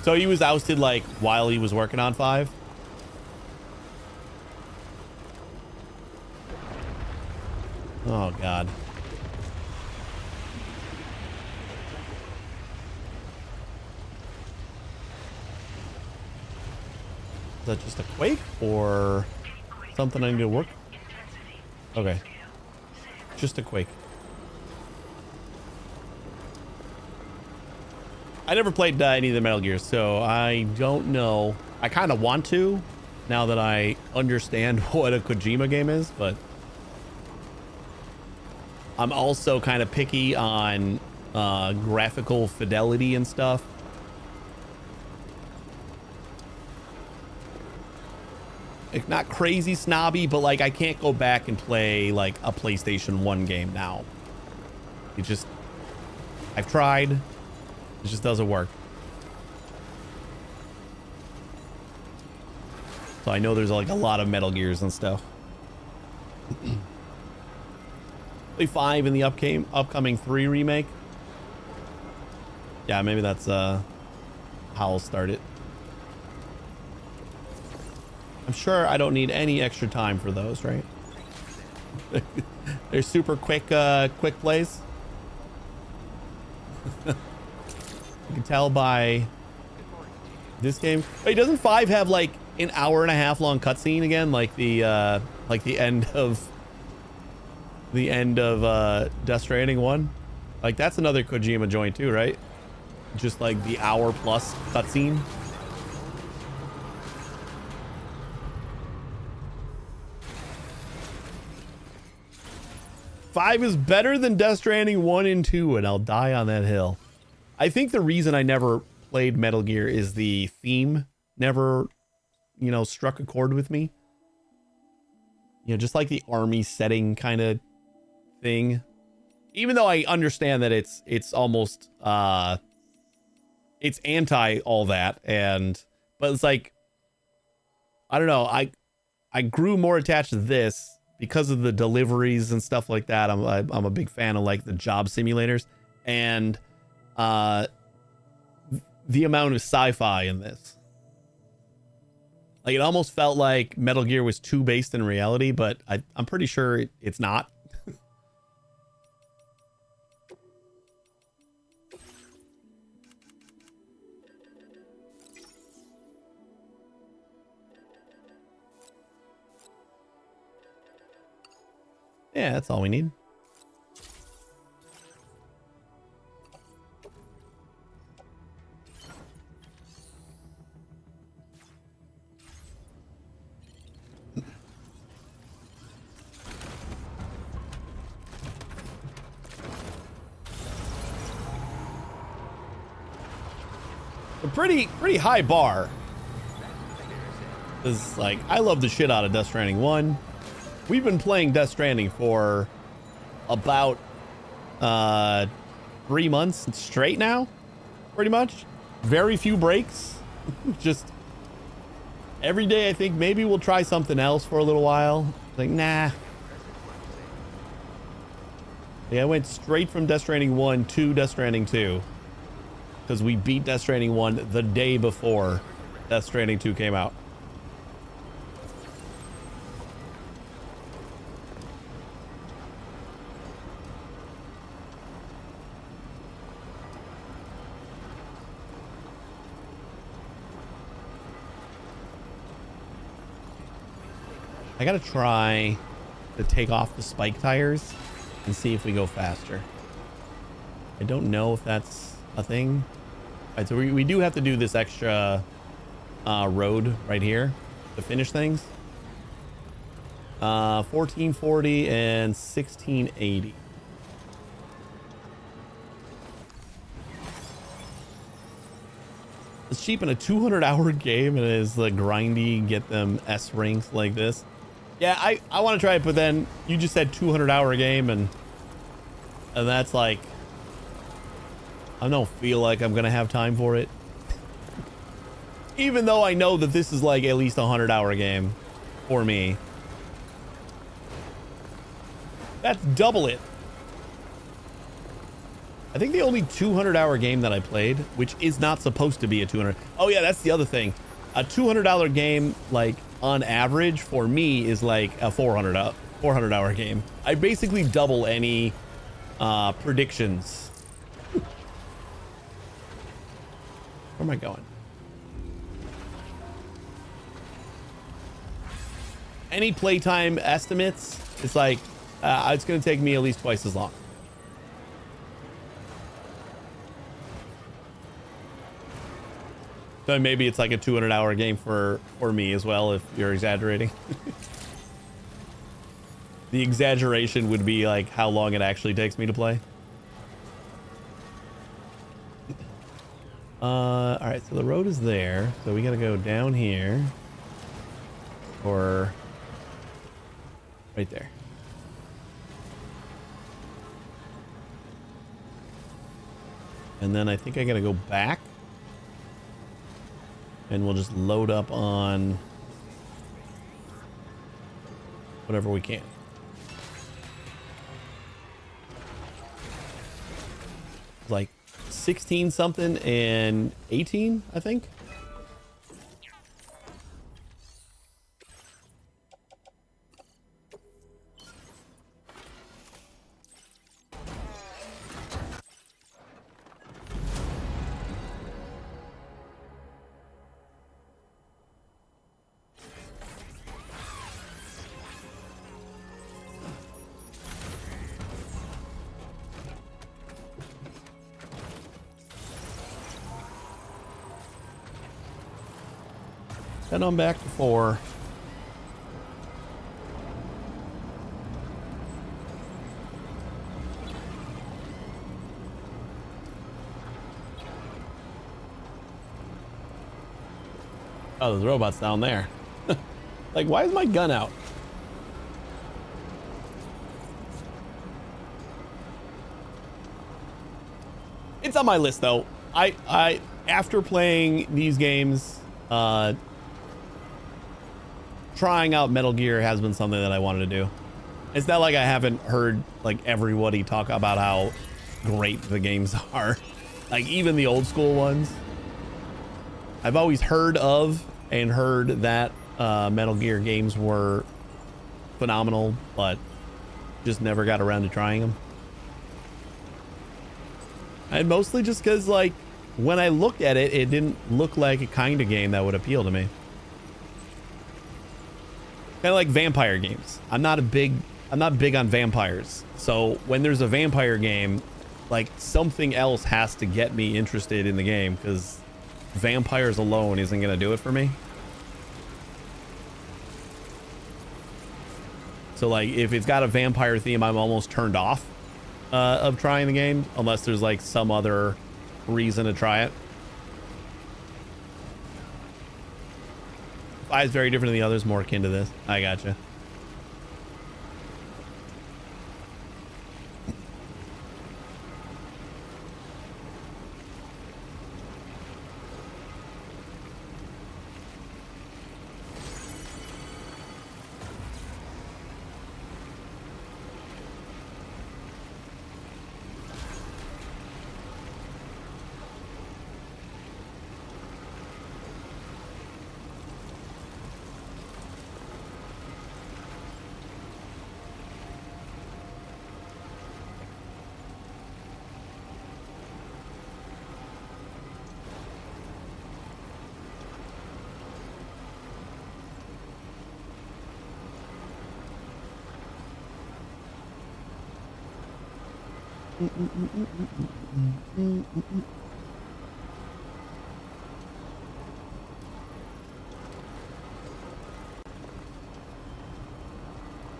So he was ousted like while he was working on 5. Oh God. Is that just a quake or something I need to work? Okay. Just a quake. I never played any of the Metal Gears, so I don't know. I kind of want to, now that I understand what a Kojima game is, but I'm also kind of picky on graphical fidelity and stuff. Like, not crazy snobby, but like I can't go back and play like a PlayStation 1 game now. It just, I've tried. It just doesn't work. So I know there's like a lot of Metal Gears and stuff. Play 5 in the upcoming 3 remake. Yeah, maybe that's how I'll start it. I'm sure I don't need any extra time for those, right? They're super quick plays. You can tell by this game. Wait, doesn't 5 have like an hour-and-a-half long cutscene again, like the end of Death Stranding 1? Like that's another Kojima joint too, right? Just like the hour-plus cutscene. Five is better than Death Stranding 1 and 2, and I'll die on that hill. I think the reason I never played Metal Gear is the theme never, you know, struck a chord with me. You know, just like the army setting kind of thing. Even though I understand that it's almost it's anti all that, but it's like, I don't know, I grew more attached to this because of the deliveries and stuff like that. I'm a big fan of like the job simulators and the amount of sci-fi in this. Like it almost felt like Metal Gear was too based in reality, but I'm pretty sure it's not. Yeah, that's all we need. A pretty high bar. This is like, I love the shit out of Death Stranding 1. We've been playing Death Stranding for about 3 months straight now, pretty much. Very few breaks. Just every day I think maybe we'll try something else for a little while. Like, nah. Yeah, I went straight from Death Stranding 1 to Death Stranding 2. Because we beat Death Stranding 1 the day before Death Stranding 2 came out. I gotta try to take off the spike tires and see if we go faster. I don't know if that's a thing. All right, so we do have to do this extra road right here to finish things. 1440 and 1680. It's cheap in a 200-hour game, and it is the grindy, get them S ranks like this. Yeah, I want to try it, but then you just said 200-hour game, and that's like, I don't feel like I'm gonna have time for it. Even though I know that this is like at least a 100-hour game for me. That's double it. I think the only 200-hour game that I played, which is not supposed to be a 200. Oh yeah, that's the other thing. A $200 game, like on average for me, is like a 400-hour game. I basically double any predictions. Where am I going? any playtime estimates, it's like it's going to take me at least twice as long. So maybe it's like a 200-hour game for me as well, if you're exaggerating. The exaggeration would be like how long it actually takes me to play. All right, so the road is there. So we got to go down here. Or right there. And then I think I got to go back. And we'll just load up on whatever we can. Like 16 something and 18, I think. Head on back to 4. Oh, there's robots down there. Like, why is my gun out? It's on my list though. I after playing these games, trying out Metal Gear has been something that I wanted to do. It's not like I haven't heard like everybody talk about how great the games are. Like even the old school ones. I've always heard of and heard that Metal Gear games were phenomenal, but just never got around to trying them. And mostly just because like when I looked at it, it didn't look like a kind of game that would appeal to me. Kind of like vampire games. I'm not big on vampires. So when there's a vampire game, like something else has to get me interested in the game because vampires alone isn't going to do it for me. So like if it's got a vampire theme, I'm almost turned off of trying the game unless there's like some other reason to try it. Five is very different than the others, more akin to this. I gotcha.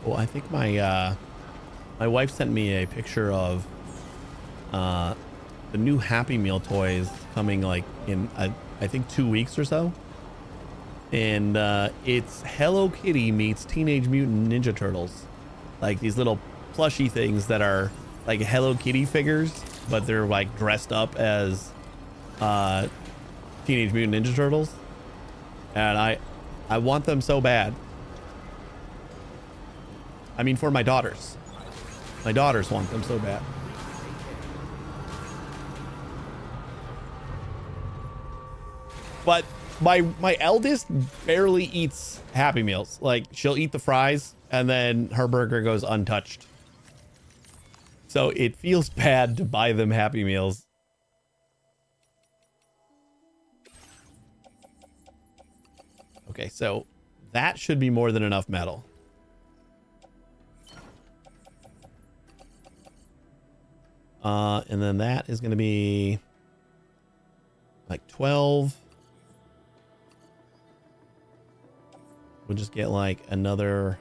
Well, I think my wife sent me a picture of the new Happy Meal toys coming like in I think 2 weeks or so. And it's Hello Kitty meets Teenage Mutant Ninja Turtles. Like these little plushy things that are like Hello Kitty figures, but they're like dressed up as Teenage Mutant Ninja Turtles. And I want them so bad. I mean, for my daughters. My daughters want them so bad. But my eldest barely eats Happy Meals. Like she'll eat the fries and then her burger goes untouched. So it feels bad to buy them Happy Meals. Okay, so that should be more than enough metal. And then that is going to be like 12. We'll just get like another.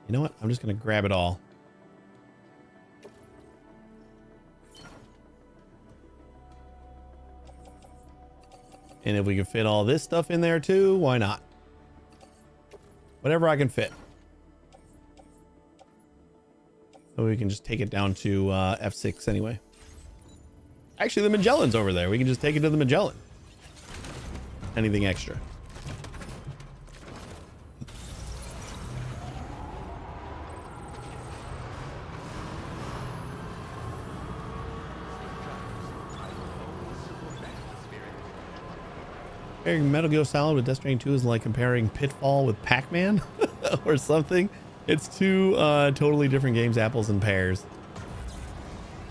You know what? I'm just going to grab it all. And if we can fit all this stuff in there too, why not? Whatever I can fit. So we can just take it down to F6 anyway. Actually, the Magellan's over there. We can just take it to the Magellan. Anything extra. Comparing Metal Gear Solid with Death Stranding 2 is like comparing Pitfall with Pac-Man or something. It's two totally different games, apples and pears.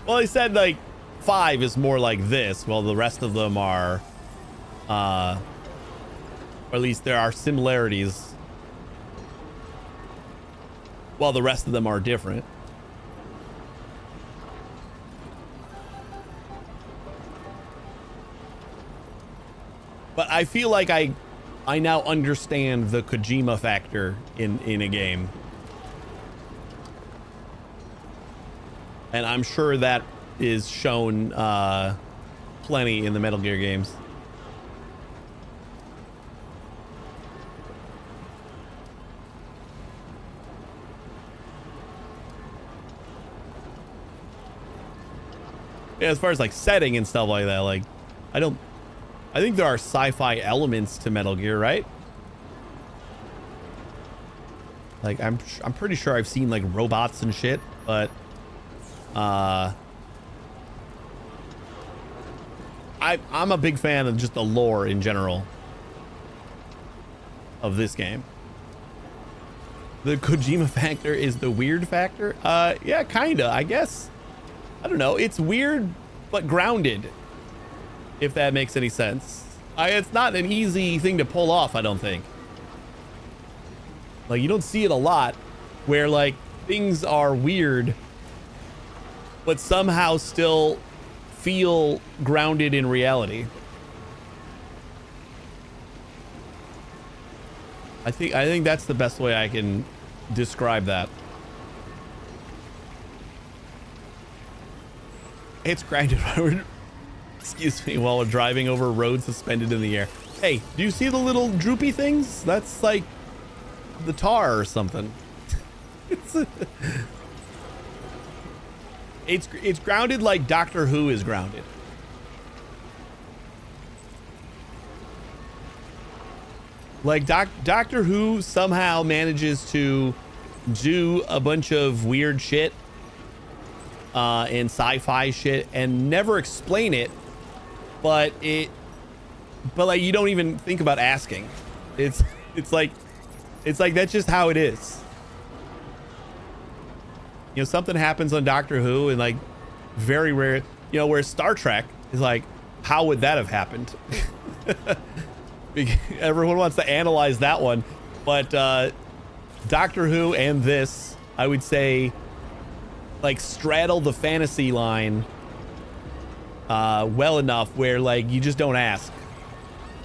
Well, he said like 5 is more like this, while the rest of them are, or at least there are similarities, while the rest of them are different. But I feel like I now understand the Kojima factor in a game. And I'm sure that is shown plenty in the Metal Gear games. Yeah, as far as like setting and stuff like that, like I think there are sci-fi elements to Metal Gear, right? Like I'm pretty sure I've seen like robots and shit, but I'm a big fan of just the lore in general of this game. The Kojima factor is the weird factor. Yeah, kinda, I guess. I don't know. It's weird, but grounded. If that makes any sense. It's not an easy thing to pull off, I don't think. Like, you don't see it a lot where like things are weird, but somehow still feel grounded in reality. I think that's the best way I can describe that. It's grounded. Excuse me, while we're driving over a road suspended in the air. Hey, do you see the little droopy things? That's like the tar or something. It's grounded like Doctor Who is grounded. Like Doctor Who somehow manages to do a bunch of weird shit and sci-fi shit and never explain it. But like you don't even think about asking. It's like that's just how it is. You know, something happens on Doctor Who and like very rare, you know, where Star Trek is like, how would that have happened? Everyone wants to analyze that one, but Doctor Who and this, I would say, like straddle the fantasy line well enough where like you just don't ask.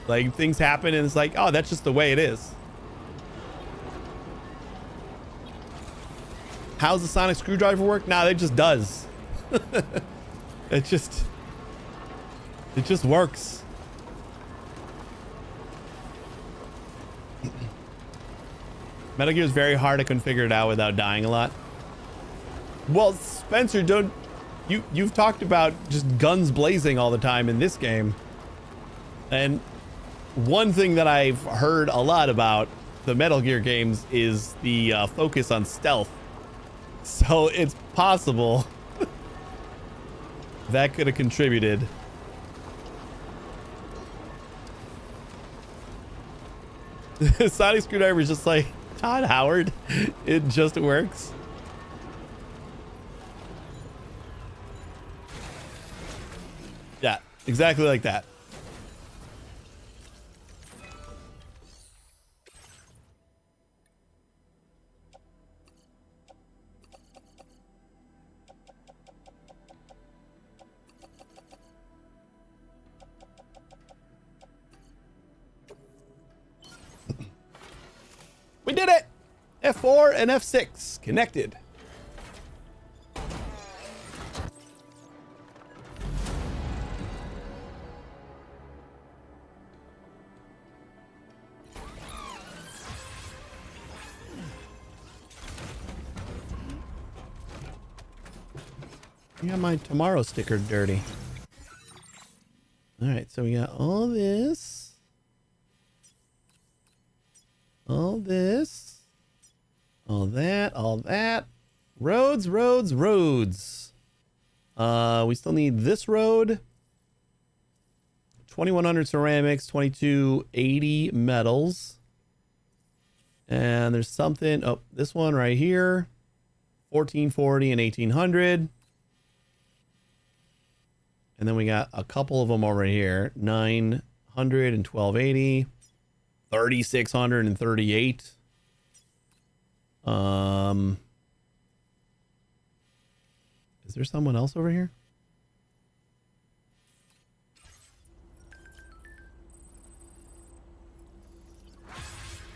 Like things happen and it's like, oh, that's just the way it is. How's the sonic screwdriver work? Nah, it just does. it just works. Metal Gear is very hard to configure it out without dying a lot. Well, Spencer, you've talked about just guns blazing all the time in this game. And one thing that I've heard a lot about the Metal Gear games is the focus on stealth. So it's possible that could have contributed. Sonic screwdriver is just like Todd Howard. It just works. Yeah, exactly like that. did it! F4 and F6 connected. You got my tomorrow sticker dirty. All right, so we got all this. All this. All that. All that. Roads, roads, roads. We still need this road. 2100 ceramics, 2280 metals. And there's something. Oh, this one right here. 1440 and 1800. And then we got a couple of them over here. 900 and 1280. 3600 and 38. Is there someone else over here?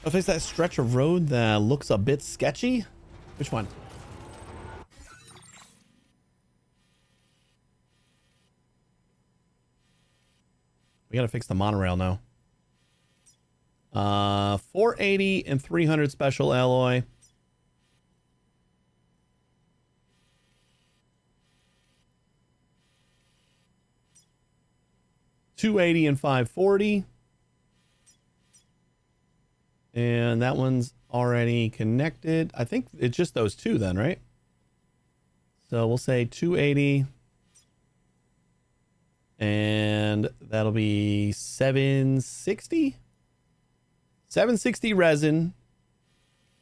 If it's that stretch of road that looks a bit sketchy. Which one? We gotta fix the monorail now. 480 and 300 special alloy. $280 and 540. And that one's already connected. I think it's just those two then, right? So we'll say 280. And that'll be 760. 760 resin.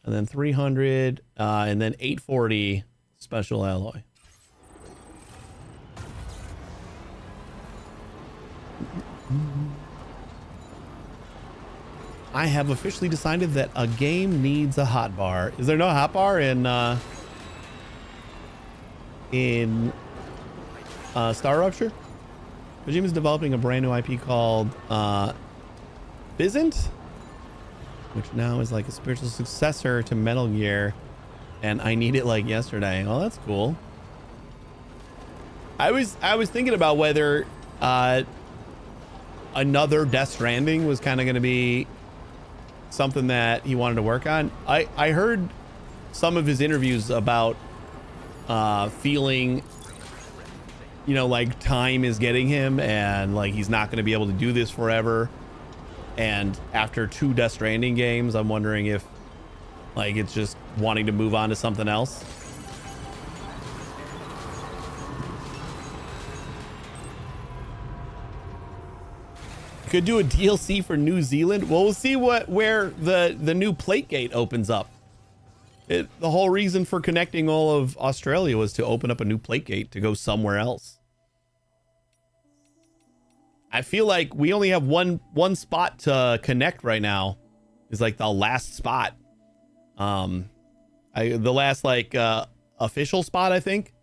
And then 300. And then 840 special alloy. I have officially decided that a game needs a hot bar. Is there no hot bar in Star Rupture? Kojima is developing a brand new IP called Physint, which now is like a spiritual successor to Metal Gear, and I need it like yesterday. Oh, that's cool. I was thinking about whether another Death Stranding was kind of going to be something that he wanted to work on. I heard some of his interviews about feeling, you know, like time is getting him and like he's not going to be able to do this forever. And after 2 Death Stranding games, I'm wondering if like it's just wanting to move on to something else. Could do a DLC for New Zealand. Well, we'll see where the new plate gate opens up. The whole reason for connecting all of Australia was to open up a new plate gate to go somewhere else. I feel like we only have one spot to connect right now. Is like the last spot. The last like official spot, I think.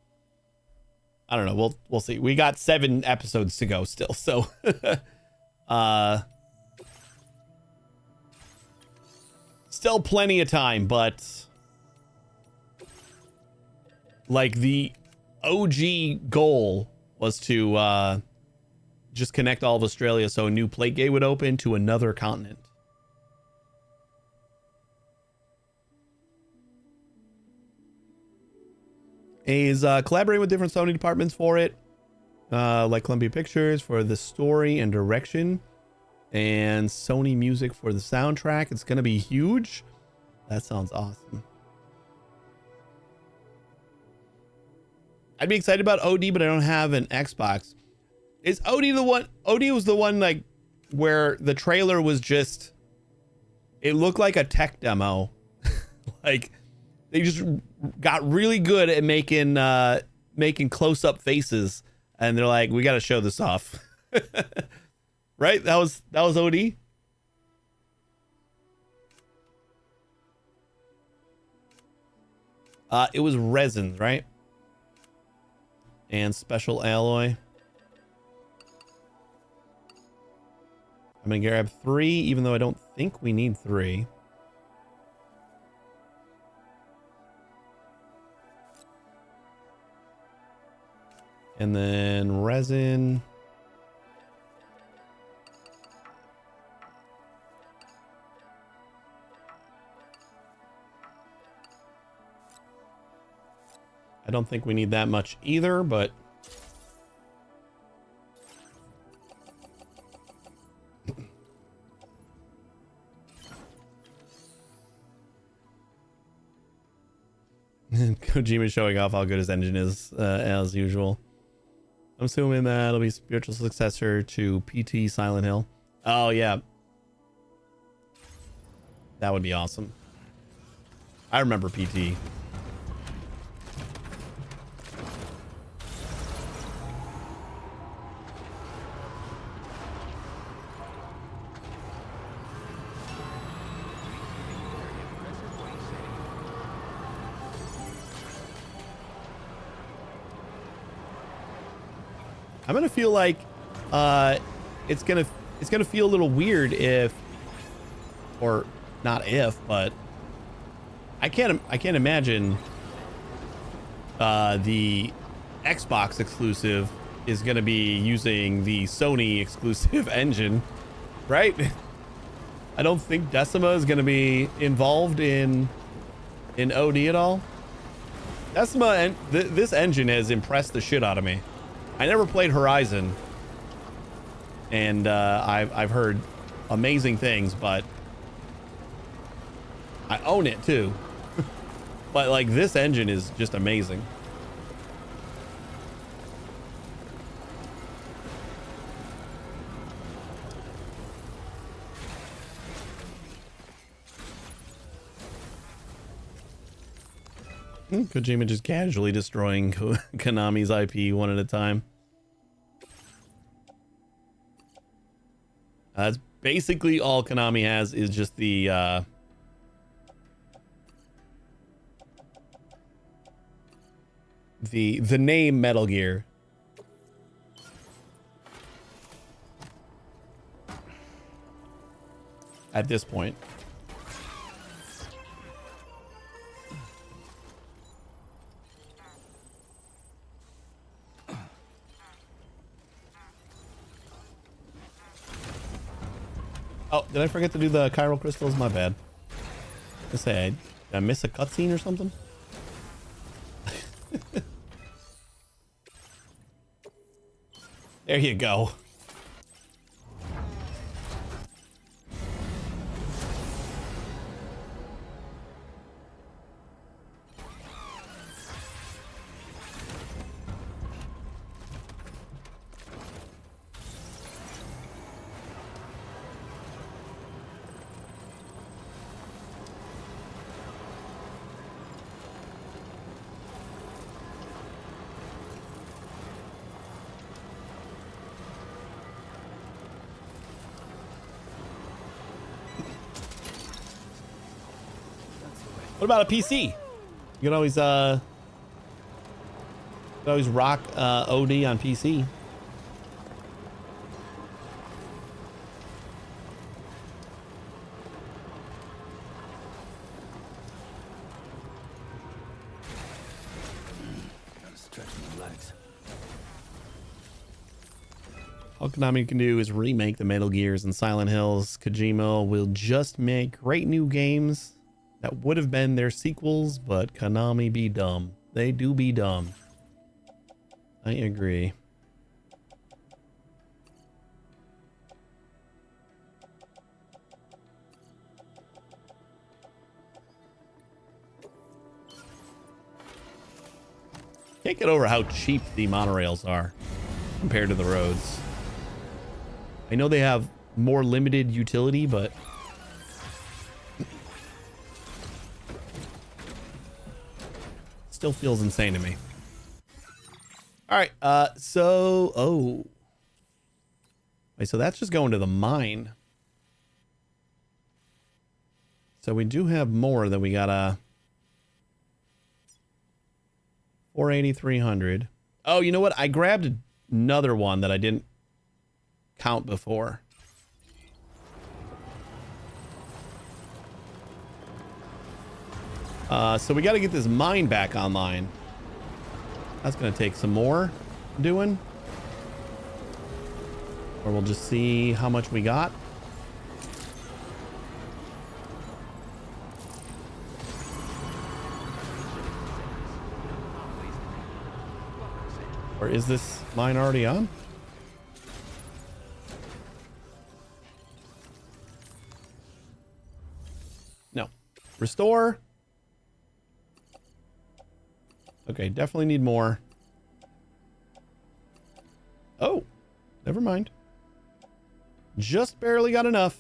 I don't know. We'll see. We got 7 episodes to go still, so. Still plenty of time, but like the OG goal was to just connect all of Australia so a new plate gate would open to another continent. He's collaborating with different Sony departments for it. Like Columbia Pictures for the story and direction, and Sony Music for the soundtrack. It's gonna be huge. That sounds awesome. I'd be excited about OD, but I don't have an Xbox. Is OD the one? OD was the one like where the trailer was just, it looked like a tech demo. Like they just got really good at making close-up faces. And they're like, we got to show this off. Right? That was OD. It was resin, right? And special alloy. I'm going to grab 3, even though I don't think we need 3. And then resin. I don't think we need that much either, but Kojima showing off how good his engine is, as usual. I'm assuming that it'll be spiritual successor to PT Silent Hill. Oh yeah, that would be awesome. I remember PT. I'm gonna feel like it's gonna feel a little weird if, or not if, but I can't imagine the Xbox exclusive is gonna be using the Sony exclusive engine, right? I don't think Decima is gonna be involved in OD at all. Decima and this engine has impressed the shit out of me. I never played Horizon, and I've heard amazing things, but I own it too. But like, this engine is just amazing. Kojima just casually destroying Konami's IP one at a time. That's basically all Konami has, is just the name Metal Gear. At this point. Oh, did I forget to do the chiral crystals? My bad. Let's say, did I miss a cutscene or something? There you go. What about a PC? You can always rock OD on PC. Gotta stretch my legs. All Konami can do is remake the Metal Gears and Silent Hills. Kojima will just make great new games that would have been their sequels, but Konami be dumb. They do be dumb. I agree. Can't get over how cheap the monorails are compared to the roads. I know they have more limited utility, but still feels insane to me. All right, so wait, so that's just going to the mine. So we do have more that we gotta 480, 300. Oh, you know what? I grabbed another one that I didn't count before. So we got to get this mine back online. That's going to take some more. doing. Or we'll just see how much we got. Or is this mine already on? No. Restore. Okay, definitely need more. Oh, never mind. Just barely got enough.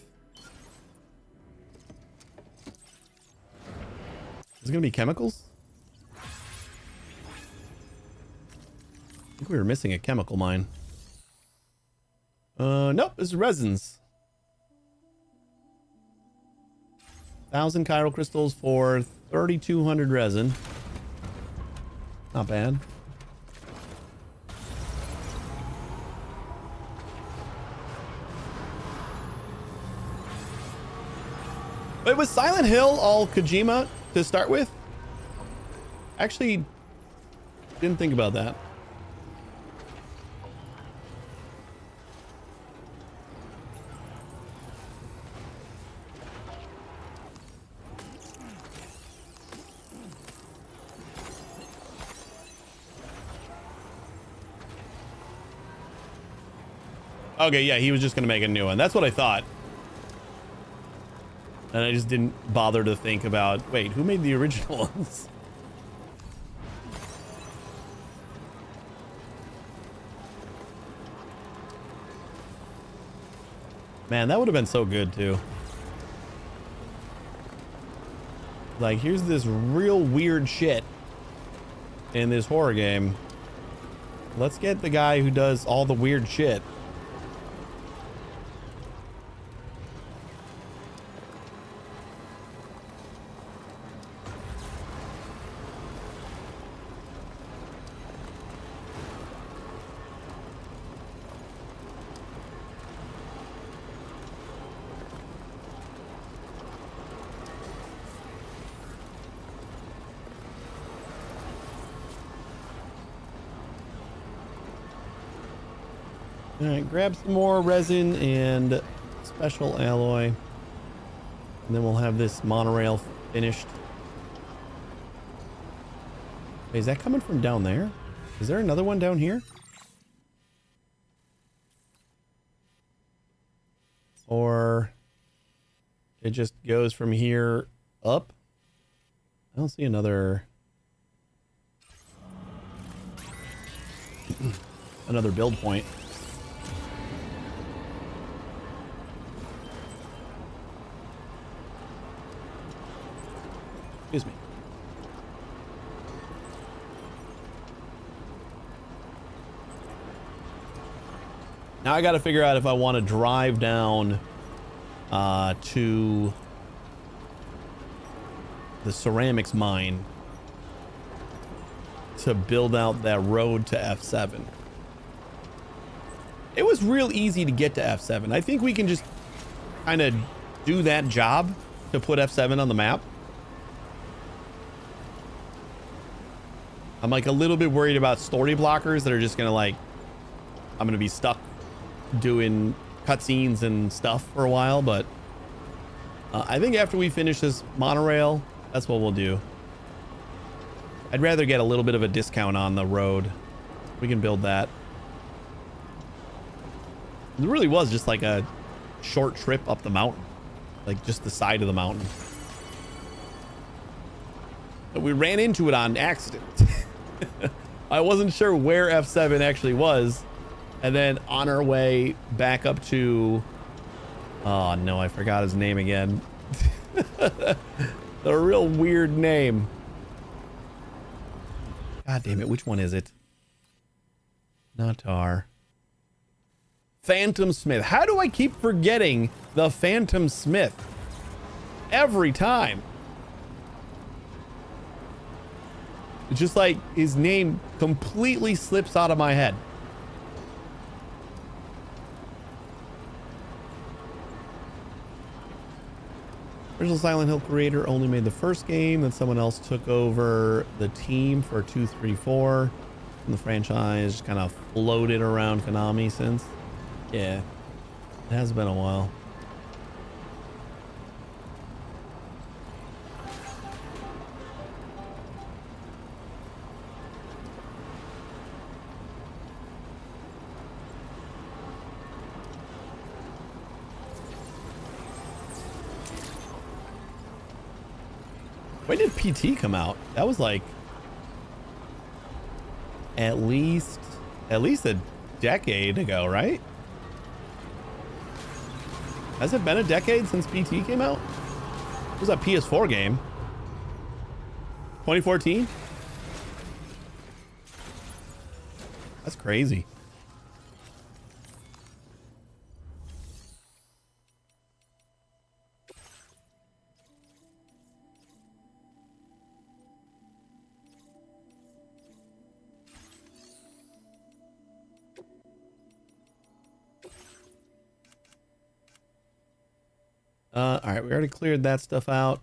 Is it gonna be chemicals? I think we were missing a chemical mine. Nope, this is resins. 1,000 chiral crystals for 3,200 resin. Not bad. But was Silent Hill all Kojima to start with? Actually, didn't think about that. Okay, yeah, he was just gonna make a new one. That's what I thought. And I just didn't bother to think about, wait, who made the original ones? Man, that would have been so good too. Like, here's this real weird shit in this horror game. Let's get the guy who does all the weird shit. All right, grab some more resin and special alloy. And then we'll have this monorail finished. Wait, is that coming from down there? Is there another one down here? Or it just goes from here up? I don't see another another build point. Excuse me. Now I got to figure out if I want to drive down to the ceramics mine to build out that road to F7. It was real easy to get to F7. I think we can just kind of do that job to put F7 on the map. I'm like a little bit worried about story blockers that are just gonna like, I'm gonna be stuck doing cutscenes and stuff for a while, but I think after we finish this monorail, that's what we'll do. I'd rather get a little bit of a discount on the road. We can build that. It really was just like a short trip up the mountain, like just the side of the mountain. But we ran into it on accident. I wasn't sure where F7 actually was. And then on our way back up to... Oh no, I forgot his name again. The real weird name. God damn it, which one is it? Natar. Phantom Smith. How do I keep forgetting the Phantom Smith? Every time. It's just like his name completely slips out of my head. Original Silent Hill creator only made the first game, then someone else took over the team for 2, 3, 4. from the franchise kind of floated around Konami since. Yeah, it has been a while. When did PT come out? That was like at least a decade ago, right? Has it been a decade since PT came out? It was a PS4 game. 2014? That's crazy. All right, we already cleared that stuff out.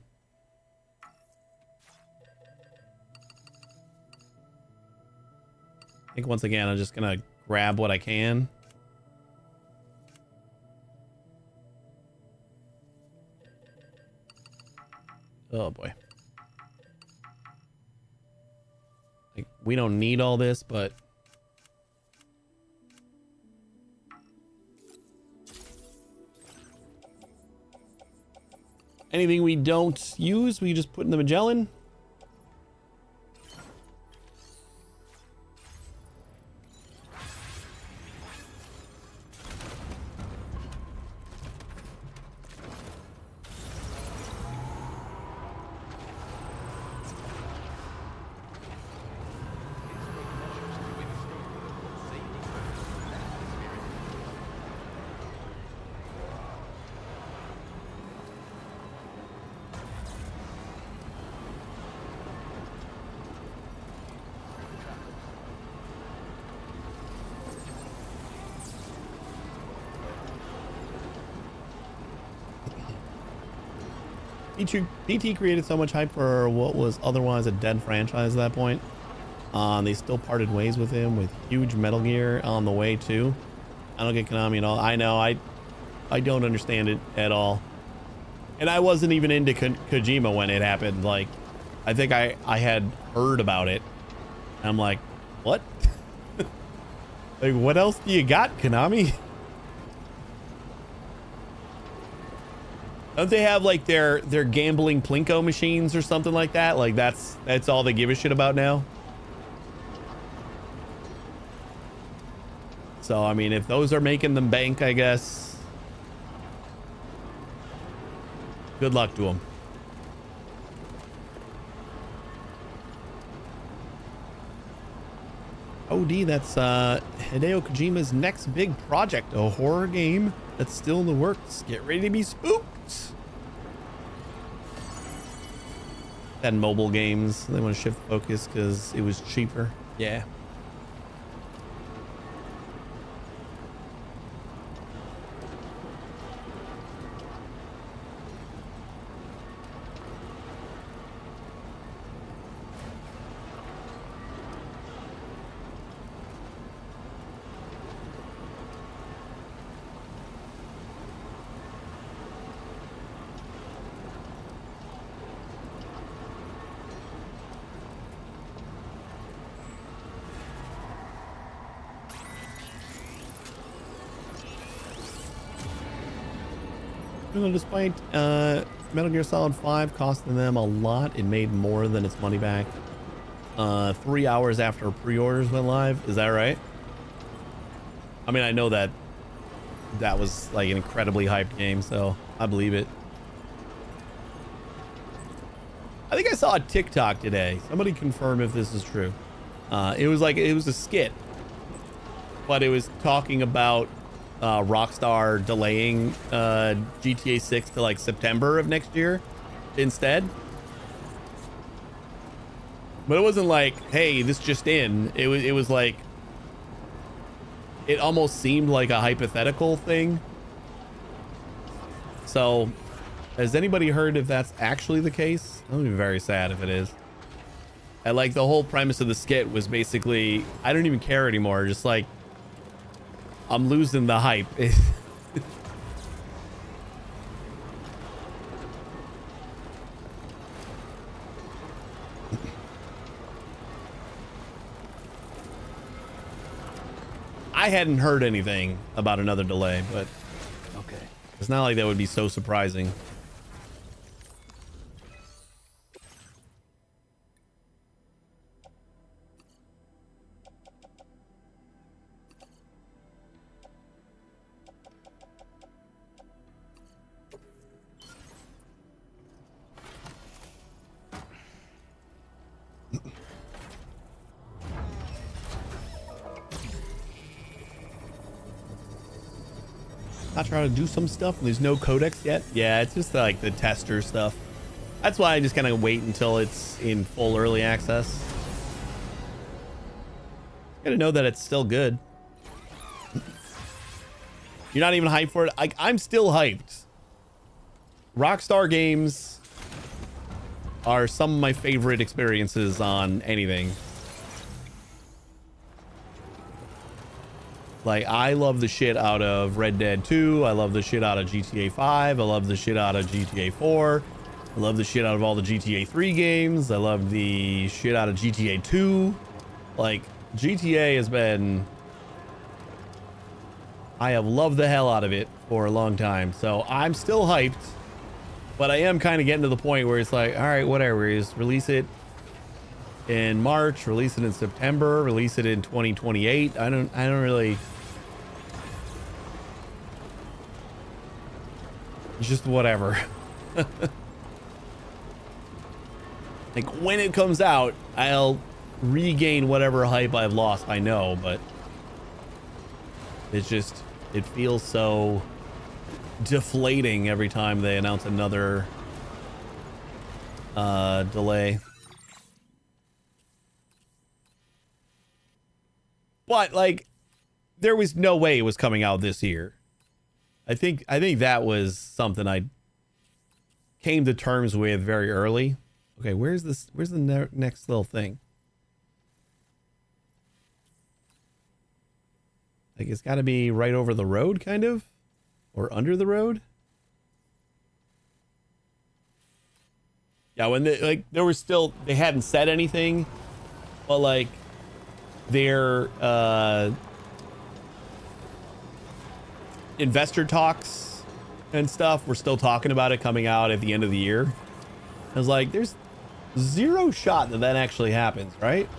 I think once again, I'm just gonna grab what I can. Oh boy. Like, we don't need all this, but anything we don't use, we just put in the Magellan. PT created so much hype for what was otherwise a dead franchise at that point. They still parted ways with him with huge Metal Gear on the way too. I don't get Konami at all. I know, I don't understand it at all. And I wasn't even into Kojima when it happened. Like, I think I had heard about it. I'm like, what? Like, what else do you got, Konami? Don't they have like their gambling Plinko machines or something like that? Like that's all they give a shit about now. So I mean, if those are making them bank, I guess good luck to them. OD, that's Hideo Kojima's next big project, a horror game that's still in the works. Get ready to be spooked. And mobile games, they want to shift focus because it was cheaper. Yeah. Despite Metal Gear Solid 5 costing them a lot, it made more than its money back 3 hours after pre-orders went live. Is that right? I mean, I know that was like an incredibly hyped game, so I believe it. I think I saw a TikTok today. Somebody confirm if this is true. It was a skit, but it was talking about Rockstar delaying GTA 6 to like September of next year instead. But it wasn't like, hey, this just in. It was like, it almost seemed like a hypothetical thing. So has anybody heard if that's actually the case? I'm gonna be very sad if it is. And like the whole premise of the skit was basically, I don't even care anymore. Just like, I'm losing the hype. I hadn't heard anything about another delay, but Okay. it's not like that would be so surprising. Not trying to do some stuff and there's no codex yet. Yeah, it's just like the tester stuff. That's why I just kind of wait until it's in full early access. Gotta know that it's still good. You're not even hyped for it. I'm still hyped. Rockstar games are some of my favorite experiences on anything. Like, I love the shit out of Red Dead 2. I love the shit out of GTA 5. I love the shit out of GTA 4. I love the shit out of all the GTA 3 games. I love the shit out of GTA 2. Like, GTA has been... I have loved the hell out of it for a long time. So, I'm still hyped. But I am kind of getting to the point where it's like, all right, whatever. Just release it in March. Release it in September. Release it in 2028. I don't really... Just whatever. Like, when it comes out, I'll regain whatever hype I've lost. I know, but it's just, it feels so deflating every time they announce another delay. But like, there was no way it was coming out this year. I think that was something I came to terms with very early. Okay, where's the next little thing? Like, it's got to be right over the road, kind of, or under the road. Yeah, when there was still, they hadn't said anything, but like their investor talks and stuff, we're still talking about it coming out at the end of the year. I was like, there's zero shot that actually happens, right?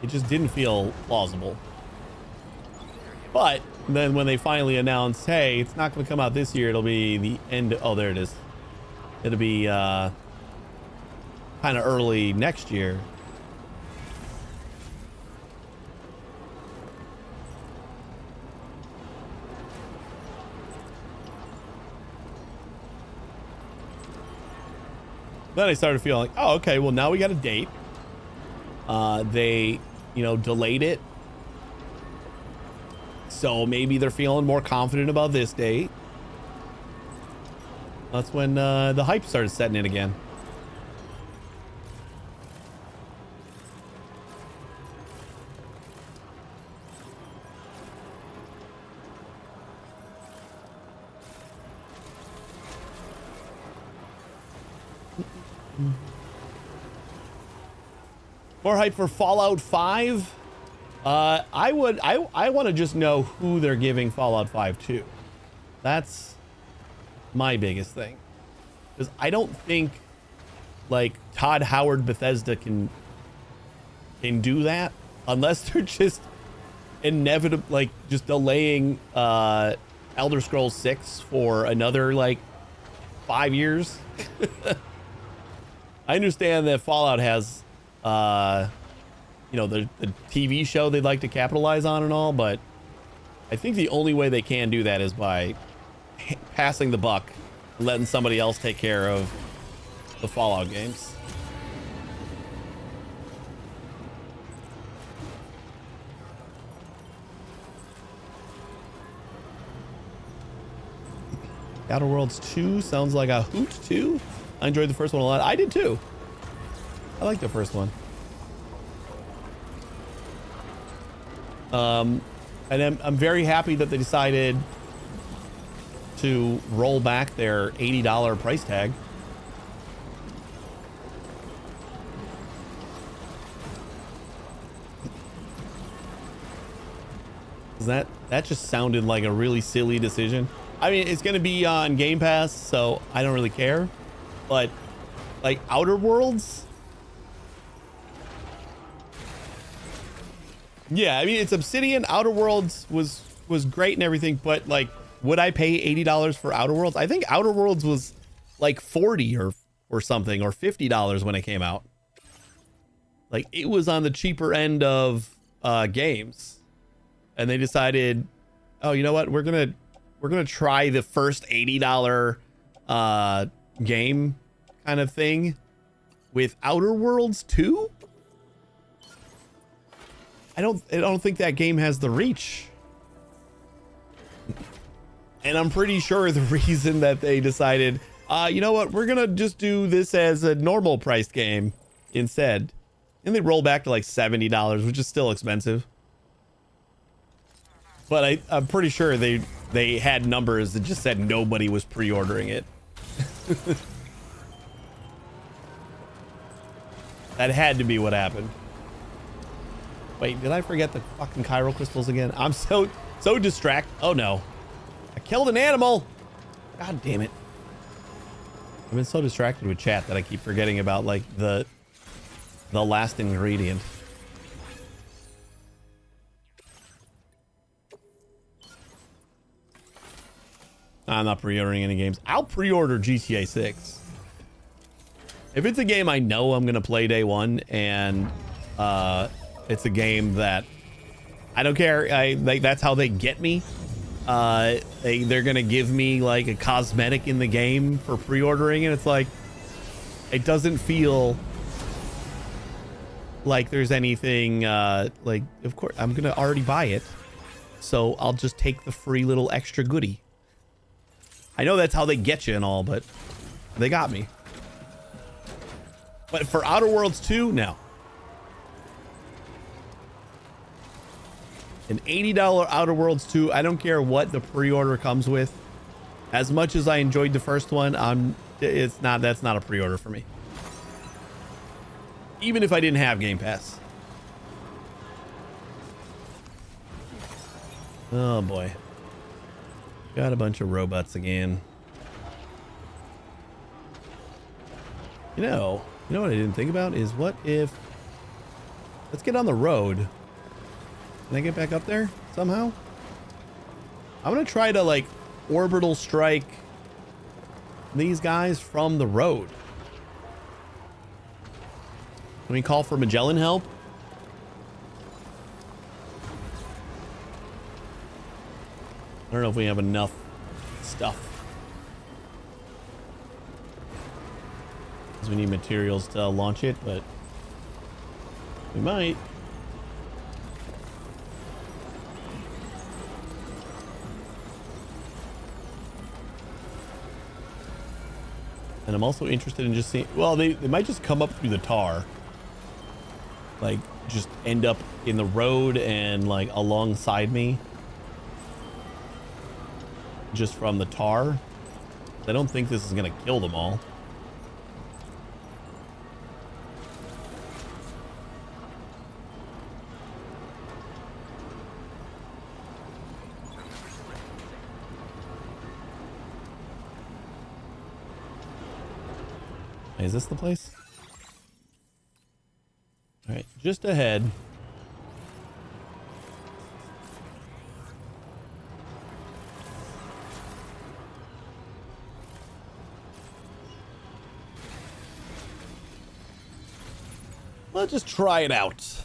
It just didn't feel plausible. But then when they finally announced, hey, it's not going to come out this year, it'll be the end. Oh, there it is. It'll be kind of early next year. Then I started feeling like, oh, okay, well, now we got a date. They, delayed it. So maybe they're feeling more confident about this date. That's when the hype started setting in again. More hype for Fallout 5. I want to just know who they're giving Fallout 5 to. That's my biggest thing. Because I don't think like Todd Howard Bethesda can do that unless they're just inevitable, like just delaying Elder Scrolls 6 for another like 5 years. I understand that Fallout has the TV show they'd like to capitalize on and all, but I think the only way they can do that is by passing the buck and letting somebody else take care of the Fallout games. Outer Worlds 2 sounds like a hoot too. I enjoyed the first one a lot. I did too. I like the first one. And I'm very happy that they decided to roll back their $80 price tag. That just sounded like a really silly decision. I mean, it's going to be on Game Pass, so I don't really care. But like Outer Worlds, yeah, I mean, it's Obsidian. Outer Worlds was great and everything, but like, would I pay $80 for Outer Worlds? I think Outer Worlds was like 40 or something, or $50 when it came out. Like, it was on the cheaper end of games. And they decided, oh, you know what? We're gonna try the first $80 game kind of thing with Outer Worlds 2. I don't think that game has the reach. And I'm pretty sure the reason that they decided, you know what? We're gonna just do this as a normal priced game instead. And they roll back to like $70, which is still expensive. But I'm pretty sure they had numbers that just said nobody was pre-ordering it. That had to be what happened. Wait, did I forget the fucking chiral crystals again? I'm so distracted. Oh no. I killed an animal. God damn it. I've been so distracted with chat that I keep forgetting about like the last ingredient. I'm not pre-ordering any games. I'll pre-order GTA 6. If it's a game I know I'm going to play day one, and it's a game that I don't care, that's how they get me. They're going to give me like a cosmetic in the game for pre-ordering, and it's like, it doesn't feel like there's anything, like, of course, I'm going to already buy it. So I'll just take the free little extra goodie. I know that's how they get you and all, but they got me. But for Outer Worlds 2, no. An $80 Outer Worlds 2, I don't care what the pre-order comes with. As much as I enjoyed the first one, that's not a pre-order for me. Even if I didn't have Game Pass. Oh boy. Got a bunch of robots again. You know what I didn't think about is what if... Let's get on the road. Can I get back up there somehow? I'm gonna try to like orbital strike these guys from the road. Can we call for Magellan help? I don't know if we have enough stuff. Because we need materials to launch it, but we might. And I'm also interested in just seeing, well, they might just come up through the tar. Like, just end up in the road and like alongside me. Just from the tar. I don't think this is gonna kill them all. Is this the place? All right, just ahead. Let's just try it out.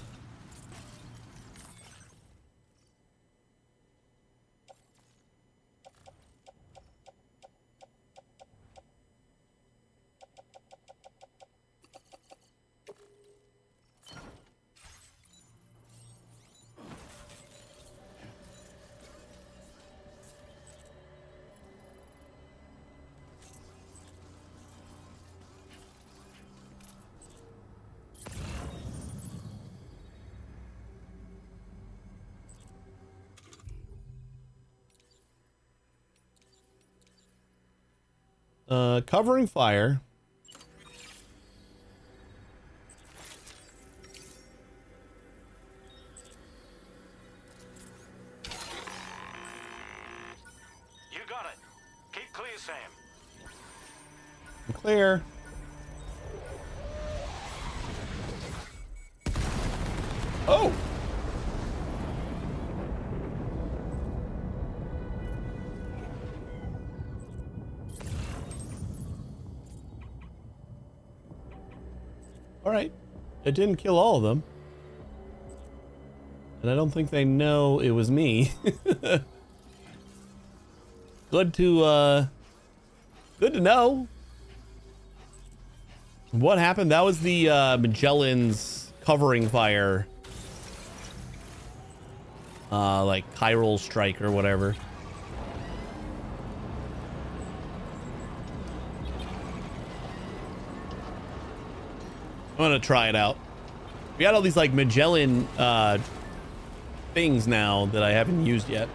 Covering fire. You got it. Keep clear, Sam. Clear. Oh. All right. It didn't kill all of them. And I don't think they know it was me. Good to know. What happened? That was the Magellan's covering fire. Like chiral strike or whatever. I'm gonna try it out. We got all these like Magellan things now that I haven't used yet.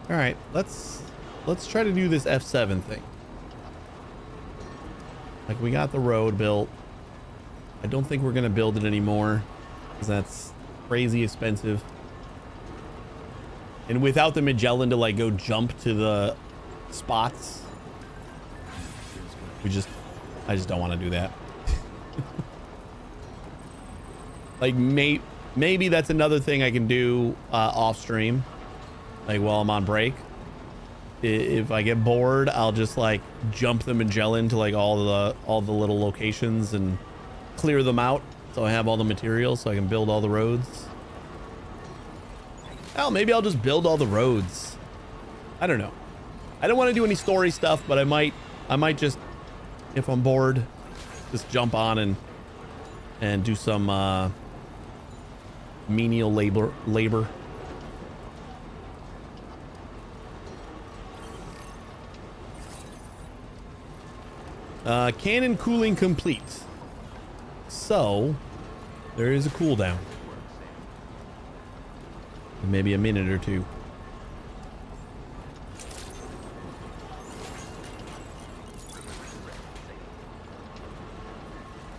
All right, let's try to do this F7 thing. Like, we got the road built. I don't think we're gonna build it anymore because that's crazy expensive. And without the Magellan to like go jump to the spots, I just don't want to do that. Like maybe that's another thing I can do off stream, like while I'm on break. If I get bored, I'll just like jump the Magellan to like all the little locations and clear them out, so I have all the materials so I can build all the roads. Hell, maybe I'll just build all the roads. I don't know. I don't want to do any story stuff, but I might just, if I'm bored, just jump on and do some menial labor. Cannon cooling complete. So there is a cooldown. Maybe a minute or two.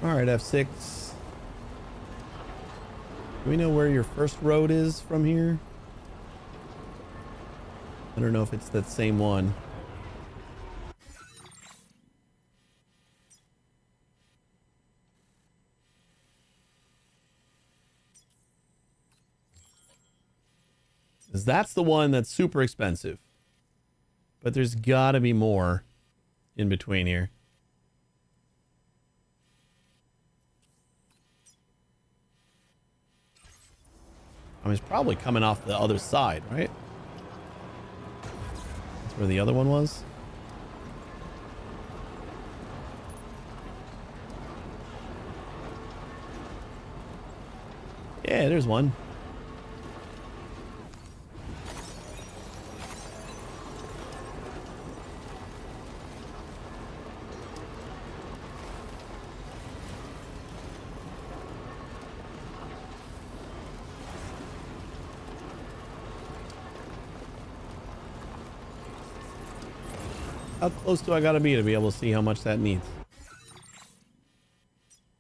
All right, F6. Do we know where your first road is from here? I don't know if it's that same one. Because that's the one that's super expensive. But there's got to be more in between here. I mean, it's probably coming off the other side, right? That's where the other one was. Yeah, there's one. How close do I gotta be able to see how much that needs?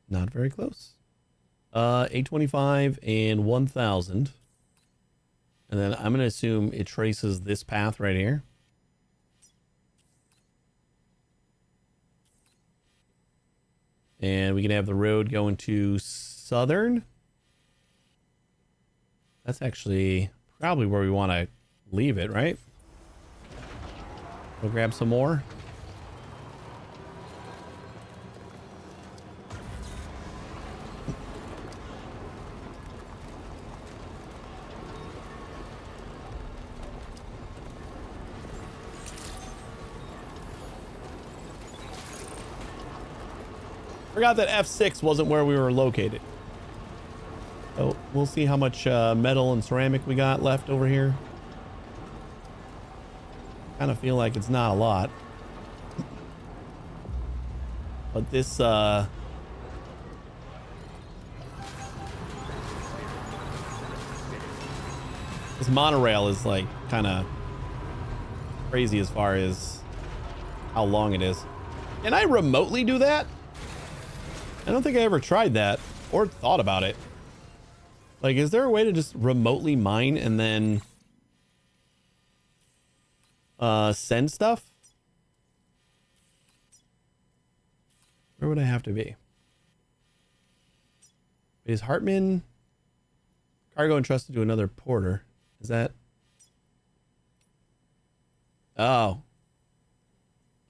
Not very close. 825 and 1000. And then I'm gonna assume it traces this path right here. And we can have the road going to Southern. That's actually probably where we want to leave it, right? We'll grab some more. Forgot that F6 wasn't where we were located. So we'll see how much metal and ceramic we got left over here. Kind of feel like it's not a lot. But this This monorail is like kind of crazy as far as how long it is. Can I remotely do that? I don't think I ever tried that or thought about it. Like, is there a way to just remotely mine and then send stuff? Where would I have to be? Is Hartman cargo entrusted to another porter? Is that? Oh.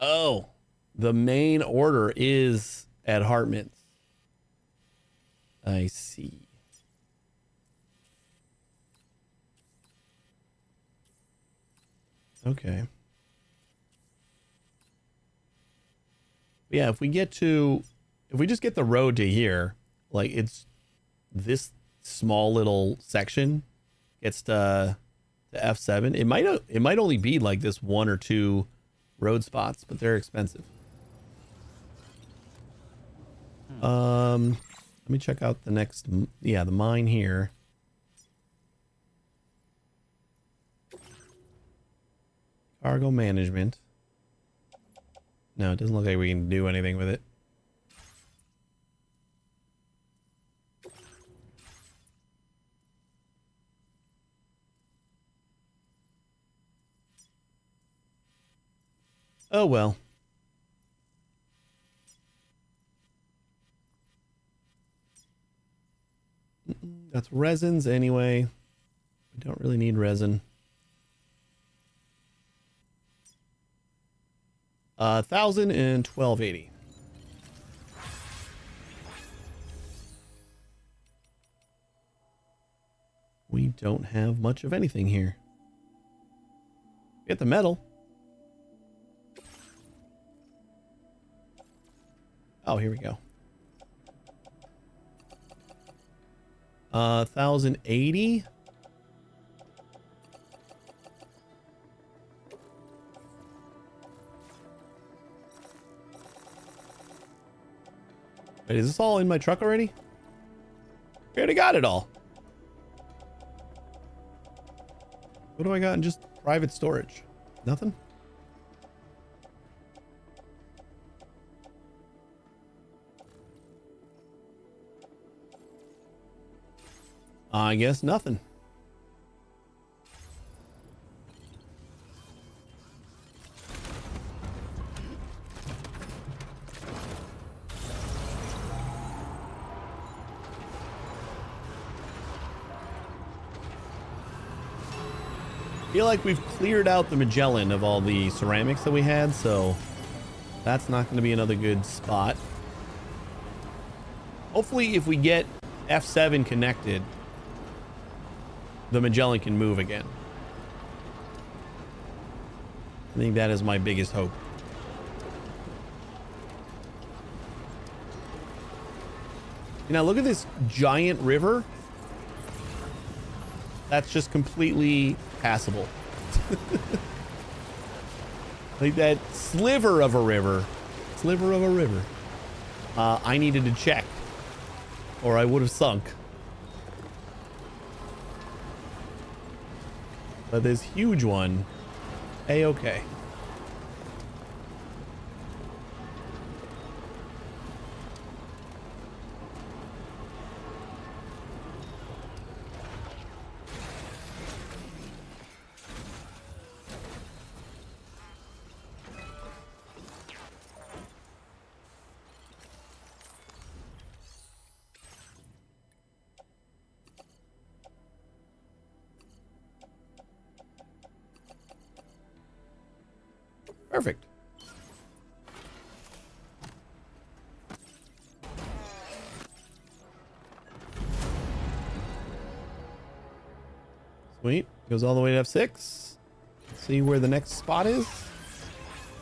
Oh. The main order is at Hartman's. I see. Okay. Yeah, if we just get the road to here, like it's this small little section gets to F7. It might only be like this 1 or 2 road spots, but they're expensive. Let me check out the next, the mine here. Cargo management. No, it doesn't look like we can do anything with it. Oh well. That's resins anyway. We don't really need resin. 1,000 and 1280. We don't have much of anything here. Get the metal. Oh, here we go. 1,080. Wait, is this all in my truck already? We already got it all. What do I got in just private storage? Nothing? I guess nothing. I feel like we've cleared out the Magellan of all the ceramics that we had, so that's not going to be another good spot. Hopefully, if we get F7 connected, the Magellan can move again. I think that is my biggest hope. You know, look at this giant river. That's just completely passable. Like that sliver of a river. I needed to check, or I would have sunk. But this huge one, A-okay. Perfect. Sweet. Goes all the way to F6. See where the next spot is.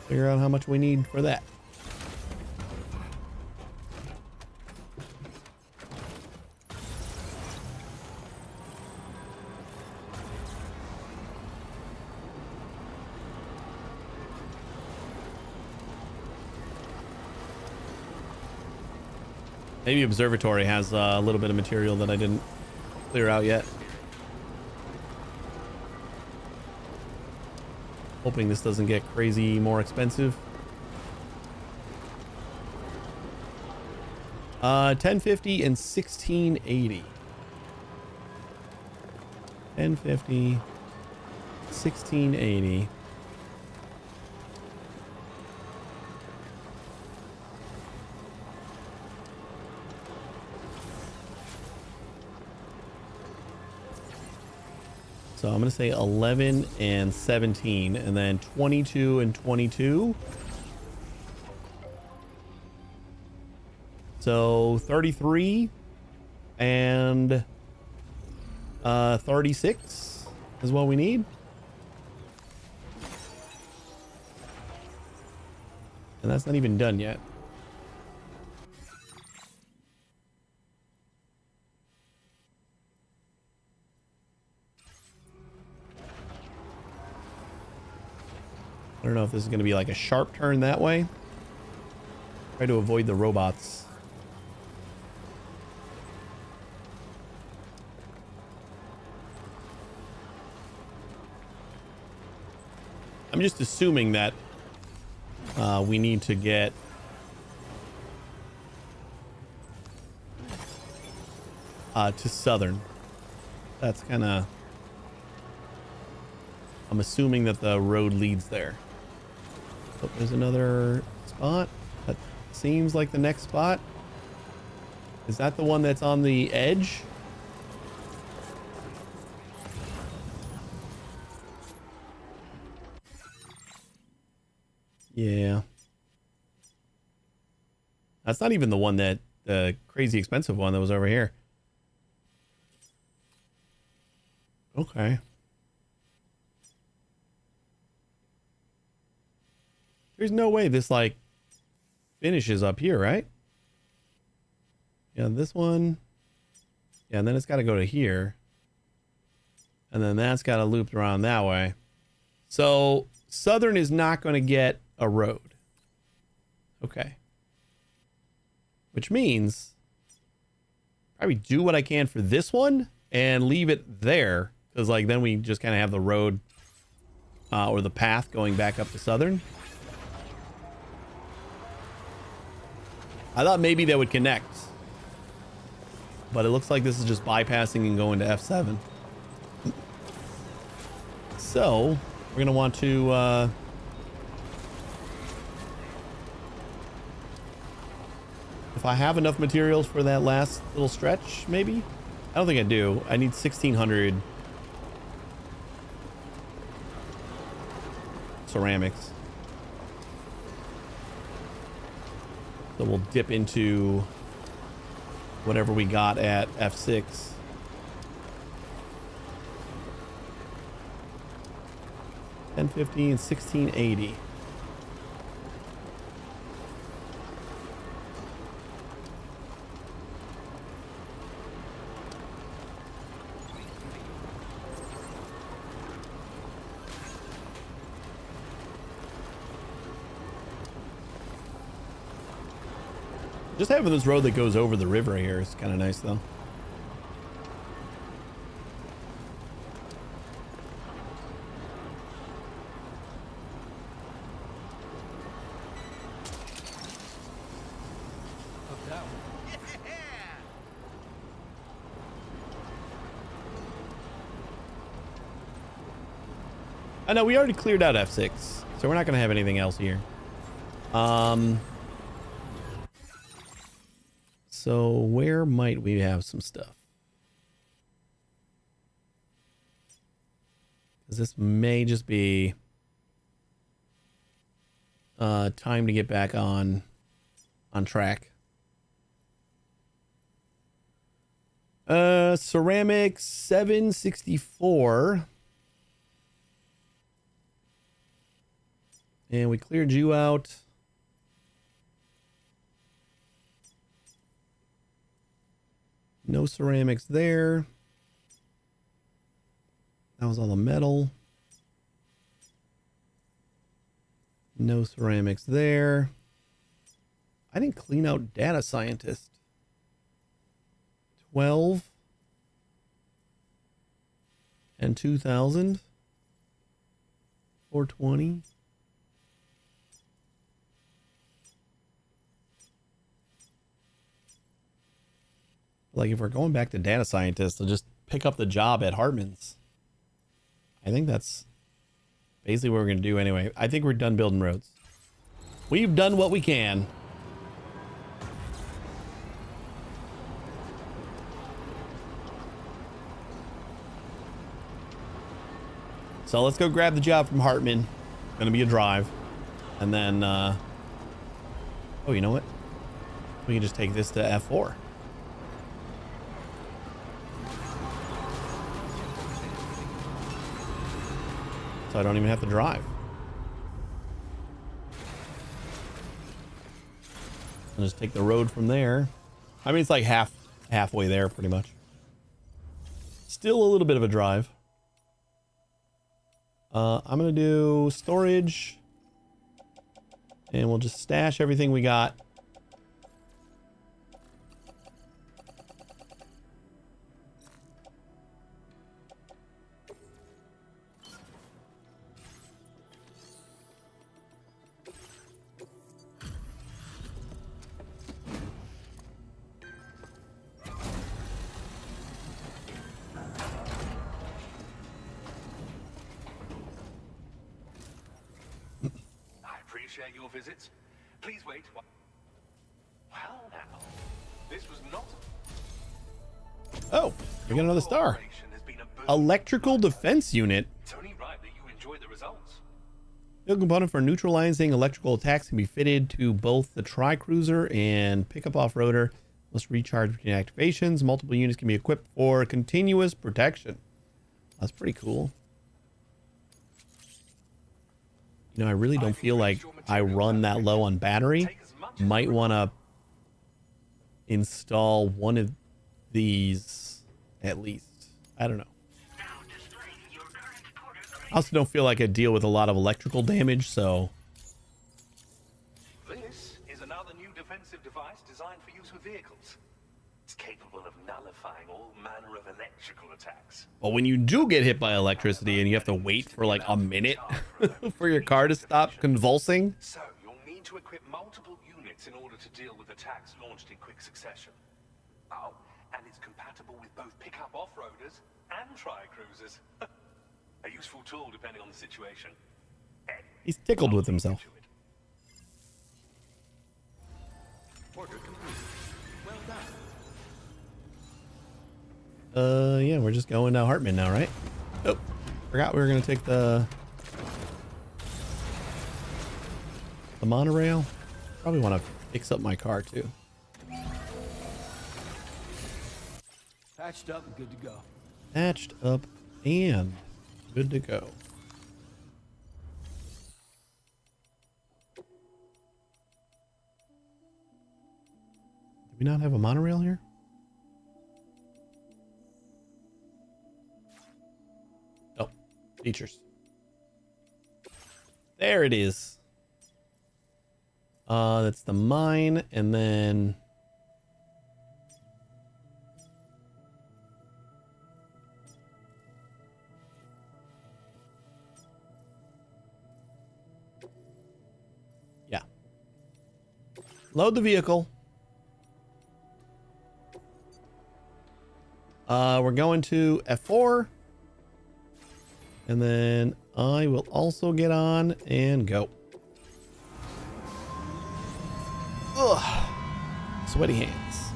Figure out how much we need for that. Maybe Observatory has a little bit of material that I didn't clear out yet. Hoping this doesn't get crazy more expensive. 1050 and 1680. 1050, 1680. So I'm going to say 11 and 17, and then 22 and 22. So 33 and 36 is what we need. And that's not even done yet. I don't know if this is going to be like a sharp turn that way. Try to avoid the robots. I'm just assuming that we need to get to Southern. That's kind of... I'm assuming that the road leads there. Oh, there's another spot. That seems like the next spot. Is that the one that's on the edge? Yeah. That's not even the one that... the crazy expensive one that was over here. Okay. There's no way this, like, finishes up here, right? Yeah, this one. Yeah, and then it's got to go to here. And then that's got to loop around that way. So, Southern is not going to get a road. Okay. Which means probably do what I can for this one and leave it there. Because, like, then we just kind of have the road or the path going back up to Southern. I thought maybe they would connect. But it looks like this is just bypassing and going to F7. So, we're going to want to... if I have enough materials for that last little stretch, maybe? I don't think I do. I need 1,600 ceramics. So we'll dip into whatever we got at F6. $10.50 and $16.80. Just having this road that goes over the river here is kind of nice, though. I know we already cleared out F6, so we're not going to have anything else here. So where might we have some stuff? Because this may just be time to get back on track. Ceramic 764. And we cleared you out. No ceramics there. That was all the metal. No ceramics there. I didn't clean out data scientist. 12 and 2,000. 420. Like if we're going back to data scientists, to just pick up the job at Hartman's. I think that's basically what we're going to do anyway. I think we're done building roads. We've done what we can. So let's go grab the job from Hartman. Gonna be a drive. And then, oh, you know what? We can just take this to F4. So I don't even have to drive. I'll just take the road from there. I mean, it's like halfway there pretty much. Still a little bit of a drive. I'm gonna do storage, and we'll just stash everything we got. Appreciate your visits. Please wait. Well, now, this was not. Oh, we got another star. Electrical defense unit. It's only right that you enjoy the results. No component for neutralizing electrical attacks can be fitted to both the tri-cruiser and pickup off-roader. Must recharge between activations. Multiple units can be equipped for continuous protection. That's pretty cool. You know, I really don't feel like I run that low on battery. Might want to install one of these at least. I don't know. I also don't feel like I deal with a lot of electrical damage, so. This is another new defensive device designed for use with vehicles. It's capable of nullifying all manner of electrical attacks. But when you do get hit by electricity and you have to wait for like a minute for your car to stop convulsing. So you'll need to equip multiple units in order to deal with attacks launched in quick succession. Oh, and it's compatible with both pickup off-roaders and tri-cruisers. A useful tool depending on the situation. He's tickled with himself. Order complete. Well done. Yeah, we're just going to Hartman now, right? Oh, forgot we were gonna take the monorail. Probably want to fix up my car too. Patched up and good to go. Patched up and good to go. Do we not have a monorail here? Oh, features. There it is. That's the mine, and then yeah. Load the vehicle. We're going to F4. And then I will also get on and go. Ugh. Sweaty hands.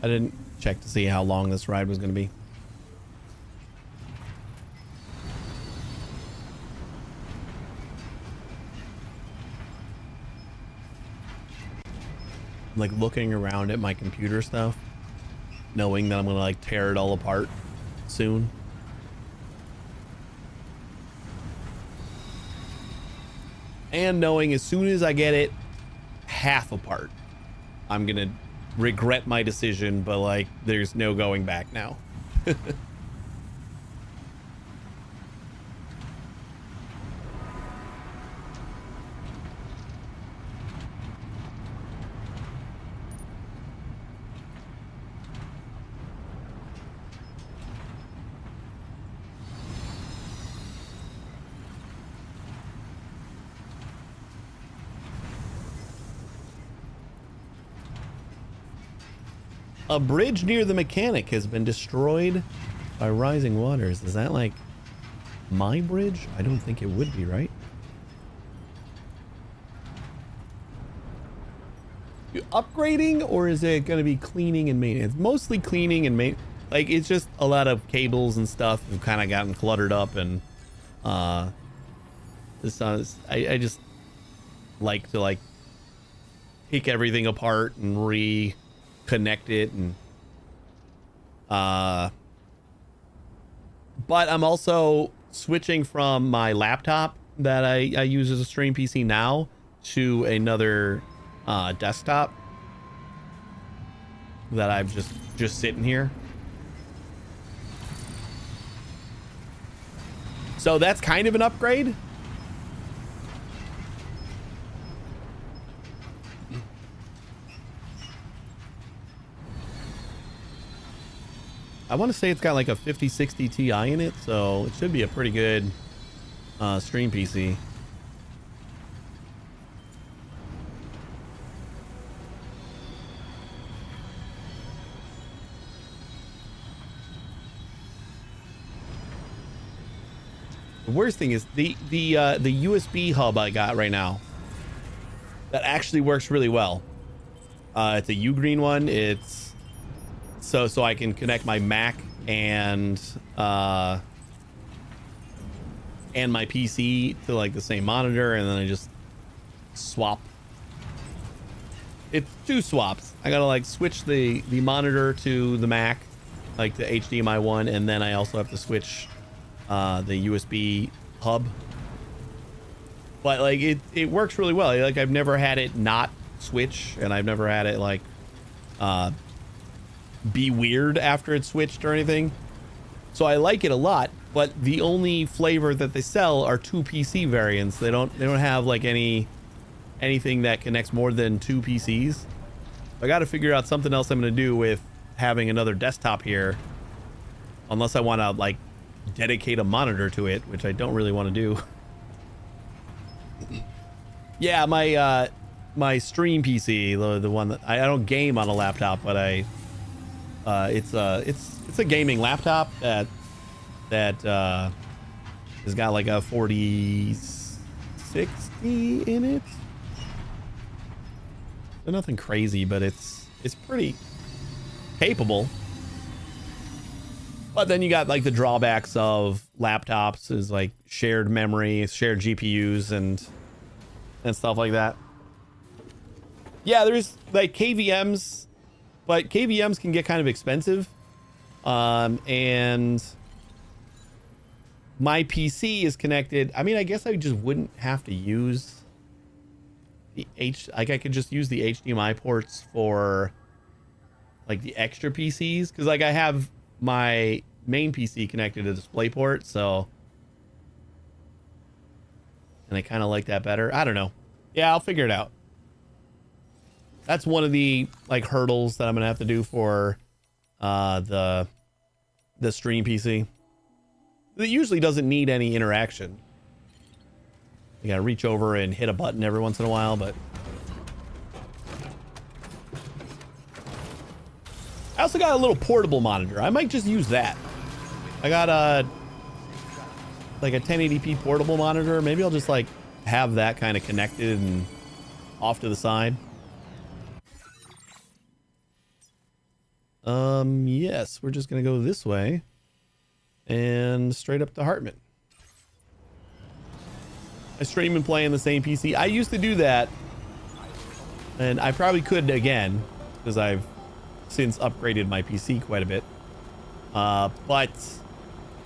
I didn't check to see how long this ride was going to be. I'm like looking around at my computer stuff, knowing that I'm going to like tear it all apart soon. And knowing as soon as I get it half apart, I'm going to regret my decision, but like there's no going back now. A bridge near the mechanic has been destroyed by rising waters. Is that like my bridge? I don't think it would be, right? You upgrading, or is it going to be cleaning and maintenance? Mostly cleaning and maintenance. Like, it's just a lot of cables and stuff have kind of gotten cluttered up, and this I just like to like take everything apart and reconnect it, and but I'm also switching from my laptop that I use as a stream PC now to another desktop that I'm just sitting here. So that's kind of an upgrade. I want to say it's got like a 5060 Ti in it, so it should be a pretty good stream PC. The worst thing is the USB hub I got right now. That actually works really well. It's a Ugreen one. It's so I can connect my Mac and my PC to like the same monitor, and then I just swap. It's two swaps. I gotta like switch the monitor to the Mac, like the HDMI one, and then I also have to switch the USB hub. But like it works really well. Like I've never had it not switch, and I've never had it like be weird after it switched or anything. So I like it a lot, but the only flavor that they sell are two PC variants. They don't have like anything that connects more than two PCs. I got to figure out something else I'm going to do with having another desktop here, unless I want to like dedicate a monitor to it, which I don't really want to do. Yeah, my stream PC, the one that I don't game on a laptop, but it's a gaming laptop that has got like a 4060 in it. So nothing crazy, but it's pretty capable. But then you got like the drawbacks of laptops is like shared memory, shared GPUs, and stuff like that. Yeah, there's like KVMs, but KVMs can get kind of expensive. And my PC is connected. I mean, I guess I just wouldn't have to use the I could just use the HDMI ports for like the extra PCs, because like I have my main PC connected to DisplayPort, so, and I kind of like that better. I don't know. Yeah, I'll figure it out. That's one of the like hurdles that I'm gonna have to do for the stream PC. It usually doesn't need any interaction. You gotta reach over and hit a button every once in a while, but I also got a little portable monitor. I might just use that. I got like a 1080p portable monitor. Maybe I'll just like have that kind of connected and off to the side. Yes, we're just gonna go this way and straight up to Hartman. I stream and play on the same PC. I used to do that, and I probably could again, because I've since upgraded my PC quite a bit. But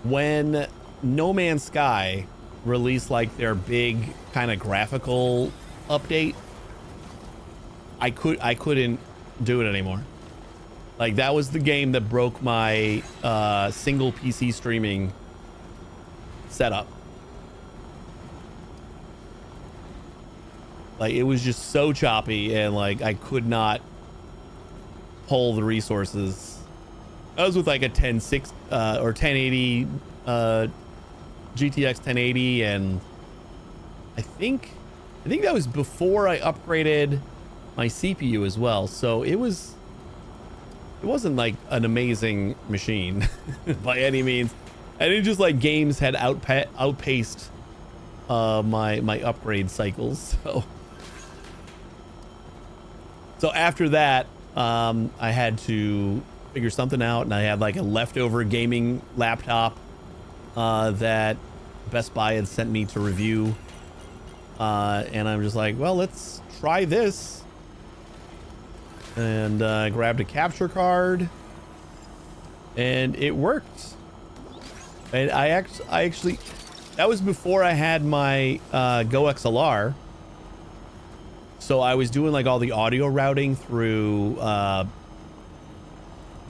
when No Man's Sky released like their big kind of graphical update, I couldn't do it anymore. Like that was the game that broke my single PC streaming setup. Like it was just so choppy, and like I could not pull the resources. I was with like a 1060 or 1080 GTX 1080, and I think that was before I upgraded my CPU as well. So it was it wasn't like an amazing machine by any means. And it just like games had outpaced my upgrade cycles. So after that, I had to figure something out, and I had like a leftover gaming laptop that Best Buy had sent me to review. And I'm just like, well, let's try this. And I grabbed a capture card, and it worked. And I actually, that was before I had my Go XLR. So I was doing like all the audio routing through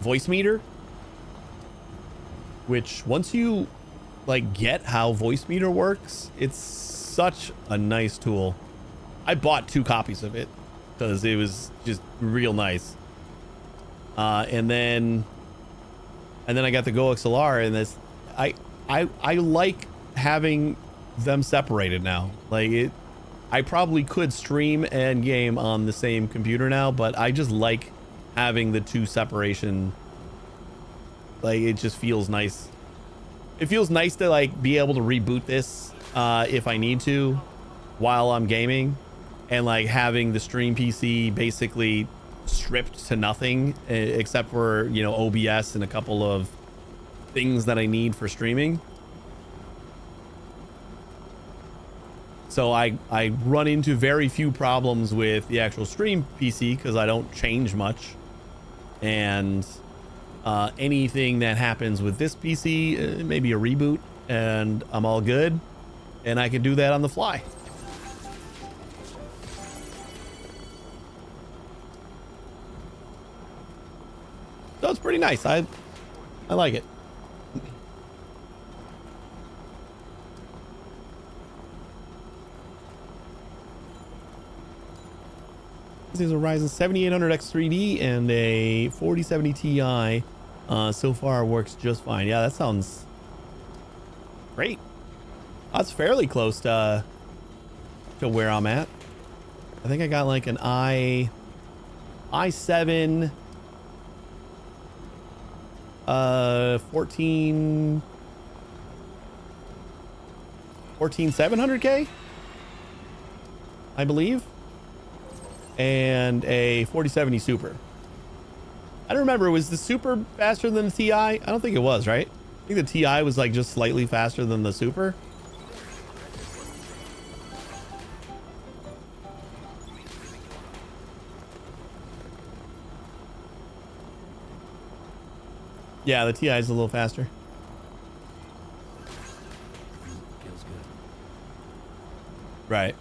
voice meter, which once you like get how voice meter works, it's such a nice tool. I bought 2 copies of it because it was just real nice. And then I got the Go XLR, and this I like having them separated now. Like I probably could stream and game on the same computer now, but I just like having the 2 separation. Like it just feels nice. It feels nice to like be able to reboot this if I need to while I'm gaming, and like having the stream PC basically stripped to nothing except for, you know, OBS and a couple of things that I need for streaming. So I run into very few problems with the actual stream PC because I don't change much. And anything that happens with this PC, maybe a reboot, and I'm all good. And I can do that on the fly. So it's pretty nice. I like it. This is a Ryzen 7800X 3D and a 4070 Ti. So far works just fine. Yeah, that sounds great. That's fairly close to where I'm at. I think I got like an i7 14700K, I believe, and a 4070 Super. I don't remember, was the Super faster than the Ti? I don't think it was, right? I think the Ti was like just slightly faster than the Super. Yeah, the Ti is a little faster. Feels good. Right.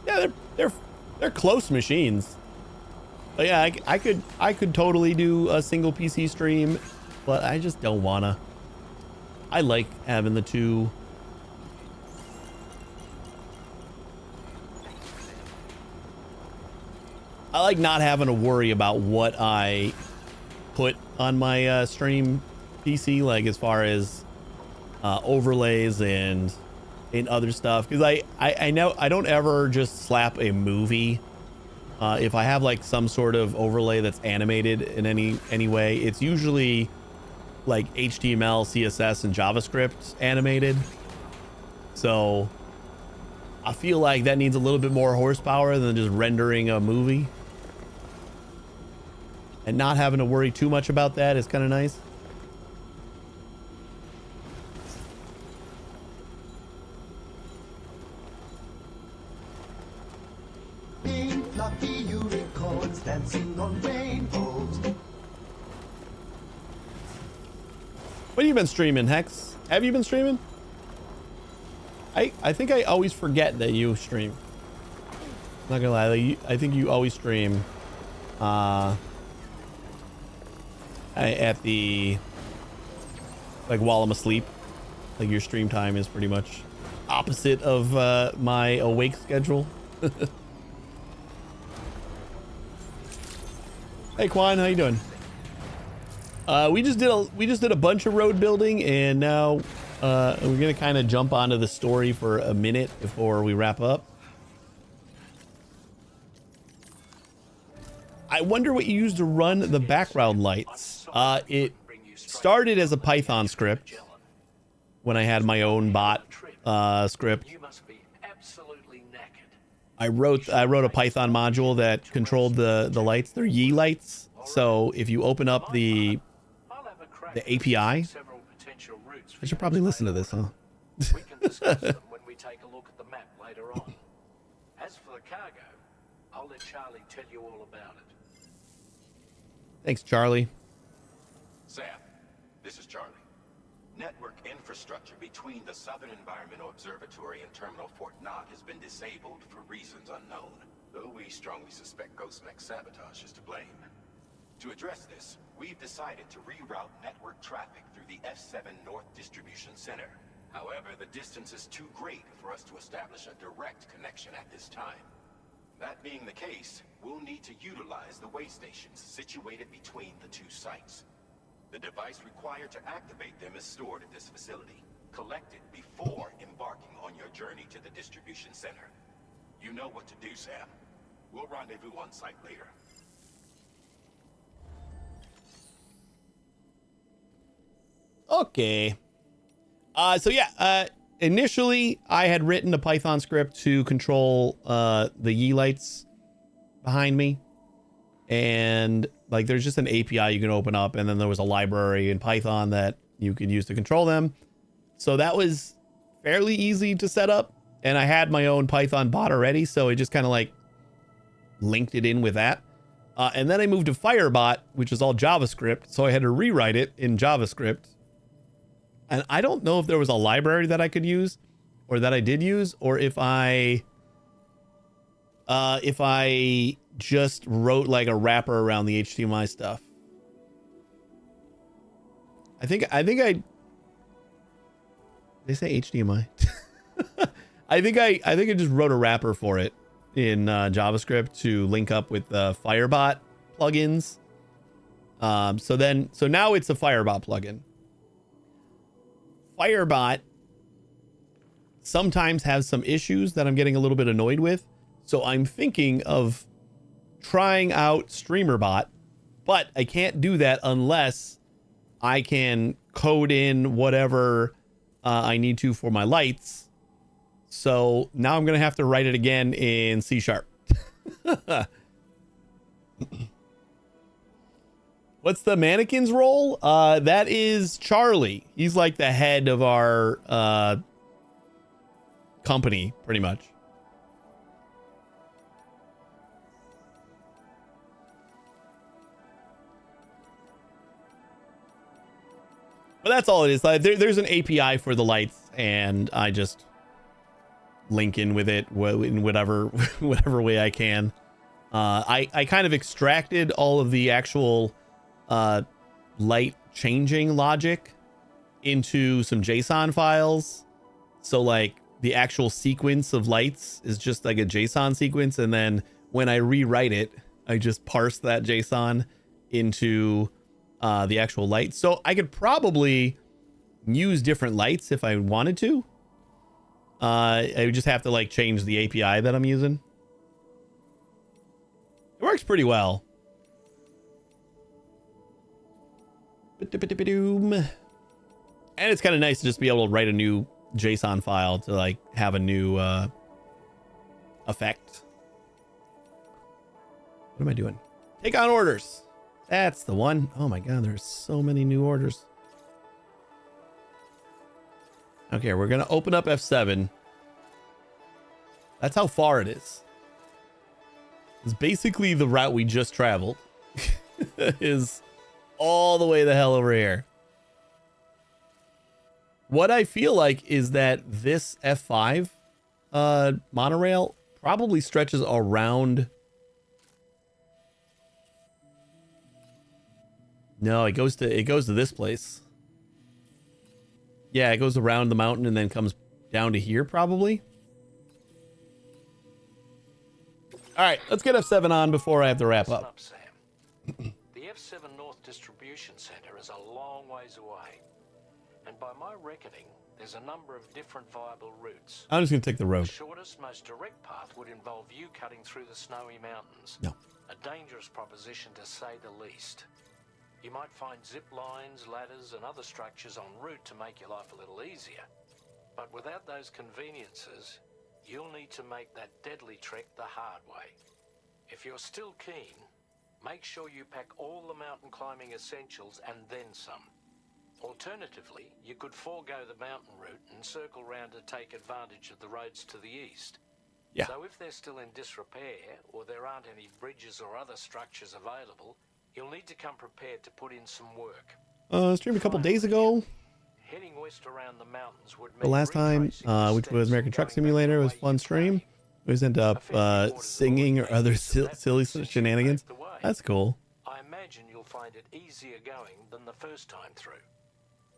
Yeah, they're close machines. But yeah, I could totally do a single PC stream, but I just don't wanna. I like having the 2. I like not having to worry about what I put on my stream PC, like as far as overlays and other stuff, because I know I don't ever just slap a movie. If I have like some sort of overlay that's animated in any way, it's usually like HTML, CSS, and JavaScript animated. So I feel like that needs a little bit more horsepower than just rendering a movie. And not having to worry too much about that is kind of nice. Pink fluffy unicorns dancing on rainbows. What have you been streaming, Hex? Have you been streaming? I think I always forget that you stream. Not gonna lie, like, I think you always stream at the, like, while I'm asleep. Like your stream time is pretty much opposite of my awake schedule. Hey Quan, how you doing? We just did a bunch of road building, and now we're gonna kind of jump onto the story for a minute before we wrap up. I wonder what you use to run the background lights. It started as a Python script when I had my own bot script. I wrote a Python module that controlled the lights. They're Yi lights. So if you open up the API, I should probably listen to this, huh? We can discuss them when we take a look at the map later on. As for the cargo, I'll let Charlie tell you all about it. Thanks, Charlie. Sam, this is Charlie. Network infrastructure between the Southern Environmental Observatory and Terminal Fort Knott has been disabled for reasons unknown, though we strongly suspect Ghostmech's sabotage is to blame. To address this, we've decided to reroute network traffic through the F7 North Distribution Center. However, the distance is too great for us to establish a direct connection at this time. That being the case, we'll need to utilize the way stations situated between the two sites. The device required to activate them is stored at this facility. Collect it before embarking on your journey to the distribution center. You know what to do, Sam. We'll rendezvous on site later. Okay. So yeah, initially I had written a Python script to control the Yi lights behind me. And like there's just an API you can open up, and then there was a library in Python that you could use to control them. So that was fairly easy to set up, and I had my own Python bot already, so it just kind of like linked it in with that. And then I moved to Firebot, which is all JavaScript, so I had to rewrite it in JavaScript. And I don't know if there was a library that I could use, or that I did use, or if I just wrote like a wrapper around the HDMI stuff. I think they say HDMI. I think I just wrote a wrapper for it in JavaScript to link up with the Firebot plugins. So now it's a Firebot plugin. Firebot sometimes has some issues that I'm getting a little bit annoyed with. So I'm thinking of trying out StreamerBot, but I can't do that unless I can code in whatever I need to for my lights. So now I'm going to have to write it again in C#. What's the mannequin's role? That is Charlie. He's like the head of our company, pretty much. But that's all it is. Like, there's an API for the lights, and I just link in with it in whatever way I can. I kind of extracted all of the actual light changing logic into some JSON files. So like the actual sequence of lights is just like a JSON sequence, and then when I rewrite it, I just parse that JSON into the actual light. So I could probably use different lights if I wanted to. I would just have to like change the API that I'm using. It works pretty well. And it's kind of nice to just be able to write a new JSON file to like have a new effect. What am I doing? Take on orders. That's the one. Oh my god, there's so many new orders. Okay, we're gonna open up F7. That's how far it is. It's basically the route we just traveled. Is all the way the hell over here. What I feel like is that this F5 monorail probably stretches around. No, it goes to this place. Yeah, it goes around the mountain and then comes down to here probably. All right, let's get F7 on before I have to wrap up. The F7 North distribution center is a long ways away. And by my reckoning, there's a number of different viable routes. I'm just gonna take the road. The shortest, most direct path would involve you cutting through the snowy mountains. No. A dangerous proposition to say the least. You might find zip lines, ladders, and other structures en route to make your life a little easier. But without those conveniences, you'll need to make that deadly trek the hard way. If you're still keen, make sure you pack all the mountain climbing essentials and then some. Alternatively, you could forego the mountain route and circle round to take advantage of the roads to the east. Yeah. So if they're still in disrepair, or there aren't any bridges or other structures available, you'll need to come prepared to put in some work. Streamed a couple days ago. Heading west around the mountains would The last time, which was American Truck Simulator, was fun stream. We just ended up singing or other silly shenanigans. That's cool. I imagine you'll find it easier going than the first time through.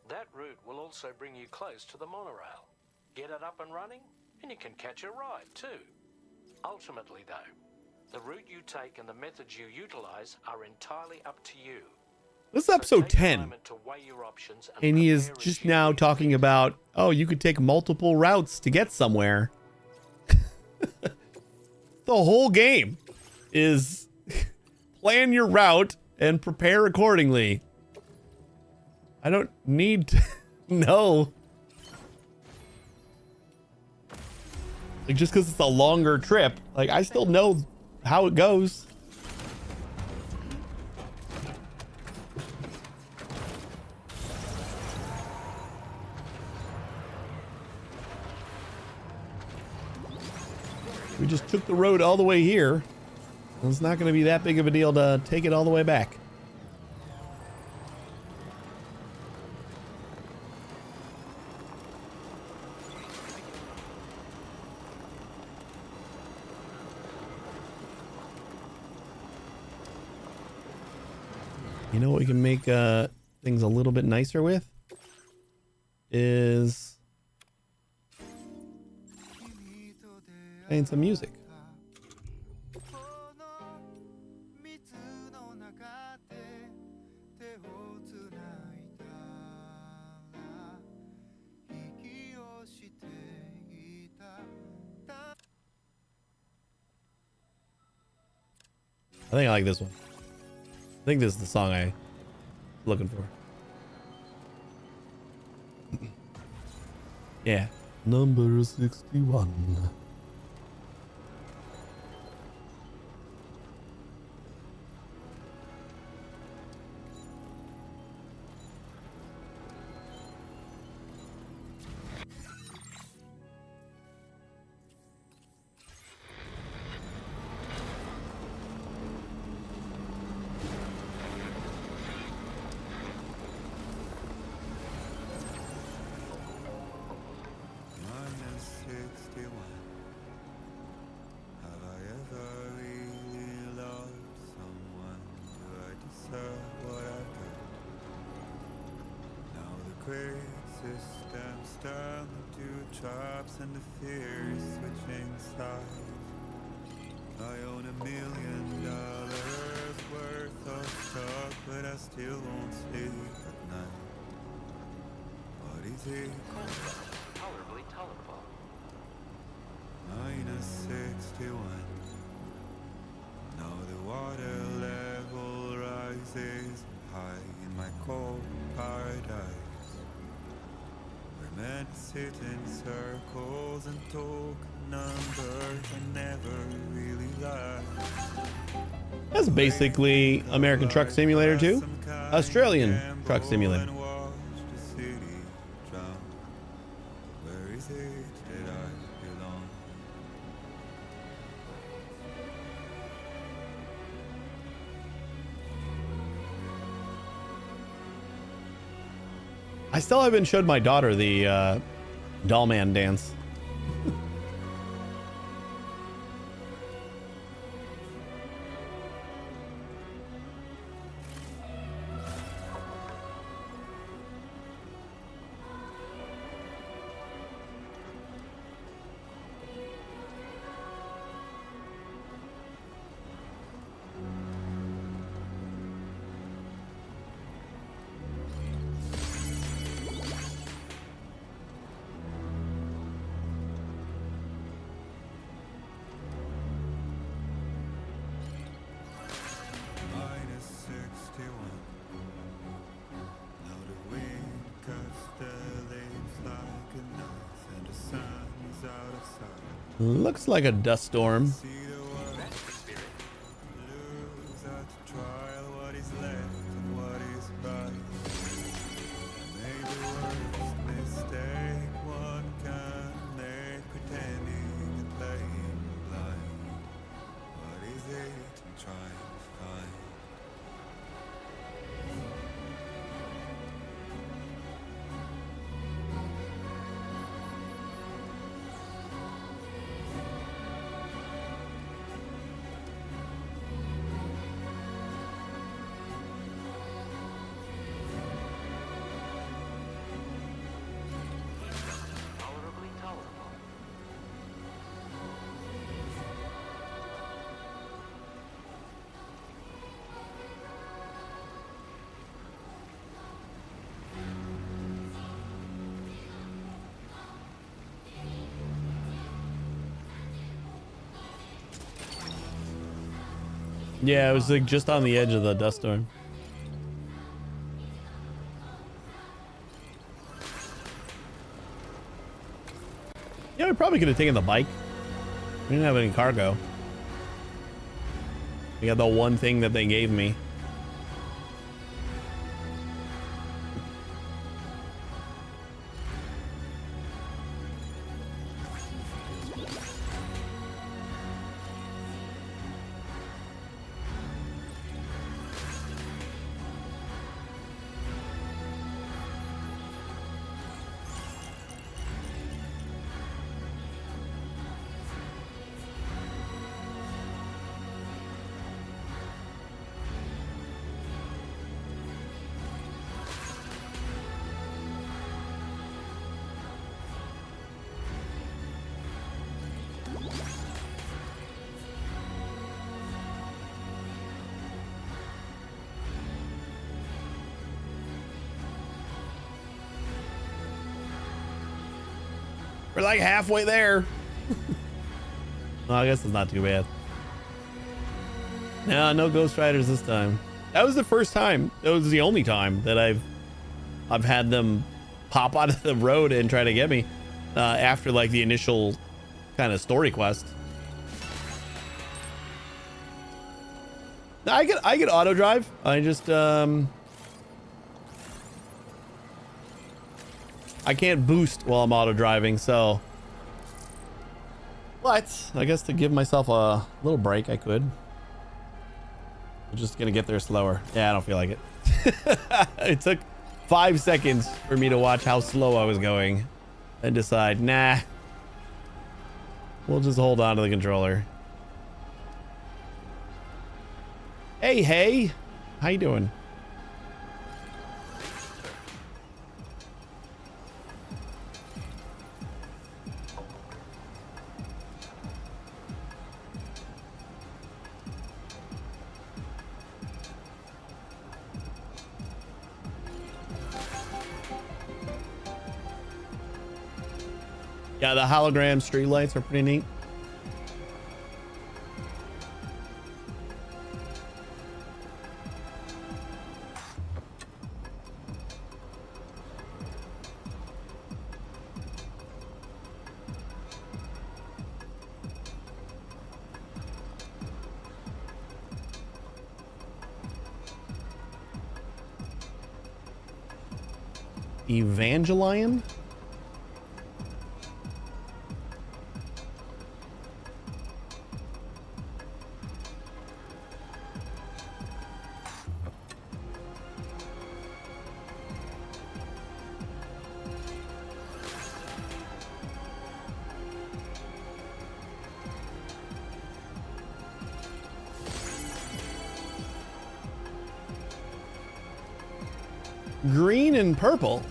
That route will also bring you close to the monorail. Get it up and running, and you can catch a ride too. Ultimately though, the route you take and the methods you utilize are entirely up to you. This is episode 10. And he is just now talking about, oh, you could take multiple routes to get somewhere. The whole game is plan your route and prepare accordingly. I don't need to know. Like, just because it's a longer trip, like, I still know how it goes. We just took the road all the way here. It's not going to be that big of a deal to take it all the way back. You know what we can make things a little bit nicer with? Is playing some music. I think I like this one. I think this is the song I'm looking for. Yeah. Number 61. And the fears switching sides. I own $1 million worth of stuff, but I still won't sleep at night. What is it? Tolerably tolerable. -61. Now the water level rises high in my cold paradise. Men sit in circles and talk numbers and never really lie. That's basically American Truck Simulator 2, Australian Truck Simulator. Where is it that I belong? I still haven't showed my daughter the doll man dance. Looks like a dust storm. See the world. Lose at the trial what is left and what is right. Made the worst mistake one can make, pretending and playing blind. What is it I'm trying to find? Tolerably tolerable. Yeah, it was like just on the edge of the dust storm. Yeah, we probably could have taken the bike. We didn't have any cargo. We got the one thing that they gave me. We're like halfway there. Well, I guess it's not too bad. No Ghost Riders this time. That was the first time. That was the only time that I've had them pop out of the road and try to get me after like the initial kind of story quest. I get auto drive. I just I can't boost while I'm auto driving, so. But I guess to give myself a little break, I could. I'm just gonna get there slower. Yeah, I don't feel like it. It took 5 seconds for me to watch how slow I was going and decide, nah, we'll just hold on to the controller. Hey, how you doing? Yeah, the hologram streetlights are pretty neat. Evangelion? Green and purple.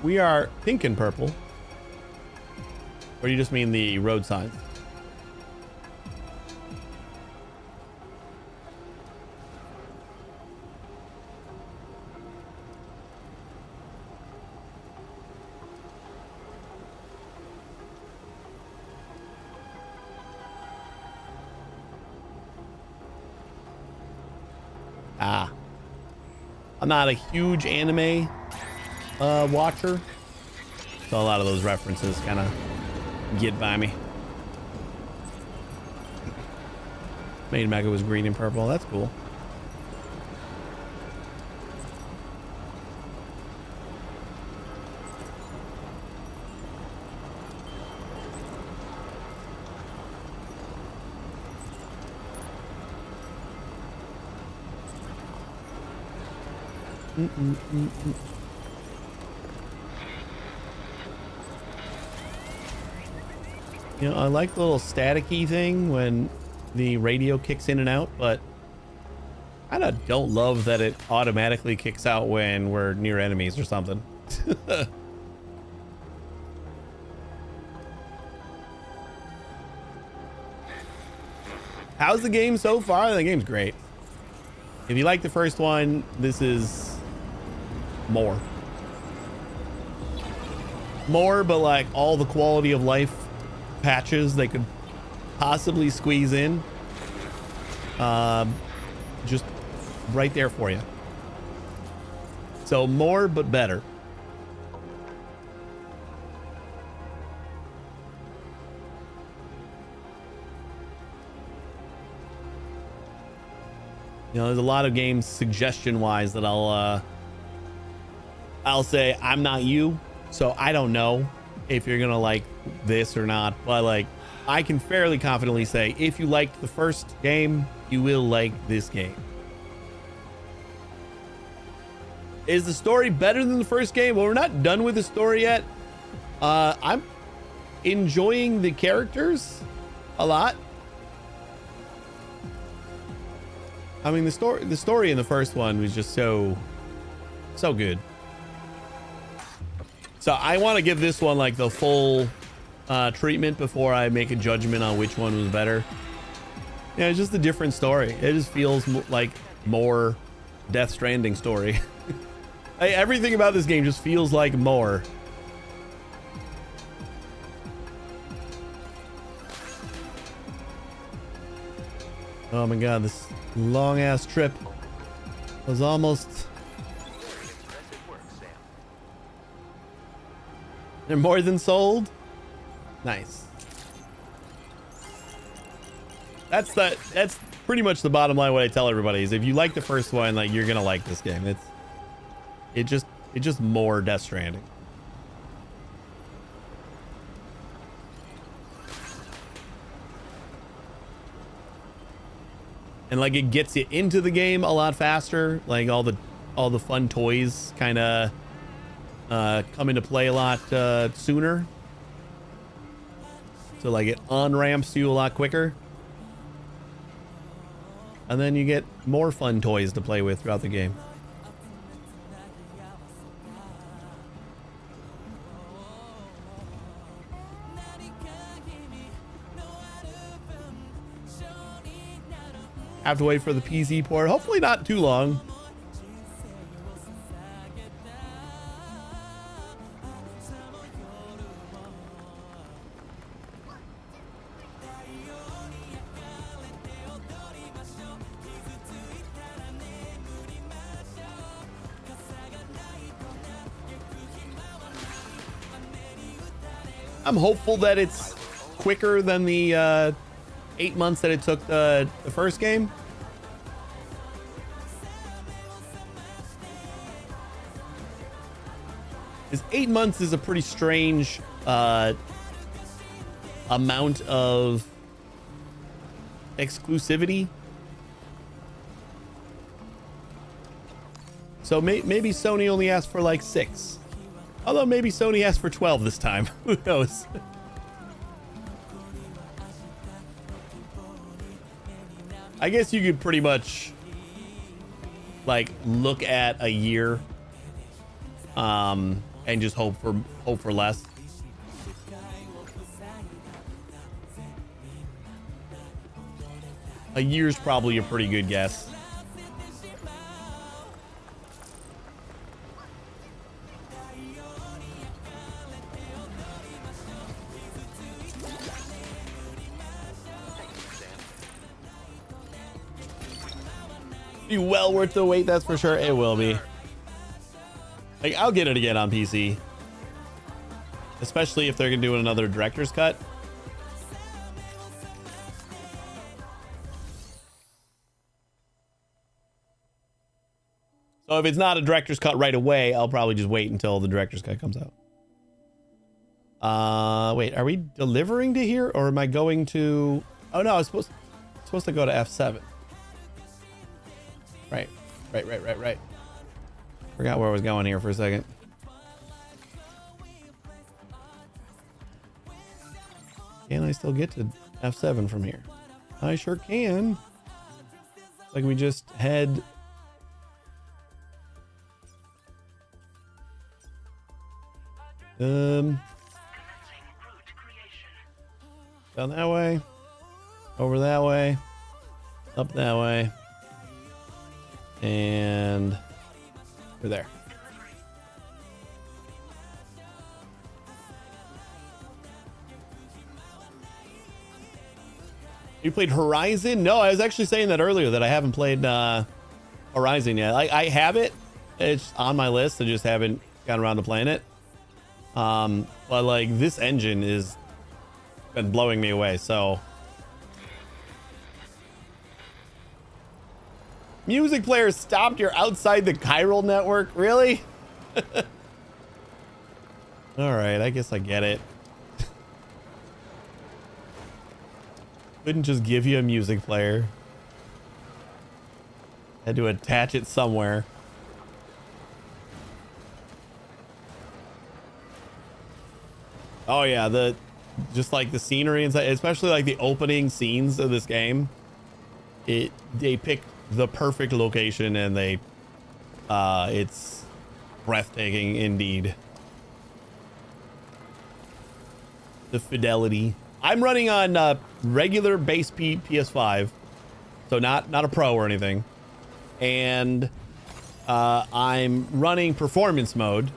We are pink and purple. Or do you just mean the road signs? Ah. I'm not a huge anime watcher, so a lot of those references kind of get by me. Main Mega was green and purple. That's cool. You know, I like the little staticky thing when the radio kicks in and out, but I don't love that it automatically kicks out when we're near enemies or something. How's the game so far? The game's great. If you like the first one, this is more. More, but like all the quality of life patches they could possibly squeeze in. Just right there for you. So more, but better. You know, there's a lot of games suggestion wise that I'll say I'm not you, so I don't know if you're gonna like this or not, but like I can fairly confidently say if you liked the first game, you will like this game. Is the story better than the first game? Well, we're not done with the story yet. I'm enjoying the characters a lot. I mean, the story in the first one was just so good. So I want to give this one like the full treatment before I make a judgment on which one was better. Yeah, it's just a different story. It just feels like more Death Stranding story. Everything about this game just feels like more. Oh my god, this long ass trip was almost... They're more than sold? Nice. That's pretty much the bottom line. What I tell everybody is if you like the first one, like you're gonna like this game. It's just more Death Stranding. And like it gets you into the game a lot faster. Like all the fun toys kind of come into play a lot sooner. So like it on-ramps you a lot quicker. And then you get more fun toys to play with throughout the game. Have to wait for the PC port. Hopefully not too long. I'm hopeful that it's quicker than the 8 months that it took the first game. Because 8 months is a pretty strange amount of exclusivity. So maybe Sony only asked for like 6. Although maybe Sony asked for 12 this time. Who knows? I guess you could pretty much like look at a year and just hope for less. A year's probably a pretty good guess. Be well worth the wait, that's for sure. It will be. Like, I'll get it again on PC. especially if they're gonna do another director's cut. So if it's not a director's cut right away, I'll probably just wait until the director's cut comes out. Wait, are we delivering to here, or am I going to? Oh no, I was supposed to go to F7. Right. Forgot where I was going here for a second. Can I still get to F7 from here? I sure can. Like we just head. Down that way, over that way, up that way, and we're there. You played Horizon? No, I was actually saying that earlier that I haven't played Horizon yet. I have it. It's on my list. I just haven't gotten around to playing it. But like this engine is been blowing me away. So music player stopped. You're outside the chiral network. Really? All right. I guess I get it. Couldn't just give you a music player. Had to attach it somewhere. Oh yeah, just like the scenery inside, especially like the opening scenes of this game. They picked the perfect location, and it's breathtaking indeed. The fidelity. I'm running on regular base PS5, so not a pro or anything, and I'm running performance mode.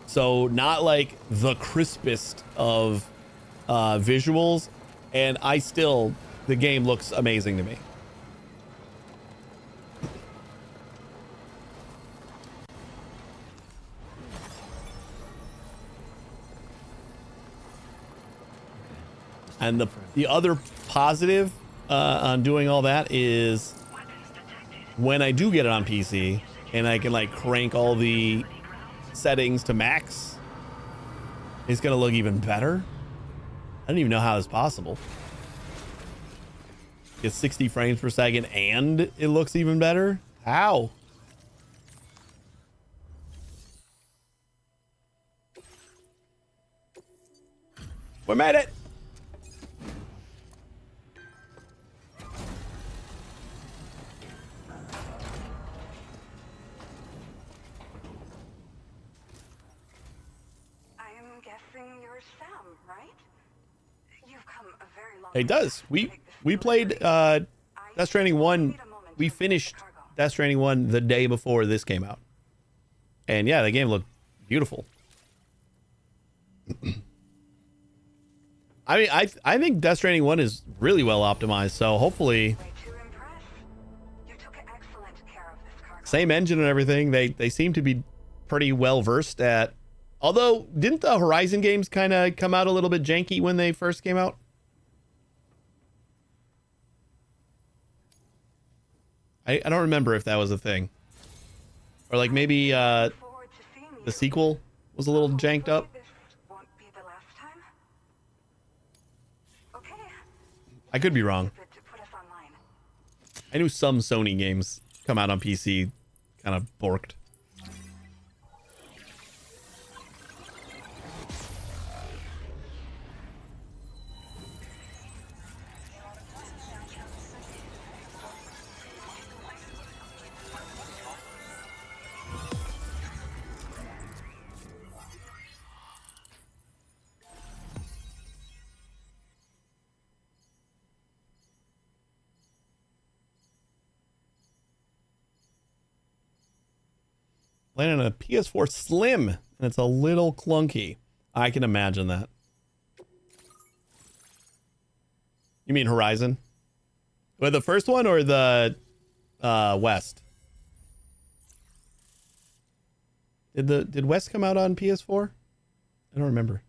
So not like the crispest of visuals, and the game looks amazing to me. And the other positive on doing all that is when I do get it on PC and I can like crank all the settings to max, it's gonna look even better. I don't even know how it's possible. It's 60 frames per second and it looks even better. How? We made it. It does. We played Death Stranding 1. We finished Death Stranding 1 the day before this came out. And yeah, the game looked beautiful. I mean, I think Death Stranding 1 is really well optimized, so hopefully same engine and everything. They seem to be pretty well versed at, although didn't the Horizon games kind of come out a little bit janky when they first came out? I don't remember if that was a thing, or like maybe the sequel was a little janked up. I could be wrong. I knew some Sony games come out on PC kind of borked. Playing on a PS4 Slim, and it's a little clunky. I can imagine that. You mean Horizon? Well, the first one or the West? Did West come out on PS4? I don't remember.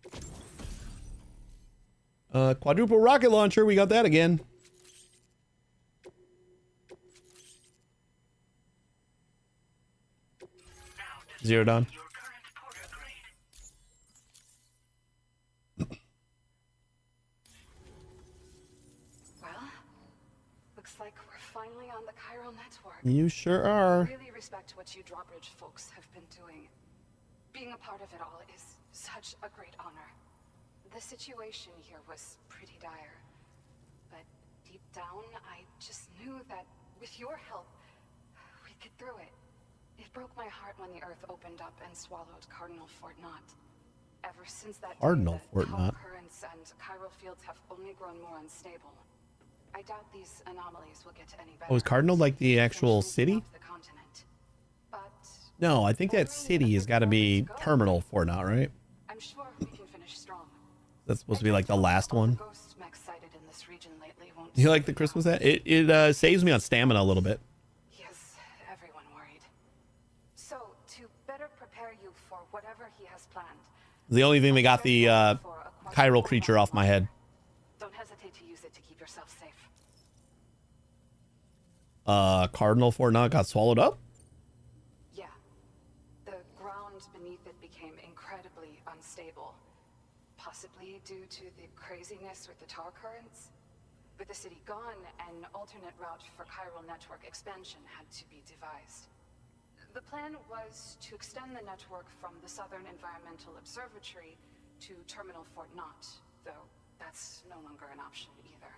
Quadruple rocket launcher. We got that again. Zero Dawn. Looks like we're finally on the chiral network. You sure are. Really respect what you drawbridge folks have been doing. Being a part of it all is such a great honor. The situation here was pretty dire. But deep down, I just knew that with your help, we'd get through it. It broke my heart when the Earth opened up and swallowed Cardinal Fort Knott. Ever since that Cardinal day, Fort the Knott. currents and chiral fields have only grown more unstable. I doubt these anomalies will get any better. Oh, is Cardinal like the actual city? No, I think that city has got to be Terminal Fort Knott, right? I'm sure we can finish strong. That's supposed to be like the last one. Ghost mech sighted in this region lately won't. You like the Christmas hat? It saves me on stamina a little bit. Yes, everyone worried. So to better prepare you for whatever he has planned. The only thing that got the chiral creature off my head. Don't hesitate to use it to keep yourself safe. Cardinal Fort Knott got swallowed up? Yeah. The ground beneath it became incredibly unstable. Possibly due to the craziness with the tar currents. With the city gone, an alternate route for chiral network expansion had to be devised. The plan was to extend the network from the Southern Environmental Observatory to Terminal Fort Knott, though that's no longer an option either.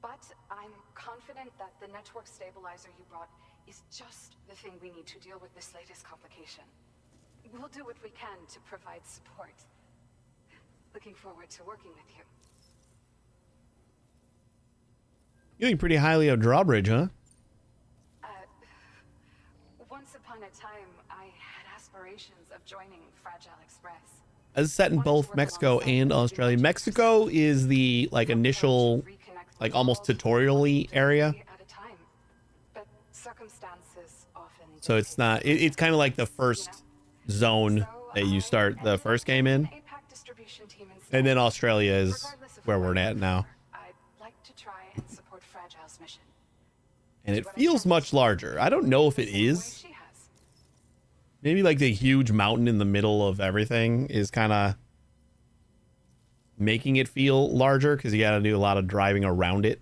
But I'm confident that the network stabilizer you brought is just the thing we need to deal with this latest complication. We'll do what we can to provide support. Looking forward to working with you. You think pretty highly of Drawbridge, huh? Once upon a time, I had aspirations of joining Fragile Express. As set in both Mexico and Australia. Mexico is the like initial, like almost tutorial-y area. But circumstances often. So it's not. It's kind of like the first zone that you start the first game in, and then Australia is where we're at now. I'd like to try and support Fragile's mission. And it feels much larger. I don't know if it is. Maybe like the huge mountain in the middle of everything is kind of making it feel larger because you got to do a lot of driving around it.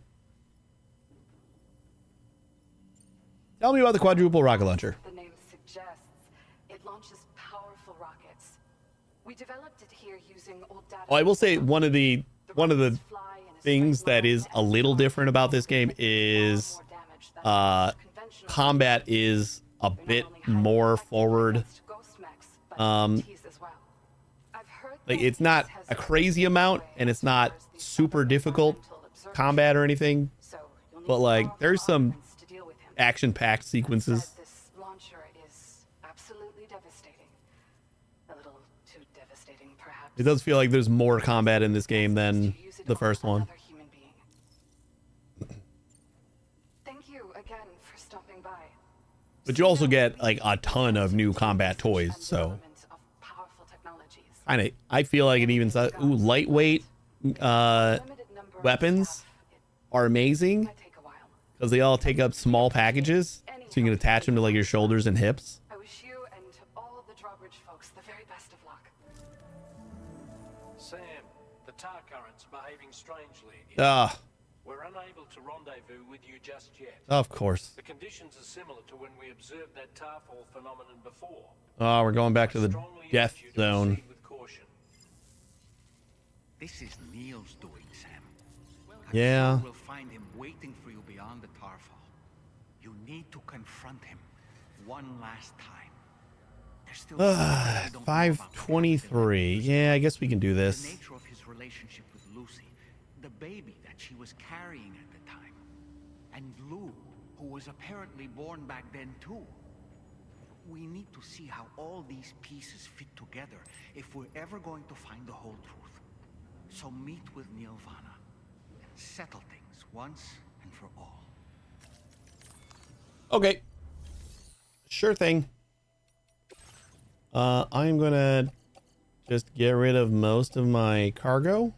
Tell me about the quadruple rocket launcher. The name suggests it launches powerful rockets. We developed it here using old data. Oh, I will say one of the things that is a little different about this game is combat is a bit more forward. Like it's not a crazy amount and it's not super difficult combat or anything, but like there's some action-packed sequences. This launcher is absolutely devastating. A little too devastating, perhaps. It does feel like there's more combat in this game than the first one. Thank you again for stopping by. But you also get like a ton of new combat toys, so I feel like it even says, ooh, lightweight weapons are amazing because they all take up small packages, so you can attach them to like your shoulders and hips. I wish you and all the Drawbridge folks the very best of luck. Sam, the tar current's behaving strangely. We're unable to rendezvous with you just yet. Of course. The conditions are similar to when we observed that tar fall phenomenon before. Oh, we're going back to the death zone. This is Neil's doing, Sam. Yeah. We'll find him waiting for you beyond the tarfall. You need to confront him one last time. There's still 523. Yeah, I guess we can do the this. nature of his relationship with Lucy, the baby that she was carrying at the time, and Lou, who was apparently born back then too. We need to see how all these pieces fit together if we're ever going to find the whole truth. So meet with Nirvana and settle things once and for all. Okay. Sure thing. I'm gonna just get rid of most of my cargo.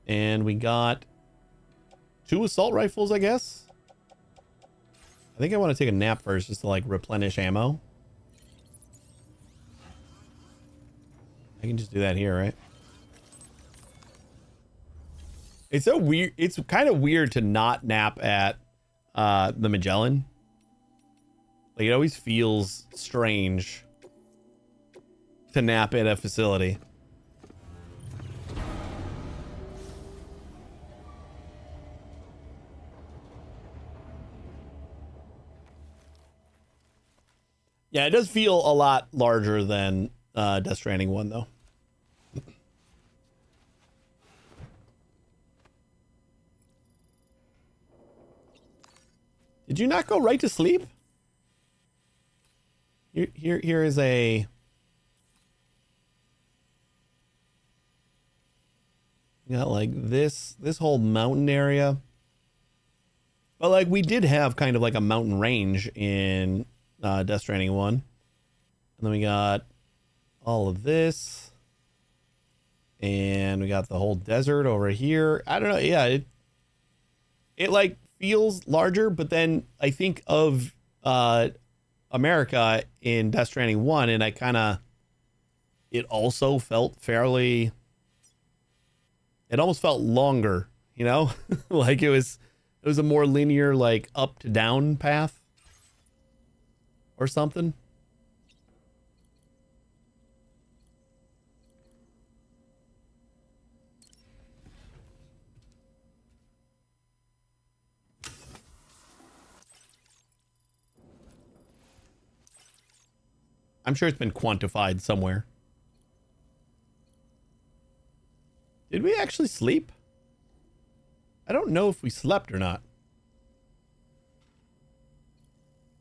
And we got 2 assault rifles, I guess. I think I want to take a nap first just to like replenish ammo. I can just do that here, right? It's so weird. It's kind of weird to not nap at the Magellan. Like, it always feels strange to nap at a facility. Yeah, it does feel a lot larger than Death Stranding 1, though. Did you not go right to sleep? Here is a... We got like this whole mountain area. But like we did have kind of like a mountain range in Death Stranding 1. And then we got all of this. And we got the whole desert over here. I don't know. Yeah, it like feels larger, but then I think of America in Death Stranding 1, and it also felt fairly, it almost felt longer, you know? Like it was a more linear, like up to down path or something. I'm sure it's been quantified somewhere. Did we actually sleep? I don't know if we slept or not.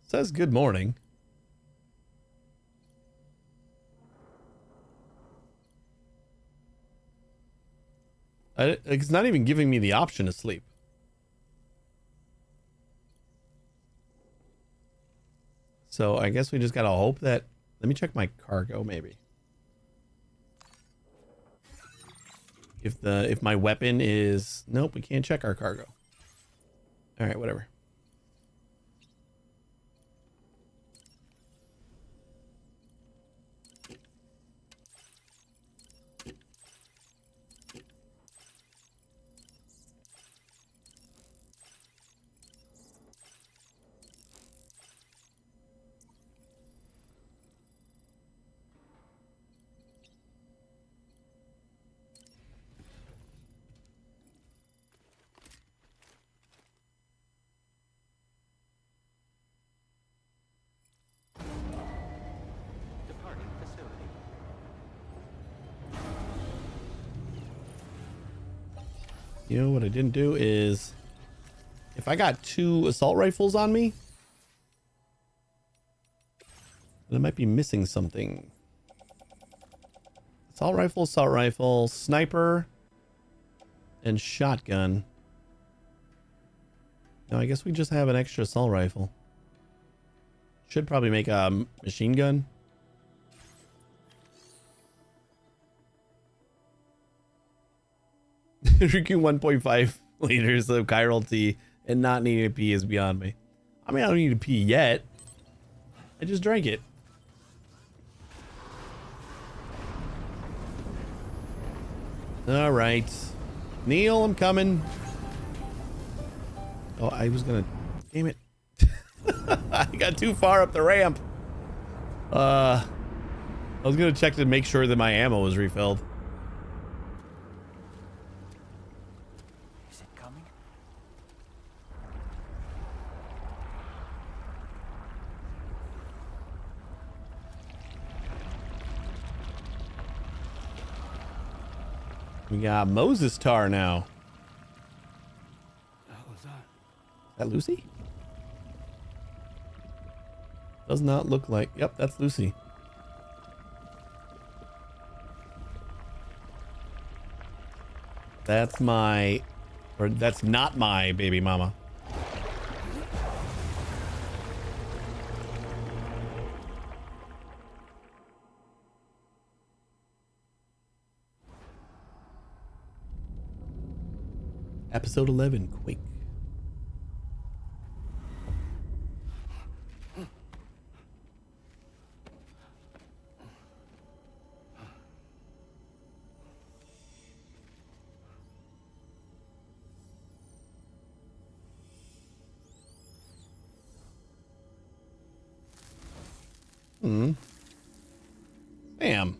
It says good morning. It's not even giving me the option to sleep. So I guess we just gotta hope that... Let me check my cargo, maybe. If my weapon is... Nope, we can't check our cargo. All right, whatever. You know what I didn't do is, if I got 2 assault rifles on me, then I might be missing something. Assault rifle, sniper, and shotgun. No, I guess we just have an extra assault rifle. Should probably make a machine gun. Drinking 1.5 liters of chiral tea and not needing to pee is beyond me. I mean, I don't need to pee yet. I just drank it. All right. Neil, I'm coming. Oh, I was gonna... Damn it. I got too far up the ramp. I was gonna check to make sure that my ammo was refilled. We got Moses Tar now. What was that? Is that Lucy? Does not look like... Yep, that's Lucy. That's my... Or that's not my baby mama. Episode 11, Quake. Bam.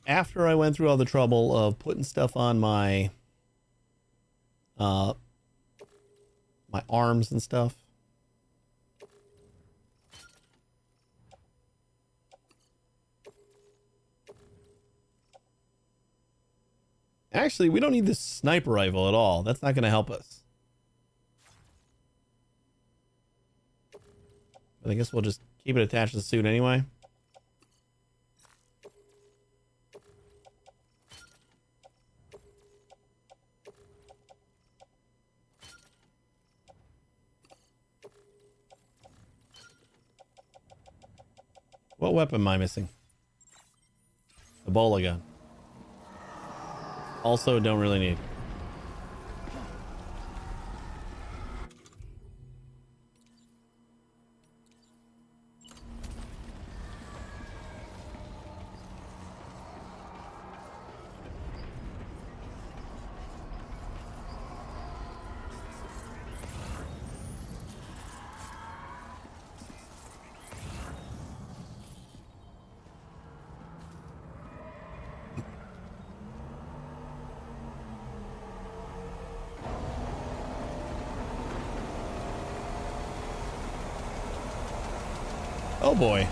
After I went through all the trouble of putting stuff on my my arms and stuff, actually we don't need this sniper rifle at all. That's not going to help us. But I guess we'll just keep it attached to the suit anyway. What weapon am I missing? Ebola gun. Also don't really need. Oh boy.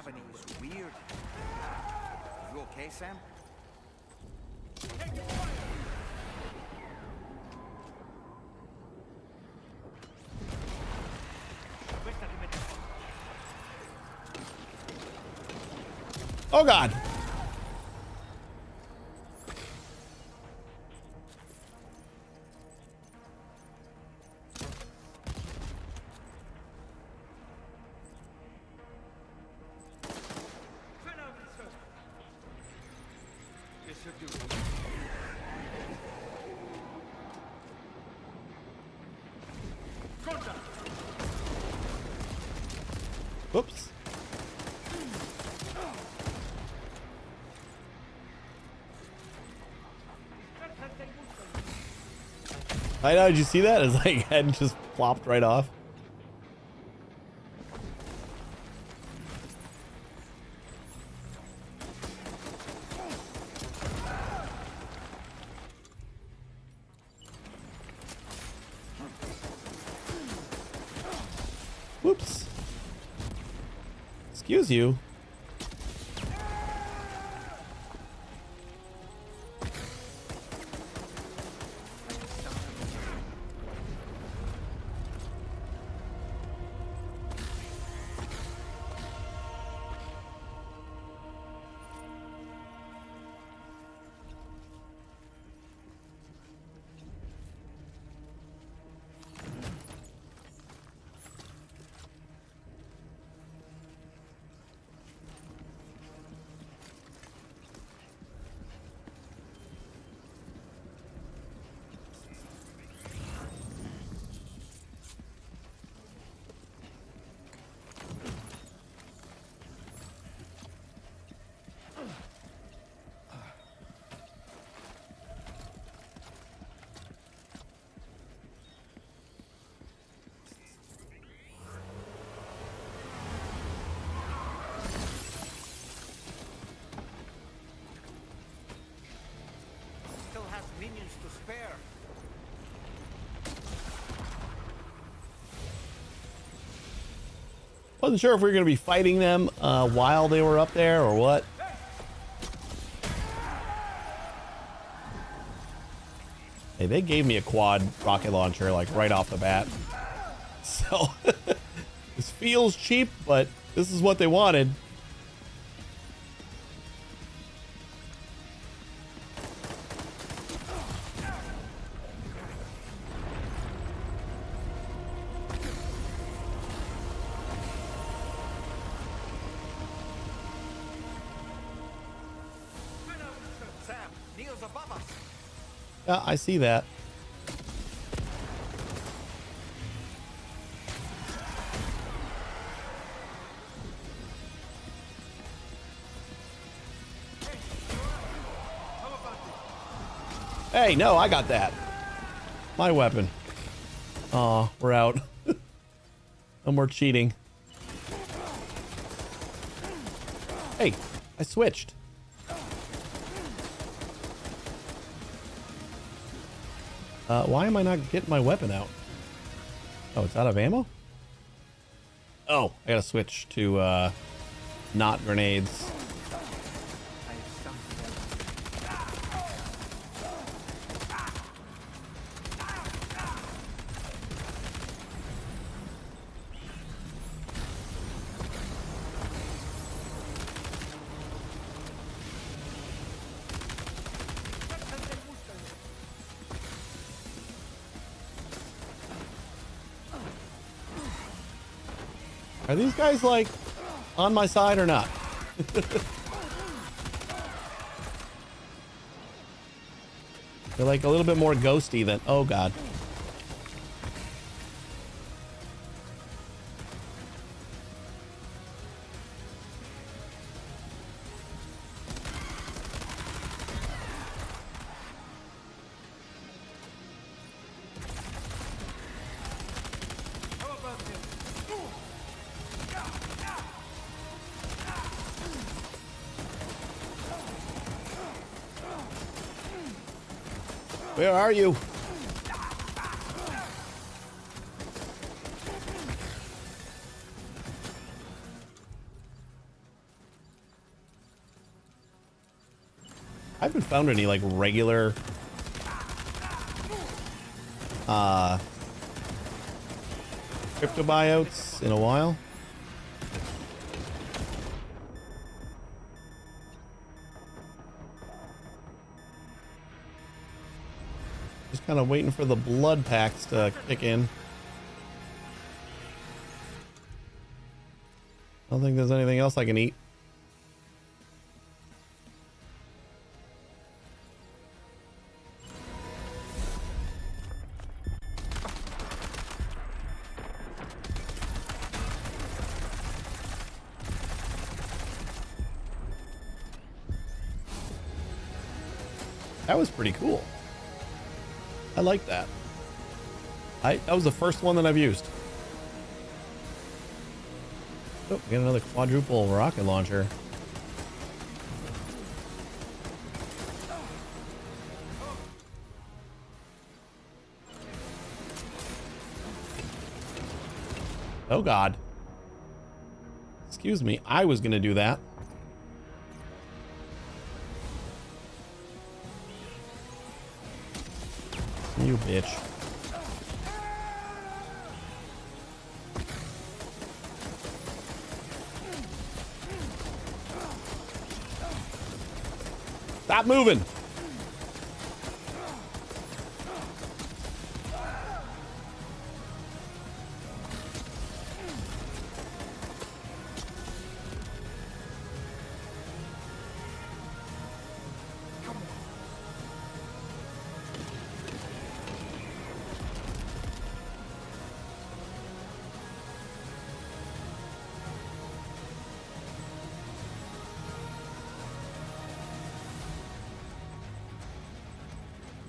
Gravity is weird. You okay, Sam? Oh God. Whoops. I know, did you see that? It's like head just plopped right off. Excuse you. Still has minions to spare. Wasn't sure if we were going to be fighting them while they were up there or what. Hey, they gave me a quad rocket launcher like right off the bat. So this feels cheap, but this is what they wanted. Sam, Neil's above us. Yeah, I see that. Hey, no, I got that. My weapon. Aw, we're out. No more cheating. Hey, I switched. Why am I not getting my weapon out? Oh, it's out of ammo? Oh, I gotta switch to, not grenades. Are these guys like on my side or not? They're like a little bit more ghosty than, oh god. Where are you? I haven't found any like regular cryptobiotes in a while. Just kind of waiting for the blood packs to kick in. I don't think there's anything else I can eat. That was pretty cool. I like that. That was the first one that I've used. Oh, we got another quadruple rocket launcher. Oh god. Excuse me, I was gonna do that. You bitch. Stop moving.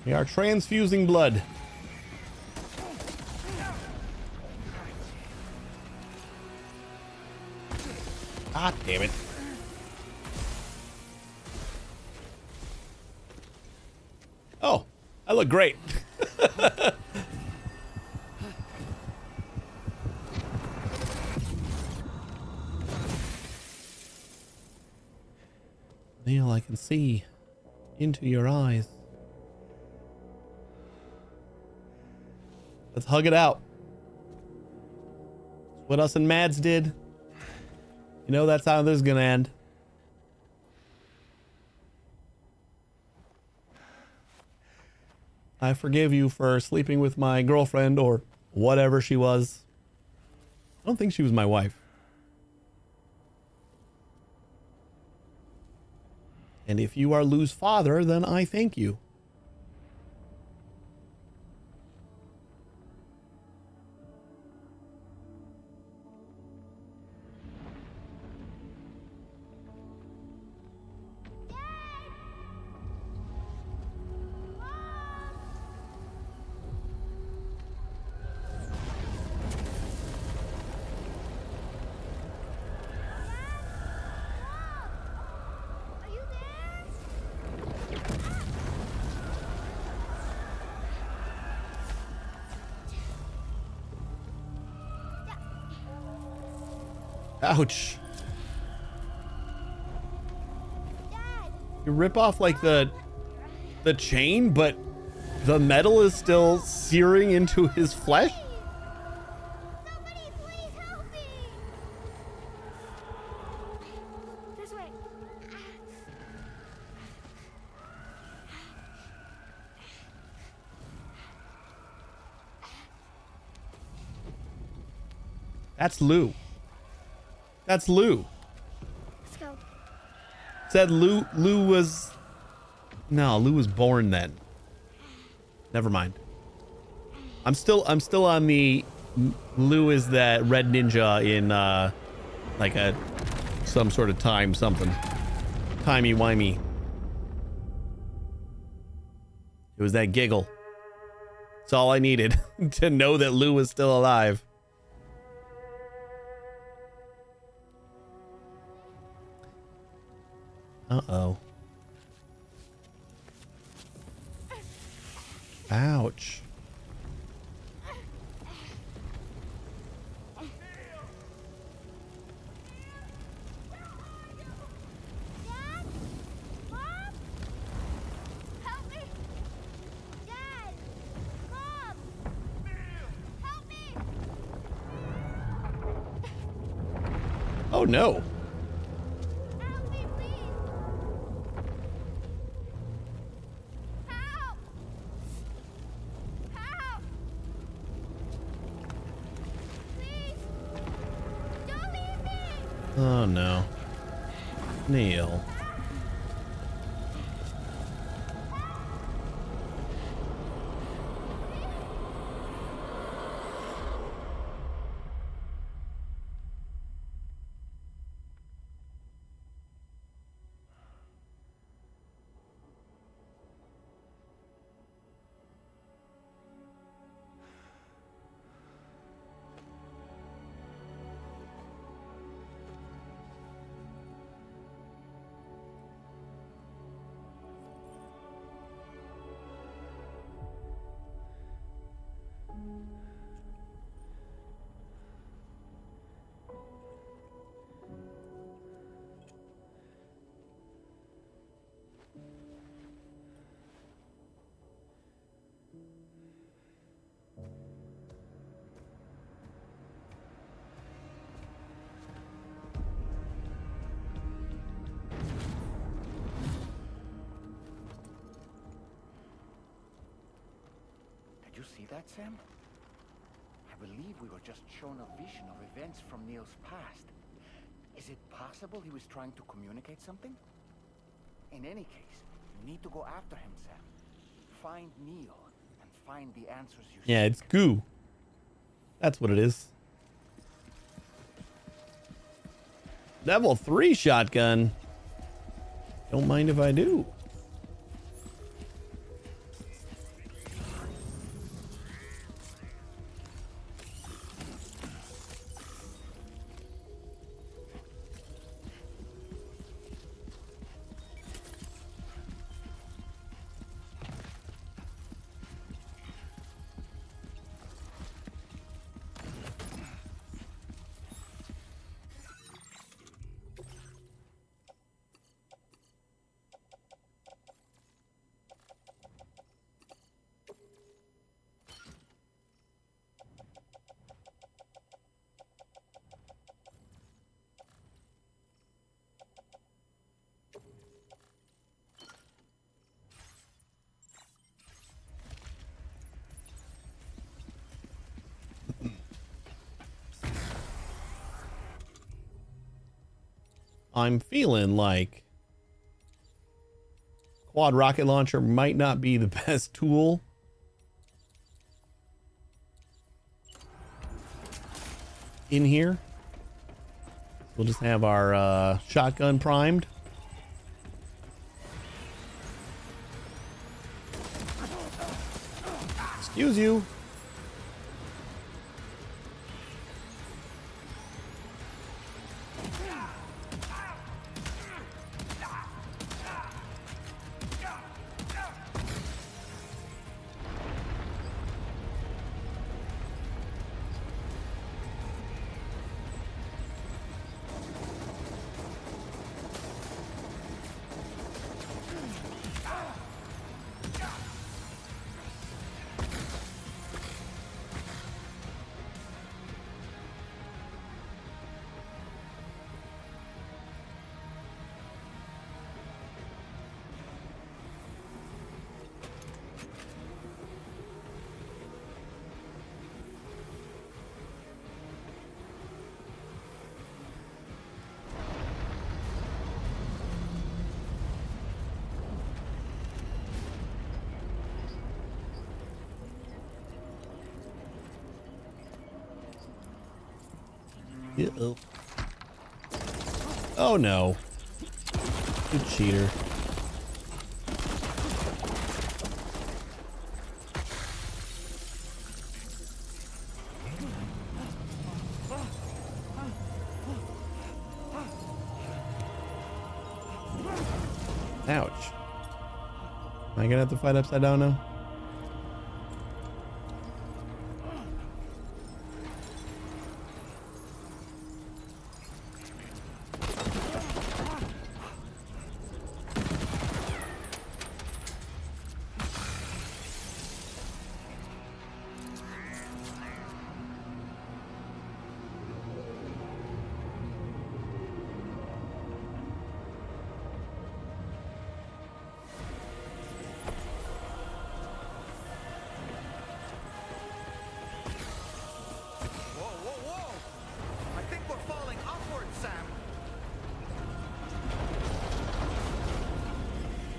We are transfusing blood. Ah, damn it. Oh, I look great. Neil, I can see into your eyes. Let's hug it out. It's what us and Mads did. You know that's how this is gonna end. I forgive you for sleeping with my girlfriend or whatever she was. I don't think she was my wife. And if you are Lou's father, then I thank you. Ouch. You rip off like the chain, but the metal is still searing into his flesh? Somebody please help me. This way. That's Lou. That's Lou. Let's go. Said Lou was... No, Lou was born then. Never mind. I'm still on the... Lou is that red ninja in like some sort of time something. Timey-wimey. It was that giggle. That's all I needed to know that Lou was still alive. Uh-oh. Ouch. Oh no. Oh no. Neil. see that, Sam? I believe we were just shown a vision of events from Neil's past. Is it possible he was trying to communicate something? In any case, you need to go after him, Sam. Find Neil and find the answers you Yeah, it's goo. That's what it is. Level 3 shotgun. Don't mind if I do. I'm feeling like quad rocket launcher might not be the best tool. In here. We'll just have our shotgun primed. Excuse you. Uh-oh. Oh no. You cheater. Ouch. Am I gonna have to fight upside down now?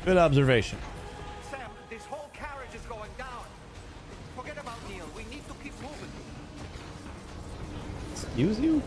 Good observation. Sam, this whole carriage is going down. Forget about Neil. We need to keep moving. Excuse you?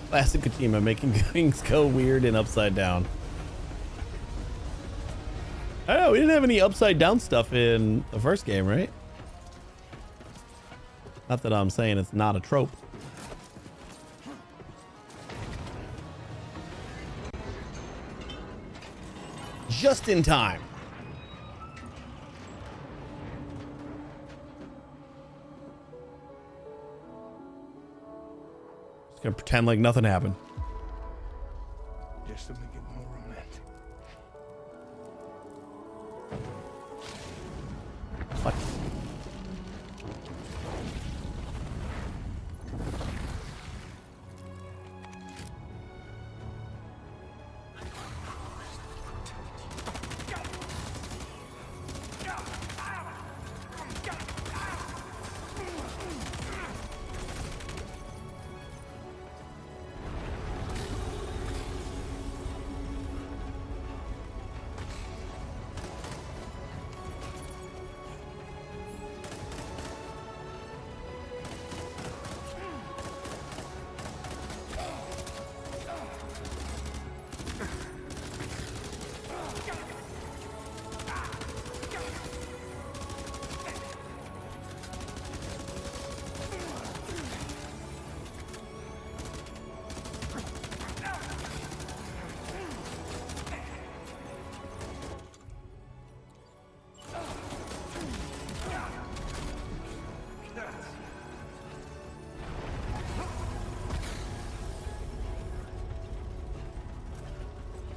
Classic Kojima, making things go weird and upside down. I don't know, we didn't have any upside down stuff in the first game, right? Not that I'm saying it's not a trope. Just in time. Just gonna pretend like nothing happened. Just to make it more romantic. What?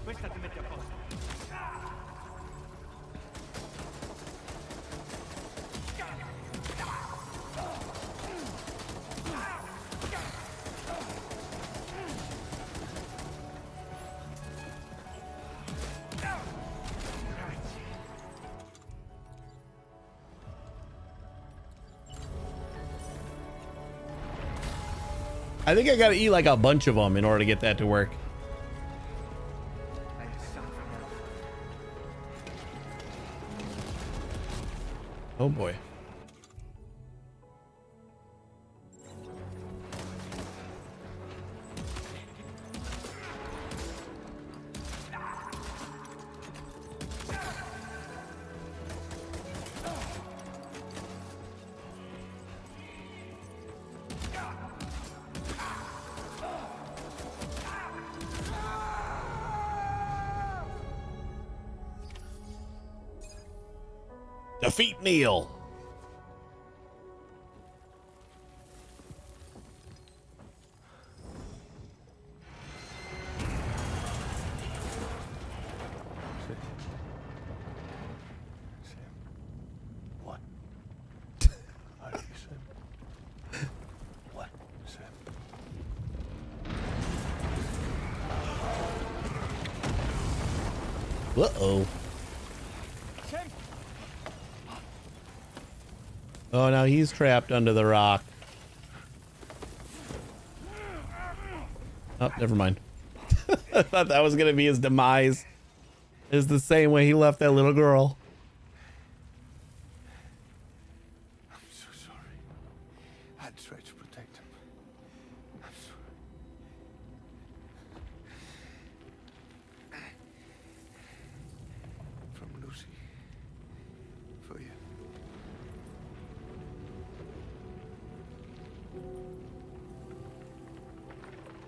Questa ti mette a posto. I think I gotta eat like a bunch of them in order to get that to work. Oh boy. Defeat Neil. What? How do you say? What? Sam? Uh-oh. Oh, now he's trapped under the rock. Oh, never mind. I thought that was going to be his demise. It's the same way he left that little girl. I'm so sorry. I tried to protect him. I'm sorry. From Lucy. For you.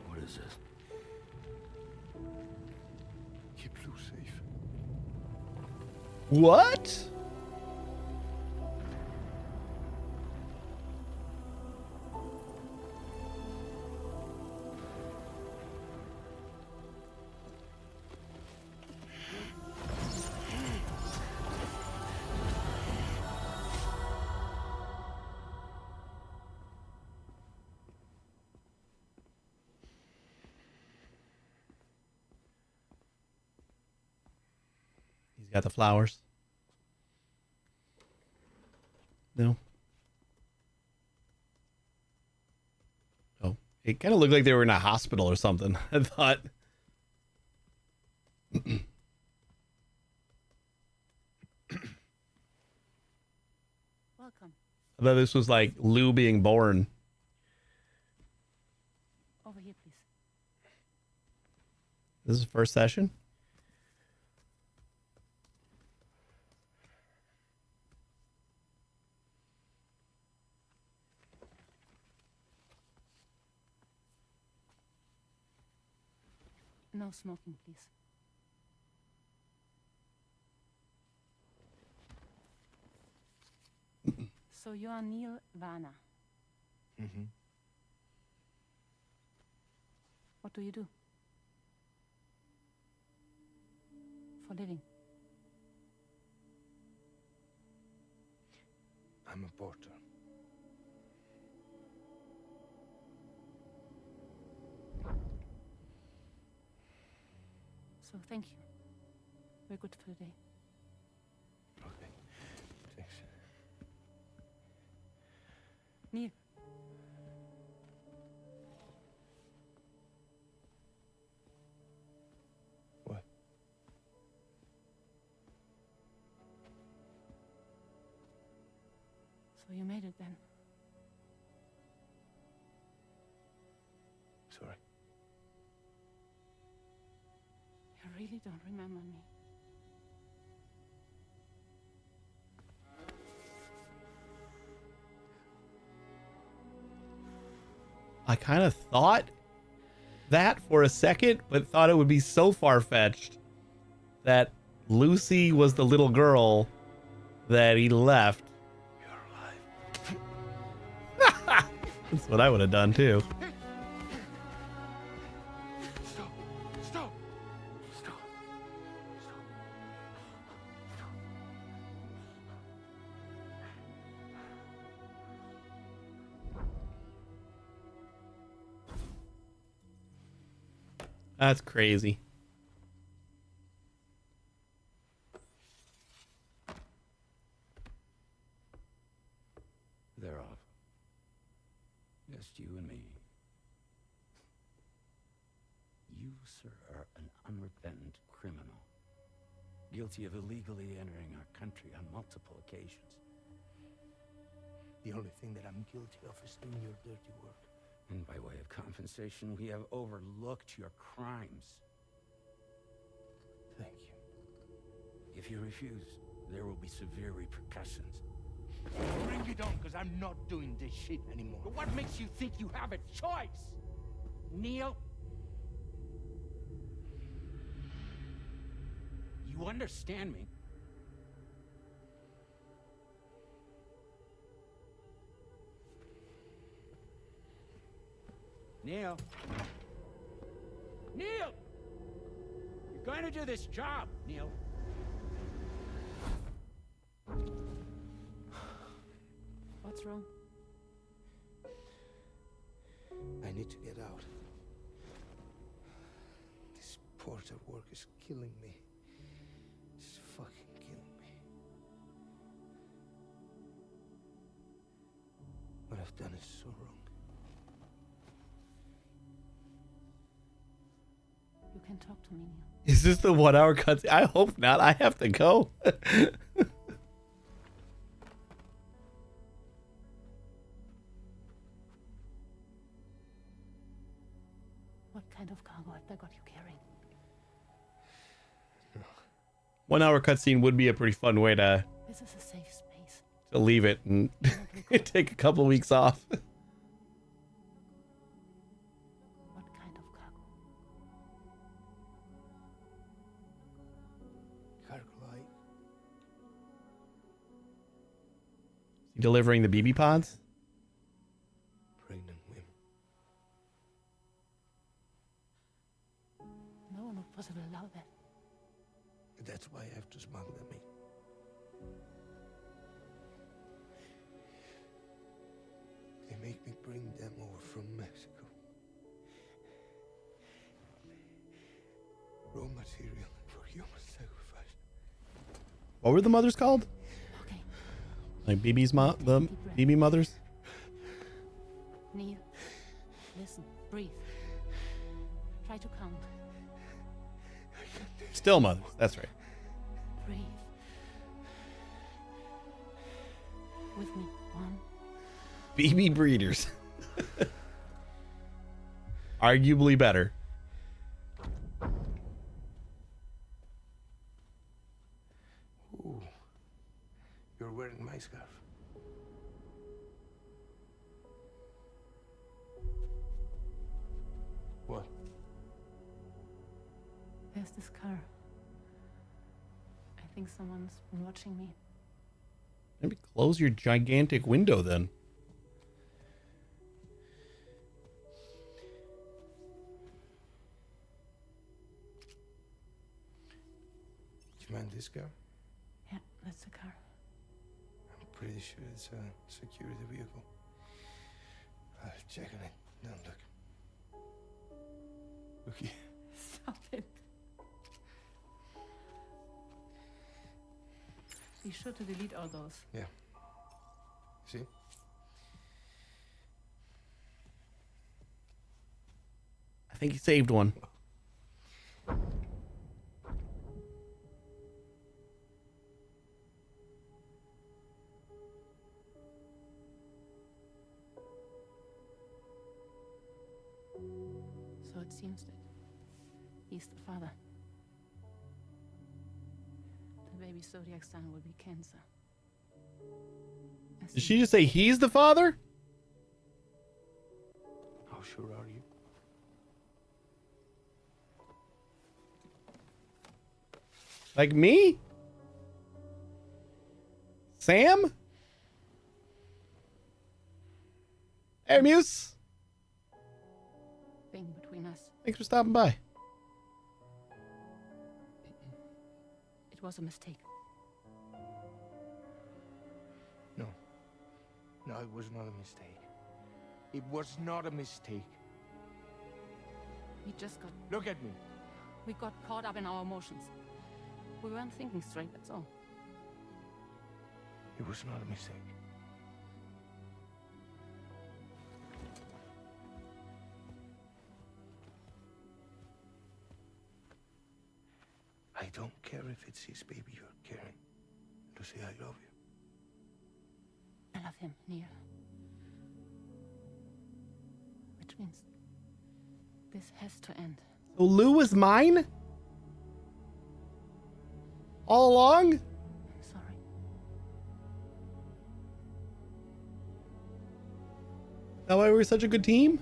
What is this? Keep Lou safe. What? He's got the flowers. No. Oh, it kind of looked like they were in a hospital or something. I thought. Welcome. I thought this was like Lou being born. Over here, please. This is the first session? No smoking, please. So you are Neil Varner. Mm-hmm. What do you do? For living? I'm a porter. So thank you. We're good for the day. Okay. Thanks. Neil. What? So you made it then? Sorry. You really don't remember me. I kind of thought that for a second, but thought it would be so far-fetched that Lucy was the little girl that he left. You're alive. That's what I would have done too. Stop! Stop! Stop! That's crazy. They're off. Just you and me. You, sir, are an unrepentant criminal. Guilty of illegally entering our country on multiple occasions. The only thing that I'm guilty of is doing your dirty work. And by way of compensation, we have overlooked your crimes. Thank you. If you refuse, there will be severe repercussions. Bring it on, because I'm not doing this shit anymore. But what makes you think you have a choice? Neil? You understand me? Neil? Neil! You're going to do this job, Neil. What's wrong? I need to get out. This porter work is killing me. It's fucking killing me. What I've done is so wrong. You can talk to me, Neil. Is this the 1 hour cut? I hope not. I have to go. What kind of cargo have they got you carrying? 1 hour cutscene would be a pretty fun way to This is a safe space. leave it and take a couple weeks off. What kind of cargo? Cargo like Delivering the BB pods? pregnant women. No one would possibly allow that. That's why I have to smuggle them in. They make me bring them over from Mexico. Raw material for human sacrifice. What were the mothers called? Okay. Like BB's the BB mothers? Neil, listen, breathe. Try to count. Still mothers. That's right. Breathe. With me. 1. BB breeders. Arguably better. Ooh, you're wearing my scarf. What? There's this car. I think someone's been watching me. Maybe close your gigantic window then. Do you mind this car? Yeah, that's the car. I'm pretty sure it's a security vehicle. I'll check on it. Now look. Look here. Stop it. Be sure to delete all those. Yeah. See? I think he saved one. So it seems that he's the father. The baby zodiac sign will be Cancer. Did she just say he's the father? How sure are you? Like me? Sam? Hey, Muse. Thing between us. Thanks for stopping by. It was a mistake. No. No, it was not a mistake. It was not a mistake. We just got... Look at me. We got caught up in our emotions. We weren't thinking straight, that's all. It was not a mistake. I don't care if it's his baby you're carrying. Lucy, I love you. I love him, Neil. Which means this has to end. So Lou was mine? All along? I'm sorry. That why we were such a good team?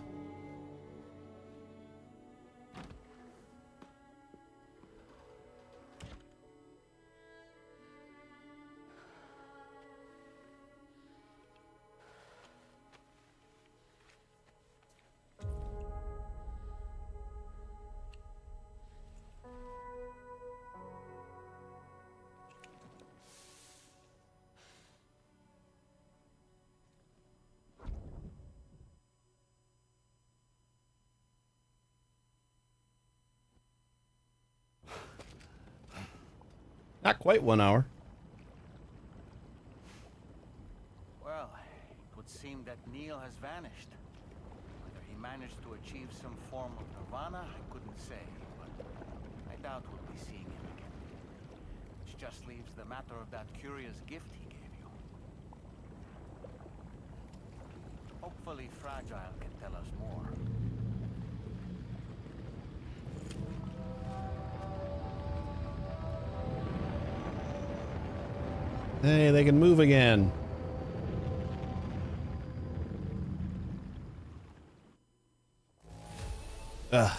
Not quite 1 hour. Well, it would seem that Neil has vanished. Whether he managed to achieve some form of nirvana, I couldn't say, but I doubt we'll be seeing him again. Which just leaves the matter of that curious gift he gave you. Hopefully Fragile can tell us more. Hey, they can move again. Ugh.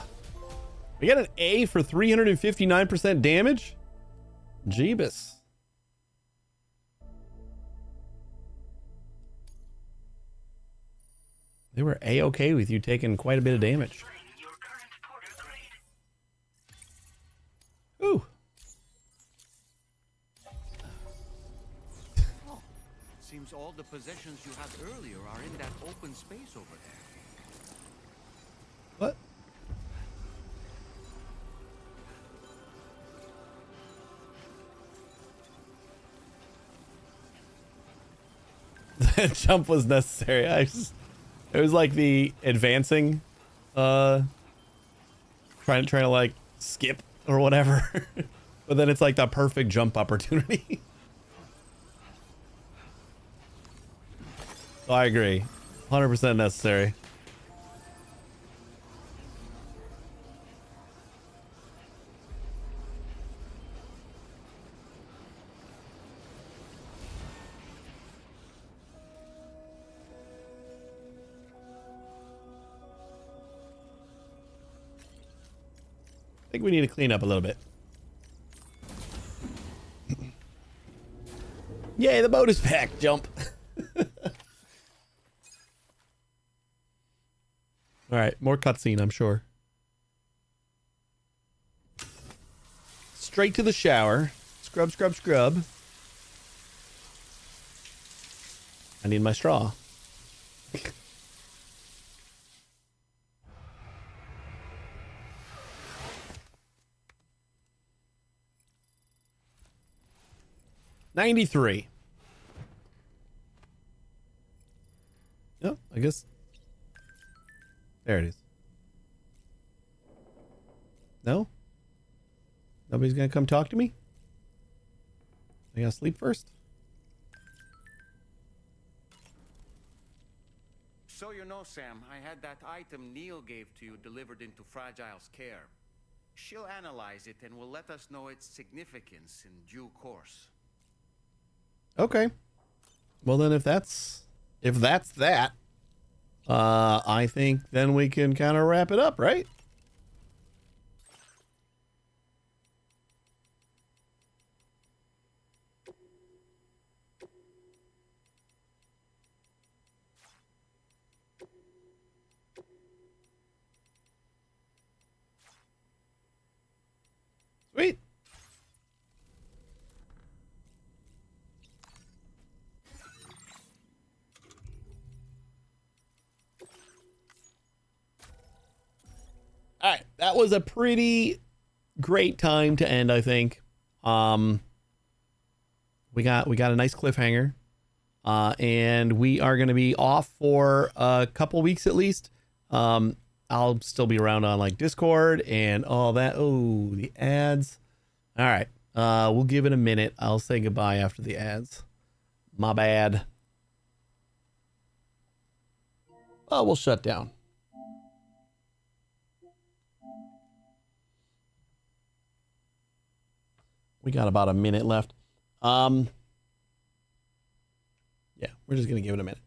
We got an A for 359% damage? Jeebus. They were A-okay with you taking quite a bit of damage. Ooh. Seems all the possessions you had earlier are in that open space over there. What? That jump was necessary. It was like the advancing, trying to like skip or whatever, but then it's like the perfect jump opportunity. So I agree, 100% necessary. I think we need to clean up a little bit. Yay, the boat is back. Jump. All right, more cutscene, I'm sure. Straight to the shower. Scrub, scrub, scrub. I need my straw. $93. Oh, I guess. There it is. No? Nobody's gonna come talk to me? I gotta sleep first? So you know, Sam, I had that item Neil gave to you delivered into Fragile's care. She'll analyze it and will let us know its significance in due course. Okay. Well then if that's that, I think then we can kind of wrap it up, right? Sweet. All right, that was a pretty great time to end, I think. We got a nice cliffhanger. And we are going to be off for a couple weeks at least. I'll still be around on like Discord and all that. Oh, the ads. All right. We'll give it a minute. I'll say goodbye after the ads. My bad. Oh, we'll shut down. We got about a minute left. Yeah, we're just gonna give it a minute.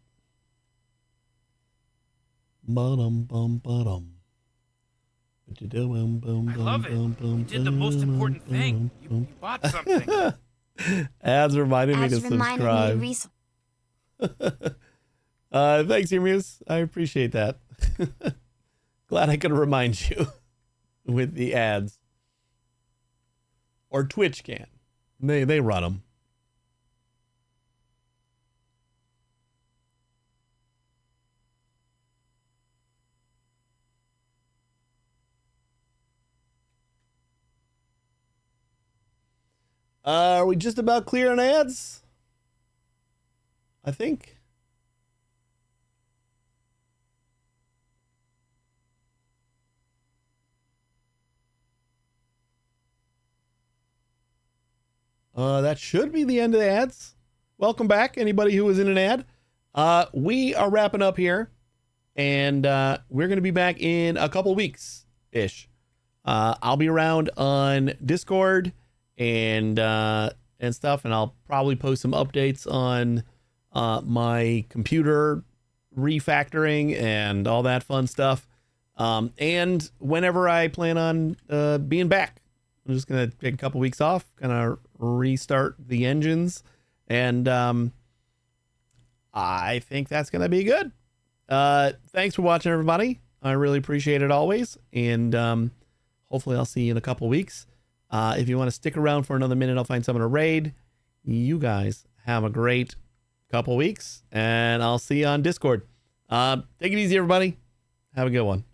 I love it. You did the most important thing. You bought something. Ads reminded me to Ads reminded me subscribe. Thanks, Muse. I appreciate that. Glad I could remind you with the ads. Or Twitch can. They run them. Are we just about clear on ads? I think. That should be the end of the ads. Welcome back, anybody who was in an ad. We are wrapping up here, and we're going to be back in a couple weeks-ish. I'll be around on Discord and stuff, and I'll probably post some updates on my computer refactoring and all that fun stuff. And whenever I plan on being back, I'm just gonna take a couple weeks off, kind of restart the engines, and I think that's gonna be good. Thanks for watching, everybody. I really appreciate it always, and hopefully I'll see you in a couple weeks. If you want to stick around for another minute, I'll find someone to raid. You guys have a great couple weeks, and I'll see you on Discord. Take it easy, everybody. Have a good one.